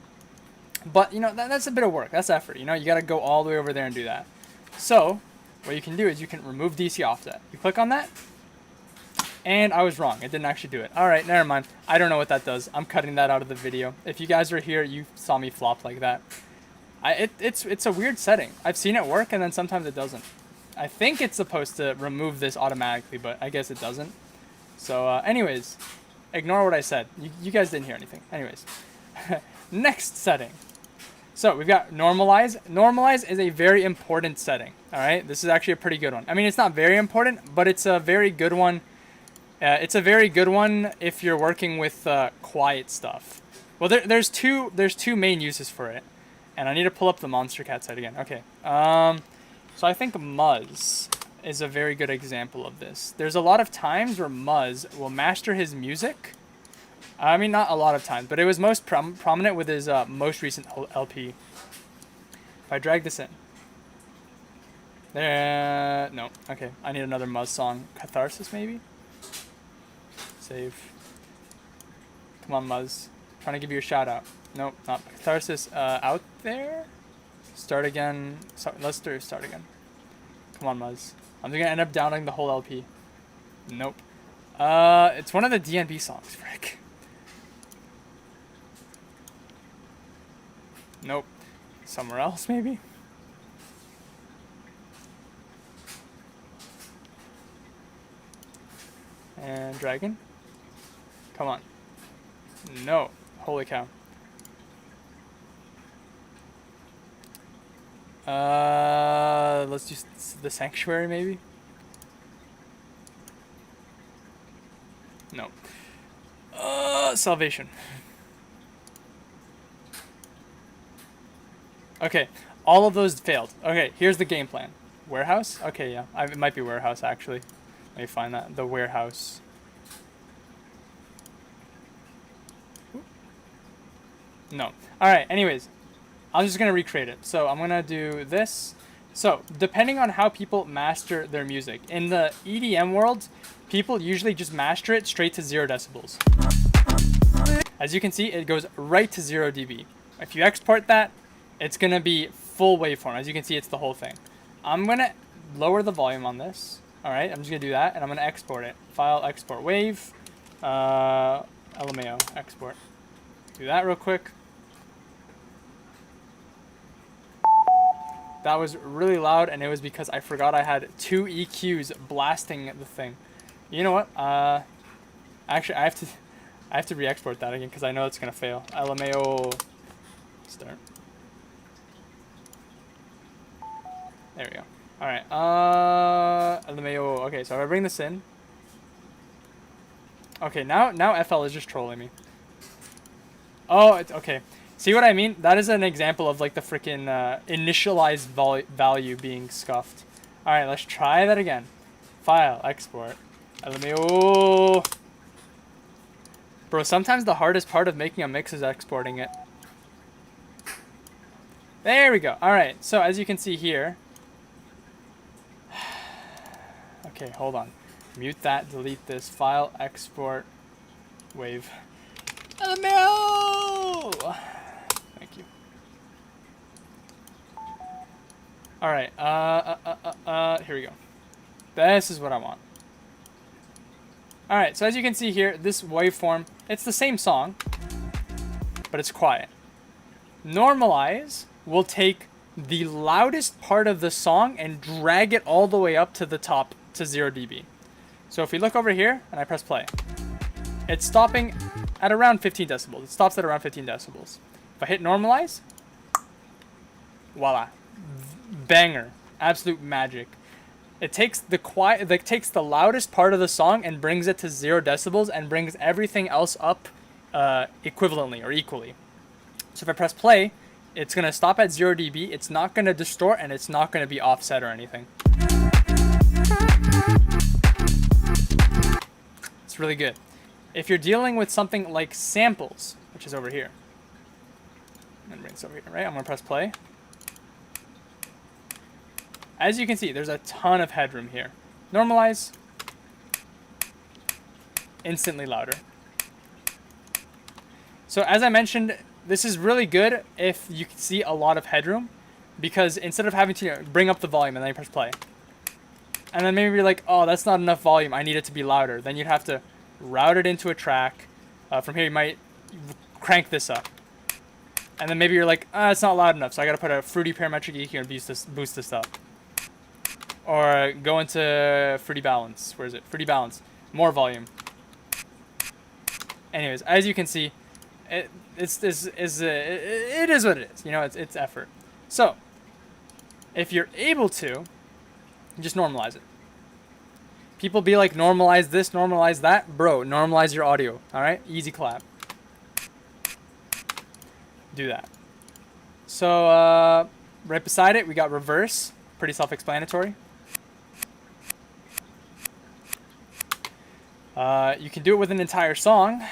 But, you know, that's a bit of work. That's effort. You know, you got to go all the way over there and do that. So, what you can do is you can remove DC offset. You click on that. And I was wrong. It didn't actually do it. All right, never mind. I don't know what that does. I'm cutting that out of the video. If you guys were here, you saw me flop like that. It's a weird setting. I've seen it work, and then sometimes it doesn't. I think it's supposed to remove this automatically, but I guess it doesn't. So, anyways, ignore what I said. You guys didn't hear anything. Anyways, next setting. So we've got normalize. Normalize is a very important setting. All right, this is actually a pretty good one. I mean, it's not very important, but it's a very good one. It's a very good one if you're working with quiet stuff. Well, there's two main uses for it, and I need to pull up the Monster Cat site again. Okay. So I think Muzz is a very good example of this. There's a lot of times where Muzz will master his music. I mean, not a lot of times, but it was most prominent with his most recent LP. If I drag this in. No. Okay. I need another Muzz song. Catharsis, maybe? Save. Come on, Muzz. Trying to give you a shout out. Nope, not Catharsis. Out there? Start again. So, let's do start again. Come on, Muzz. I'm gonna end up downloading the whole LP. Nope. It's one of the DNB songs, frick. Nope. Somewhere else, maybe? And dragon. Come on. No. Holy cow. Let's do the sanctuary maybe. No. Salvation. Okay, all of those failed. Okay, here's the game plan. Warehouse? Okay, yeah. It might be warehouse, actually. Let me find that. The warehouse. No. Alright, anyways. I'm just going to recreate it. So I'm going to do this. So, depending on how people master their music. In the EDM world, people usually just master it straight to 0 decibels. As you can see, it goes right to 0 dB. If you export that, it's going to be full waveform. As you can see, it's the whole thing. I'm going to lower the volume on this. Alright, I'm just going to do that, and I'm going to export it. File, export wave. LMAO, export. Do that real quick. That was really loud, and it was because I forgot I had 2 EQs blasting the thing. You know what? Actually, I have to re-export that again because I know it's gonna fail. LMAO start. There we go. All right. LMAO. Okay, so if I bring this in. Okay, now FL is just trolling me. Oh, it's okay. See what I mean? That is an example of like the freaking initialized value being scuffed. All right, let's try that again. File, export. LMAO. Bro, sometimes the hardest part of making a mix is exporting it. There we go. All right, so as you can see here. Okay, hold on. Mute that, delete this. File, export, wave. LMAO! Thank you. All right, here we go. This is what I want. All right, so as you can see here, this waveform, it's the same song, but it's quiet. Normalize will take the loudest part of the song and drag it all the way up to the top to 0 dB. So if we look over here and I press play, it's stopping at around 15 decibels. It stops at around 15 decibels. If I hit normalize, voila, banger, absolute magic. It takes the loudest part of the song and brings it to 0 decibels and brings everything else up equivalently or equally. So if I press play, it's going to stop at 0 dB. It's not going to distort and it's not going to be offset or anything. It's really good. If you're dealing with something like samples, which is over here, and bring this over here, right? I'm going to press play. As you can see, there's a ton of headroom here. Normalize. Instantly louder. So as I mentioned, this is really good if you can see a lot of headroom, because instead of having to bring up the volume and then you press play, and then maybe you're like, oh, that's not enough volume, I need it to be louder, then you'd have to route it into a track. From here you might crank this up. And then maybe you're like, it's not loud enough, so I gotta put a fruity parametric EQ and boost this up. Or go into fruity balance. Where is it? Fruity balance. More volume. Anyways, as you can see, it is what it is. You know, it's effort. So, if you're able to, just normalize it. People be like, normalize this, normalize that. Bro, normalize your audio. All right? Easy clap. Do that. So, right beside it, we got reverse. Pretty self-explanatory. You can do it with an entire song,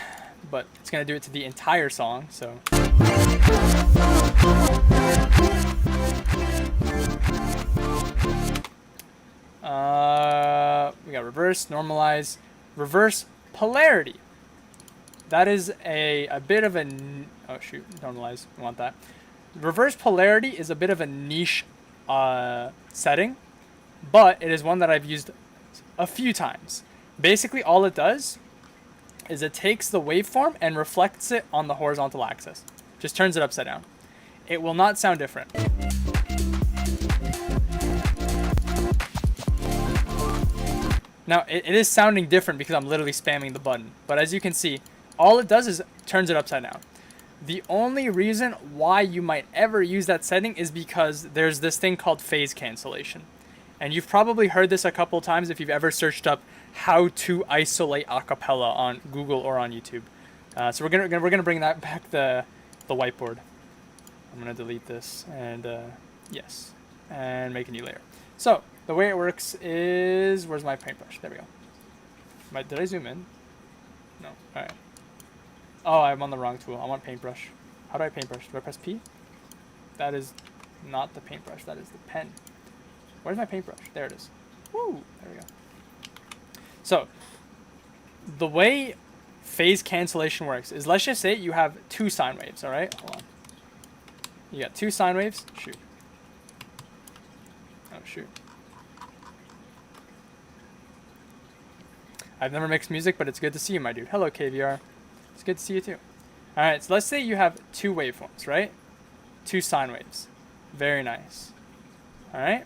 but it's going to do it to the entire song, so. We got reverse, normalize, reverse polarity. That is a bit of a, oh shoot, normalize, I want that. Reverse polarity is a bit of a niche setting, but it is one that I've used a few times. Basically, all it does is it takes the waveform and reflects it on the horizontal axis. Just turns it upside down. It will not sound different. Now, it is sounding different because I'm literally spamming the button. But as you can see, all it does is turns it upside down. The only reason why you might ever use that setting is because there's this thing called phase cancellation. And you've probably heard this a couple times if you've ever searched up how to isolate acapella on Google or on YouTube. So we're gonna bring that back the whiteboard. I'm gonna delete this and yes, and make a new layer. So the way it works is, where's my paintbrush? There we go. Did I zoom in? No. All right. Oh, I'm on the wrong tool. I want paintbrush. How do I paintbrush? Do I press P? That is not the paintbrush. That is the pen. Where's my paintbrush? There it is. Woo! There we go. So the way phase cancellation works is, let's just say you have two sine waves. All right. Hold on. You got two sine waves. Shoot. Oh shoot. I've never mixed music, but it's good to see you, my dude. Hello, KVR. It's good to see you too. All right, so let's say you have two waveforms, right? Two sine waves. Very nice. All right.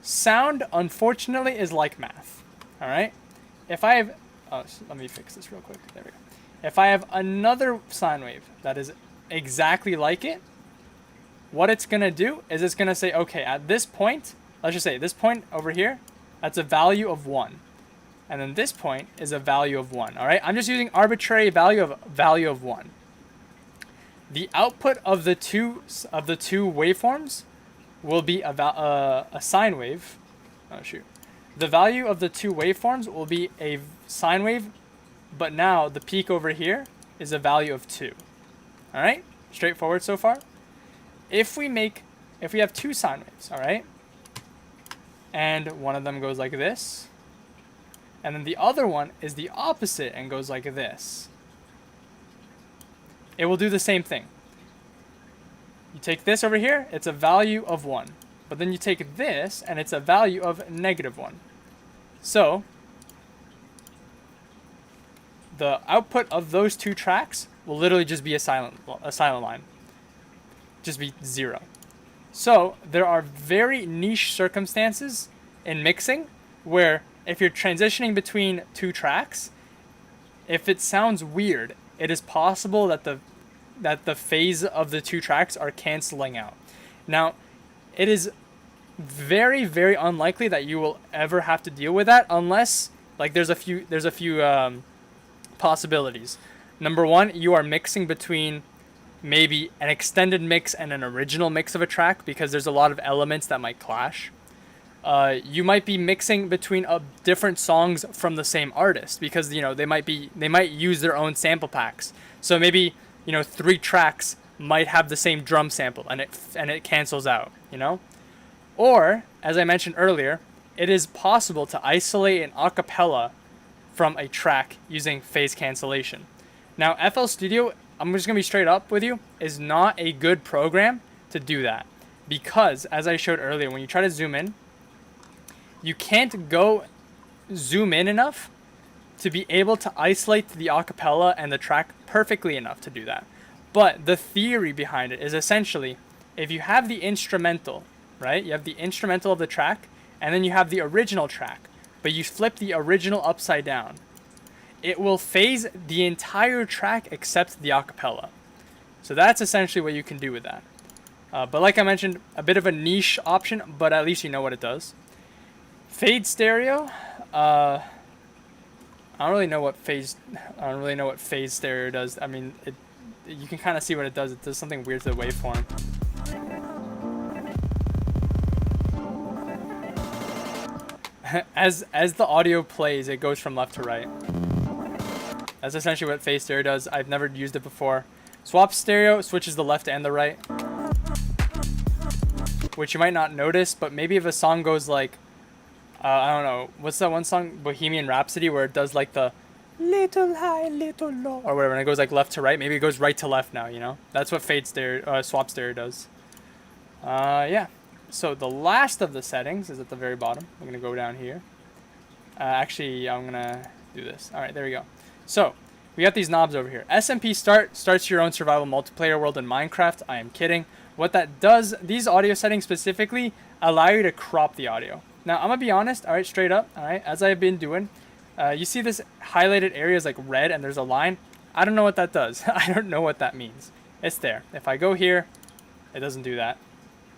Sound, unfortunately, is like math. All right. If I have, let me fix this real quick. There we go. If I have another sine wave that is exactly like it, what it's gonna do is it's gonna say, okay, at this point, let's just say this point over here, that's a value of 1. And then this point is a value of 1. All right, I'm just using arbitrary value of 1. The output of the two waveforms will be a sine wave. Oh shoot! The value of the two waveforms will be a sine wave, but now the peak over here is a value of 2. All right, straightforward so far. If we have two sine waves, all right, and one of them goes like this, and then the other one is the opposite and goes like this, it will do the same thing. You take this over here, it's a value of 1. But then you take this, and it's a value of -1. So the output of those two tracks will literally just be a silent line. Just be 0. So there are very niche circumstances in mixing where if you're transitioning between two tracks, if it sounds weird, it is possible that the phase of the two tracks are canceling out. Now, it is very, very unlikely that you will ever have to deal with that unless, like, there's a few possibilities. Number one, you are mixing between maybe an extended mix and an original mix of a track because there's a lot of elements that might clash. You might be mixing between different songs from the same artist because they might use their own sample packs. So maybe 3 tracks might have the same drum sample and it cancels out. Or as I mentioned earlier, it is possible to isolate an acapella from a track using phase cancellation. Now, FL Studio, I'm just gonna be straight up with you, is not a good program to do that because, as I showed earlier, when you try to zoom in, you can't go zoom in enough to be able to isolate the acapella and the track perfectly enough to do that. But the theory behind it is essentially, if you have the instrumental, right? You have the instrumental of the track, and then you have the original track, but you flip the original upside down. It will phase the entire track except the acapella. So that's essentially what you can do with that. But like I mentioned, a bit of a niche option, but at least you know what it does. Fade stereo. I don't really know what phase stereo does. I mean, you can kind of see what it does. It does something weird to the waveform. As the audio plays, it goes from left to right. That's essentially what phase stereo does. I've never used it before. Swap stereo switches the left and the right, which you might not notice, but maybe if a song goes like, I don't know, what's that one song, Bohemian Rhapsody, where it does like the little high, little low, or whatever, and it goes like left to right. Maybe it goes right to left now, That's what swap stereo does. Yeah. So the last of the settings is at the very bottom. I'm going to go down here. Actually, I'm going to do this. All right, there we go. So we got these knobs over here. SMP starts your own survival multiplayer world in Minecraft. I am kidding. What that does, these audio settings specifically allow you to crop the audio. Now, I'm going to be honest, all right, straight up, all right, as I've been doing. You see this highlighted area is like red and there's a line. I don't know what that does. I don't know what that means. It's there. If I go here, it doesn't do that.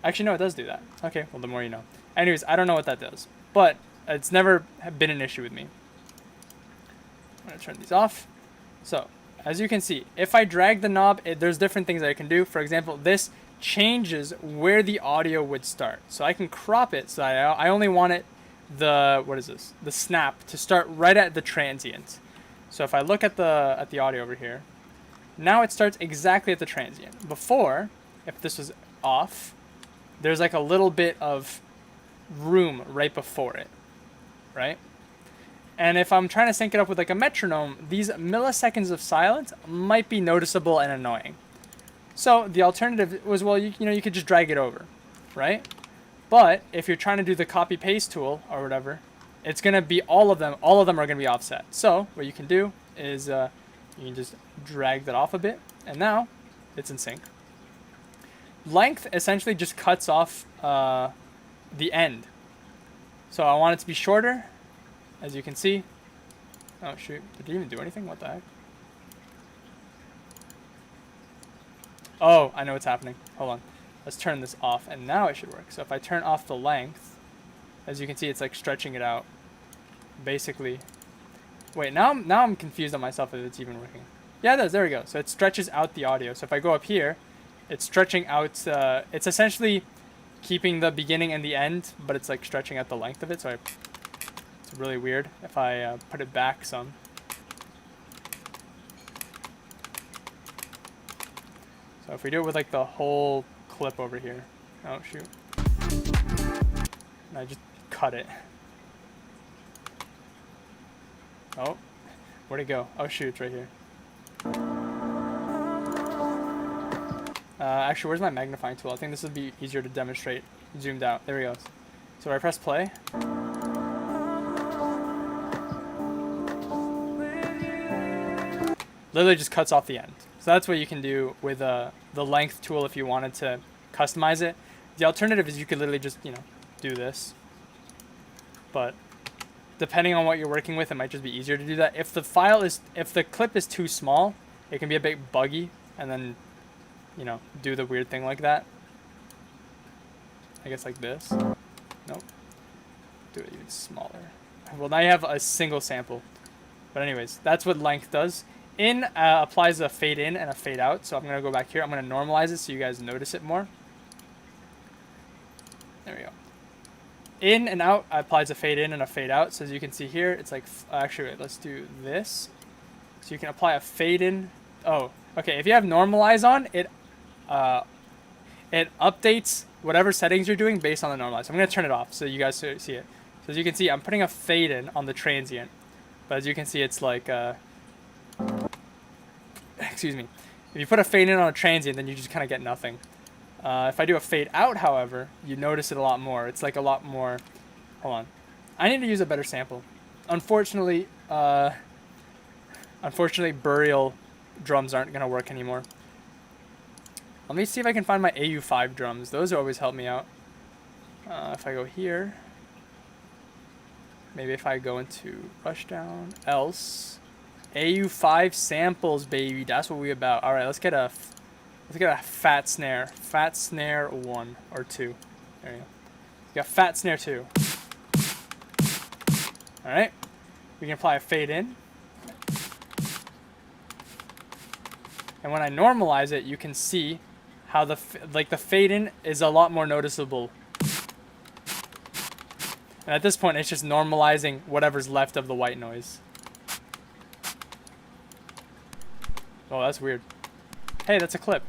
Actually, no, it does do that. Okay, well, the more you know. Anyways, I don't know what that does. But it's never been an issue with me. I'm going to turn these off. So, as you can see, if I drag the knob, there's different things that I can do. For example, this changes where the audio would start. So I can crop it so I only want it, what is this? The snap to start right at the transient. So if I look at the audio over here, now it starts exactly at the transient. Before, if this was off, there's like a little bit of room right before it, right? And if I'm trying to sync it up with like a metronome, these milliseconds of silence might be noticeable and annoying. So the alternative was, well, you could just drag it over, right? But if you're trying to do the copy paste tool or whatever, it's going to be all of them are going to be offset. So what you can do is you can just drag that off a bit, and now it's in sync. Length essentially just cuts off the end. So I want it to be shorter, as you can see. Oh shoot, did it even do anything? What the heck? Oh, I know what's happening. Hold on. Let's turn this off, and now it should work. So if I turn off the length, as you can see, it's like stretching it out. Basically. Wait, now I'm confused on myself if it's even working. Yeah, it does. There we go. So it stretches out the audio. So if I go up here, it's stretching out. It's essentially keeping the beginning and the end, but it's like stretching out the length of it. So it's really weird if I put it back some. So if we do it with like the whole clip over here. Oh shoot. And I just cut it. Oh, where'd it go? Oh shoot, it's right here. Actually, where's my magnifying tool? I think this would be easier to demonstrate zoomed out. There we go. So I press play. Literally just cuts off the end. So that's what you can do with the length tool if you wanted to customize it. The alternative is you could literally just, do this. But depending on what you're working with, it might just be easier to do that. If the clip is too small, it can be a bit buggy, and then, do the weird thing like that. I guess like this. Nope. Do it even smaller. Well, now you have a single sample. But anyways, that's what length does. In applies a fade in and a fade out. So I'm going to go back here. I'm going to normalize it so you guys notice it more. There we go. In and out applies a fade in and a fade out. So as you can see here, it's like, actually, wait, let's do this. So you can apply a fade in. Oh, okay. If you have normalize on, it updates whatever settings you're doing based on the normalize. So I'm going to turn it off so you guys see it. So as you can see, I'm putting a fade in on the transient. But as you can see, it's like, excuse me. If you put a fade in on a transient, then you just kind of get nothing. If I do a fade out, however, you notice it a lot more. It's like a lot more. Hold on. I need to use a better sample. Unfortunately, burial drums aren't going to work anymore. Let me see if I can find my AU5 drums. Those always help me out. If I go here, maybe if I go into Rushdown, else, AU5 samples, baby. That's what we about. All right, let's get a fat snare. Fat snare 1 or 2. There you go. We got fat snare 2. All right. We can apply a fade in. And when I normalize it, you can see how the fade in is a lot more noticeable. And at this point, it's just normalizing whatever's left of the white noise. Oh, that's weird. Hey, that's a clip.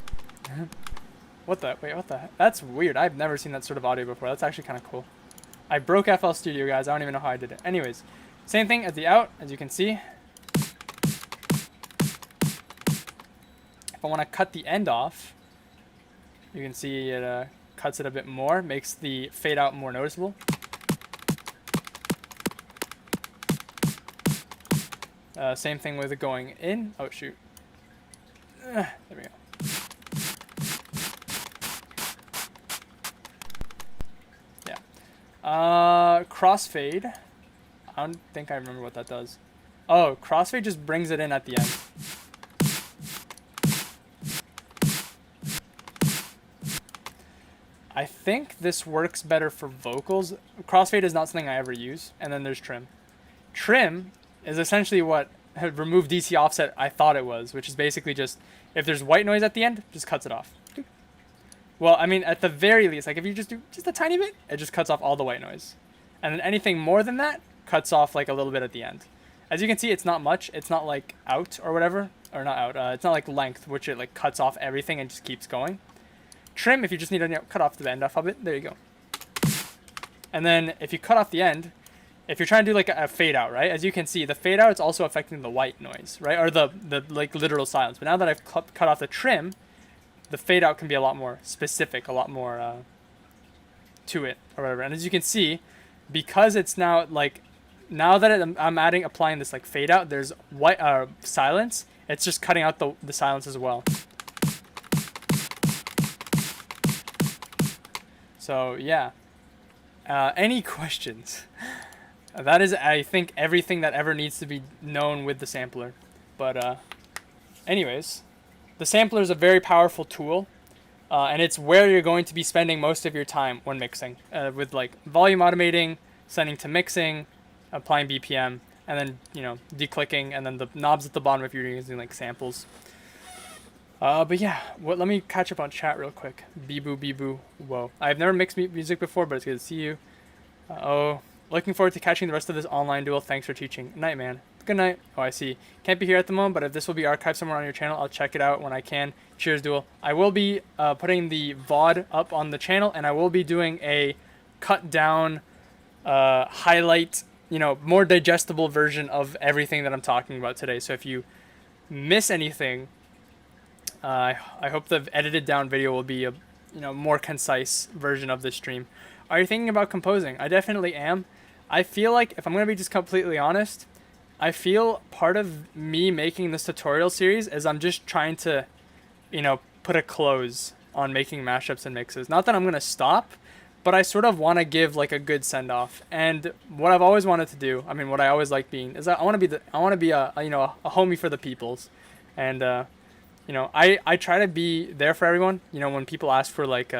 What the heck? That's weird. I've never seen that sort of audio before. That's actually kind of cool. I broke FL Studio, guys. I don't even know how I did it. Anyways, same thing at the out, as you can see. If I want to cut the end off, you can see it cuts it a bit more, makes the fade out more noticeable. Same thing with it going in. Oh, shoot. There we go. Crossfade. I don't think I remember what that does. Oh, crossfade just brings it in at the end. I think this works better for vocals. Crossfade is not something I ever use. And then there's trim. Trim is essentially what remove DC offset I thought it was, which is basically just if there's white noise at the end, just cuts it off. Well, I mean, at the very least, like if you just do just a tiny bit, it just cuts off all the white noise. And then anything more than that cuts off like a little bit at the end. As you can see, it's not much. It's not like out or whatever, or not out. It's not like length, which it like cuts off everything and just keeps going. Trim, if you just need to cut off the end off of it, there you go. And then if you cut off the end, if you're trying to do like a fade out, right? As you can see, the fade out is also affecting the white noise, right? Or the like literal silence. But now that I've cut off the trim, the fade out can be a lot more specific, a lot more to it or whatever. And as you can see, because it's now like, now that I'm applying this like fade out, there's white silence. It's just cutting out the silence as well. So yeah, any questions? That is, I think, everything that ever needs to be known with the sampler. But anyways, the sampler is a very powerful tool, and it's where you're going to be spending most of your time when mixing, with like volume automating, sending to mixing, applying BPM, and then, you know, declicking, and then the knobs at the bottom if you're using like samples. But yeah, let me catch up on chat real quick. Bee-boo, whoa. I've never mixed music before, but it's good to see you. Looking forward to catching the rest of this online duel. Thanks for teaching. Night, man. Good night. Oh, I see. Can't be here at the moment, but if this will be archived somewhere on your channel, I'll check it out when I can. Cheers, duel. I will be putting the VOD up on the channel, and I will be doing a cut down, highlight, you know, more digestible version of everything that I'm talking about today. So if you miss anything, I hope the edited down video will be a, you know, more concise version of this stream. Are you thinking about composing? I definitely am. I feel like, if I'm going to be just completely honest, I feel part of me making this tutorial series is I'm just trying to, you know, put a close on making mashups and mixes. Not that I'm going to stop, but I sort of want to give like a good send off. And what I've always wanted to do, I mean, what I always like being, is I want to be a, you know, a homie for the peoples. And, you know, I try to be there for everyone, you know, when people ask for like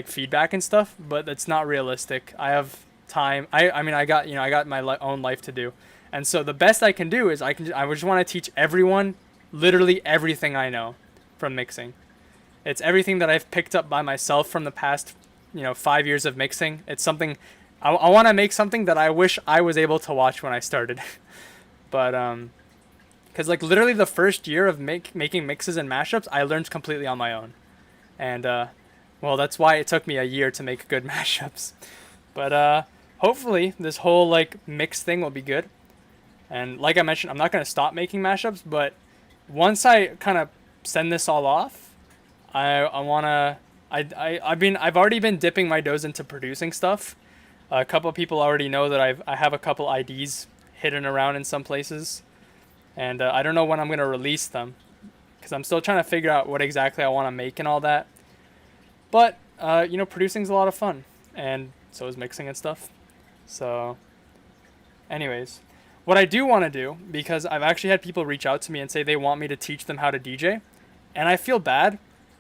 feedback and stuff, but it's not realistic. I have time. I mean, I got my own life to do. And so the best I can do is I just want to teach everyone literally everything I know from mixing. It's everything that I've picked up by myself from the past, you know, 5 years of mixing. It's something I want to make something that I wish I was able to watch when I started. But because like literally the first year of making mixes and mashups, I learned completely on my own. And well, that's why it took me a year to make good mashups. But hopefully this whole like mix thing will be good. And like I mentioned, I'm not going to stop making mashups, but once I kind of send this all off, I've already been dipping my toes into producing stuff. A couple of people already know that I have a couple IDs hidden around in some places. And I don't know when I'm going to release them, because I'm still trying to figure out what exactly I want to make and all that. But, you know, producing's a lot of fun, and so is mixing and stuff. So, anyways, what I do want to do, because I've actually had people reach out to me and say they want me to teach them how to DJ, and I feel bad,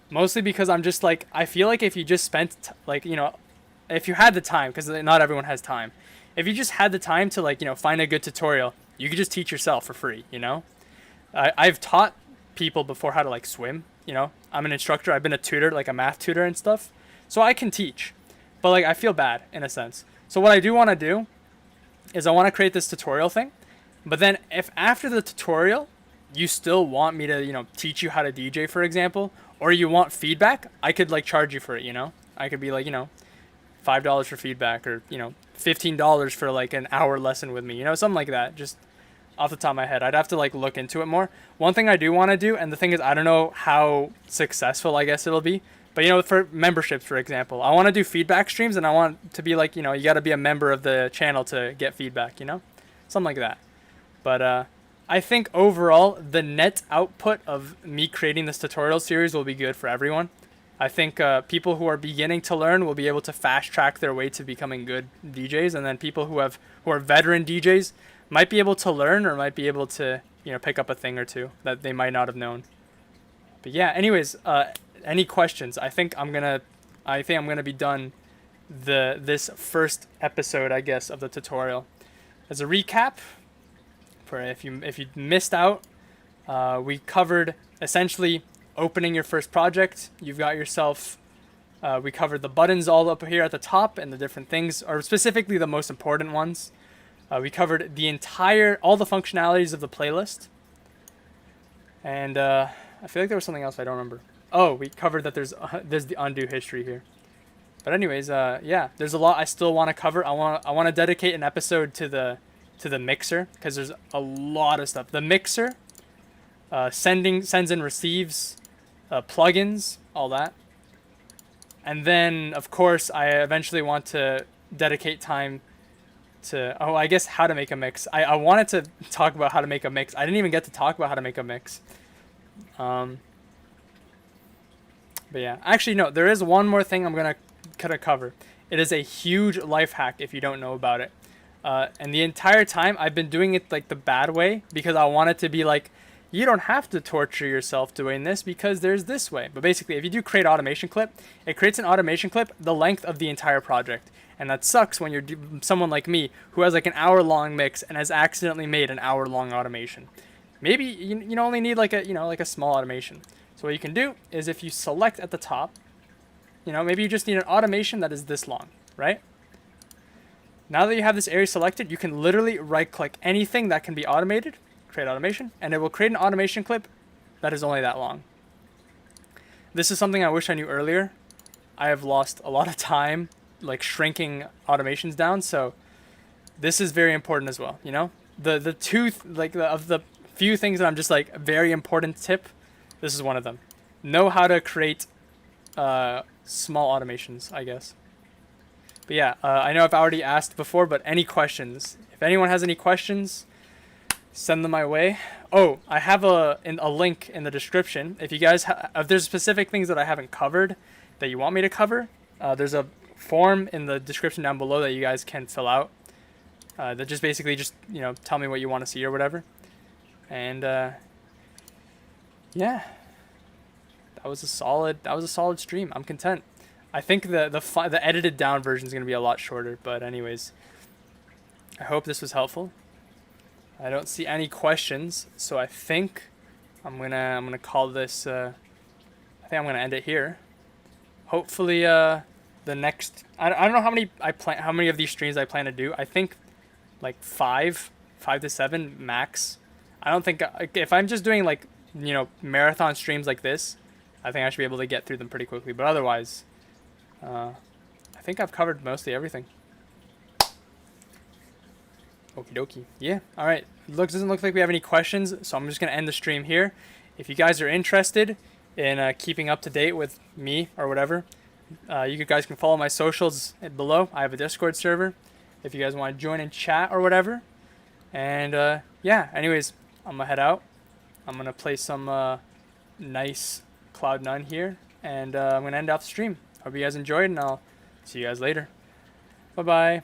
mostly because I'm just like, I feel like if you just spent, like, you know, if you had the time, because not everyone has time, if you just had the time to, like, you know, find a good tutorial, you could just teach yourself for free, you know? I've taught people before how to, like, swim, you know? I'm an instructor. I've been a tutor, like a math tutor and stuff. So I can teach. But, like, I feel bad, in a sense. So what I do want to do is I want to create this tutorial thing. But then if after the tutorial, you still want me to, you know, teach you how to DJ, for example, or you want feedback, I could, like, charge you for it, you know? I could be like, you know, $5 for feedback, or, you know, $15 for, like, an hour lesson with me, you know, something like that. Just off the top of my head, I'd have to, like, look into it more. One thing I do want to do, and the thing is, I don't know how successful I guess it'll be, but, you know, for memberships, for example, I want to do feedback streams, and I want to be like, you know, you got to be a member of the channel to get feedback, you know, something like that. But I think overall the net output of me creating this tutorial series will be good for everyone. I think people who are beginning to learn will be able to fast track their way to becoming good DJs, and then people who are veteran DJs might be able to learn or might be able to pick up a thing or two that they might not have known. But yeah, anyways, any questions? I think I'm gonna be done this first episode, I guess, of the tutorial. As a recap, for if you missed out, we covered essentially opening your first project. You've got yourself. We covered the buttons all up here at the top and the different things, or specifically the most important ones. We covered all the functionalities of the playlist, and I feel like there was something else I don't remember. Oh, we covered that there's the undo history here. But anyways, yeah, there's a lot I still want to cover. I want to dedicate an episode to the mixer, because there's a lot of stuff. The mixer, sends and receives, plugins, all that. And then, of course, I eventually want to dedicate time to, I guess, how to make a mix. I wanted to talk about how to make a mix. I didn't even get to talk about how to make a mix. But yeah, actually, no, there is one more thing I'm going to cover. It is a huge life hack if you don't know about it. And the entire time I've been doing it like the bad way, because I want it to be like, you don't have to torture yourself doing this because there's this way. But basically, if you do create automation clip, it creates an automation clip the length of the entire project. And that sucks when you're someone like me who has like an hour-long mix and has accidentally made an hour-long automation. Maybe you only need like a small automation. So what you can do is, if you select at the top, maybe you just need an automation that is this long, right? Now that you have this area selected, you can literally right-click anything that can be automated, create automation, and it will create an automation clip that is only that long. This is something I wish I knew earlier. I have lost a lot of time like shrinking automations down, so this is very important as well. The few things that I'm just like very important tip, this is one of them. Know how to create small automations, I guess. But yeah, I know I've already asked before, but any questions? If anyone has any questions, send them my way. Oh, I have a link in the description. If you guys, if there's specific things that I haven't covered that you want me to cover, there's a form in the description down below that you guys can fill out. That just basically tell me what you want to see or whatever. And yeah, that was a solid stream. I'm content. I think the edited down version is going to be a lot shorter, but anyways, I hope this was helpful. I don't see any questions, so I think I'm gonna call this. I think I'm gonna end it here. Hopefully, the next. I don't know how many of these streams I plan to do. I think like 5 to 7 max. I don't think if I'm just doing like marathon streams like this, I think I should be able to get through them pretty quickly. But otherwise, I think I've covered mostly everything. Okie dokie. Yeah. All right. Doesn't look like we have any questions, so I'm just gonna end the stream here. If you guys are interested in keeping up to date with me or whatever, you guys can follow my socials below. I have a Discord server if you guys want to join and chat or whatever. And yeah. Anyways, I'm gonna head out. I'm gonna play some nice Cloud9 here, and I'm gonna end off the stream. Hope you guys enjoyed, and I'll see you guys later. Bye bye.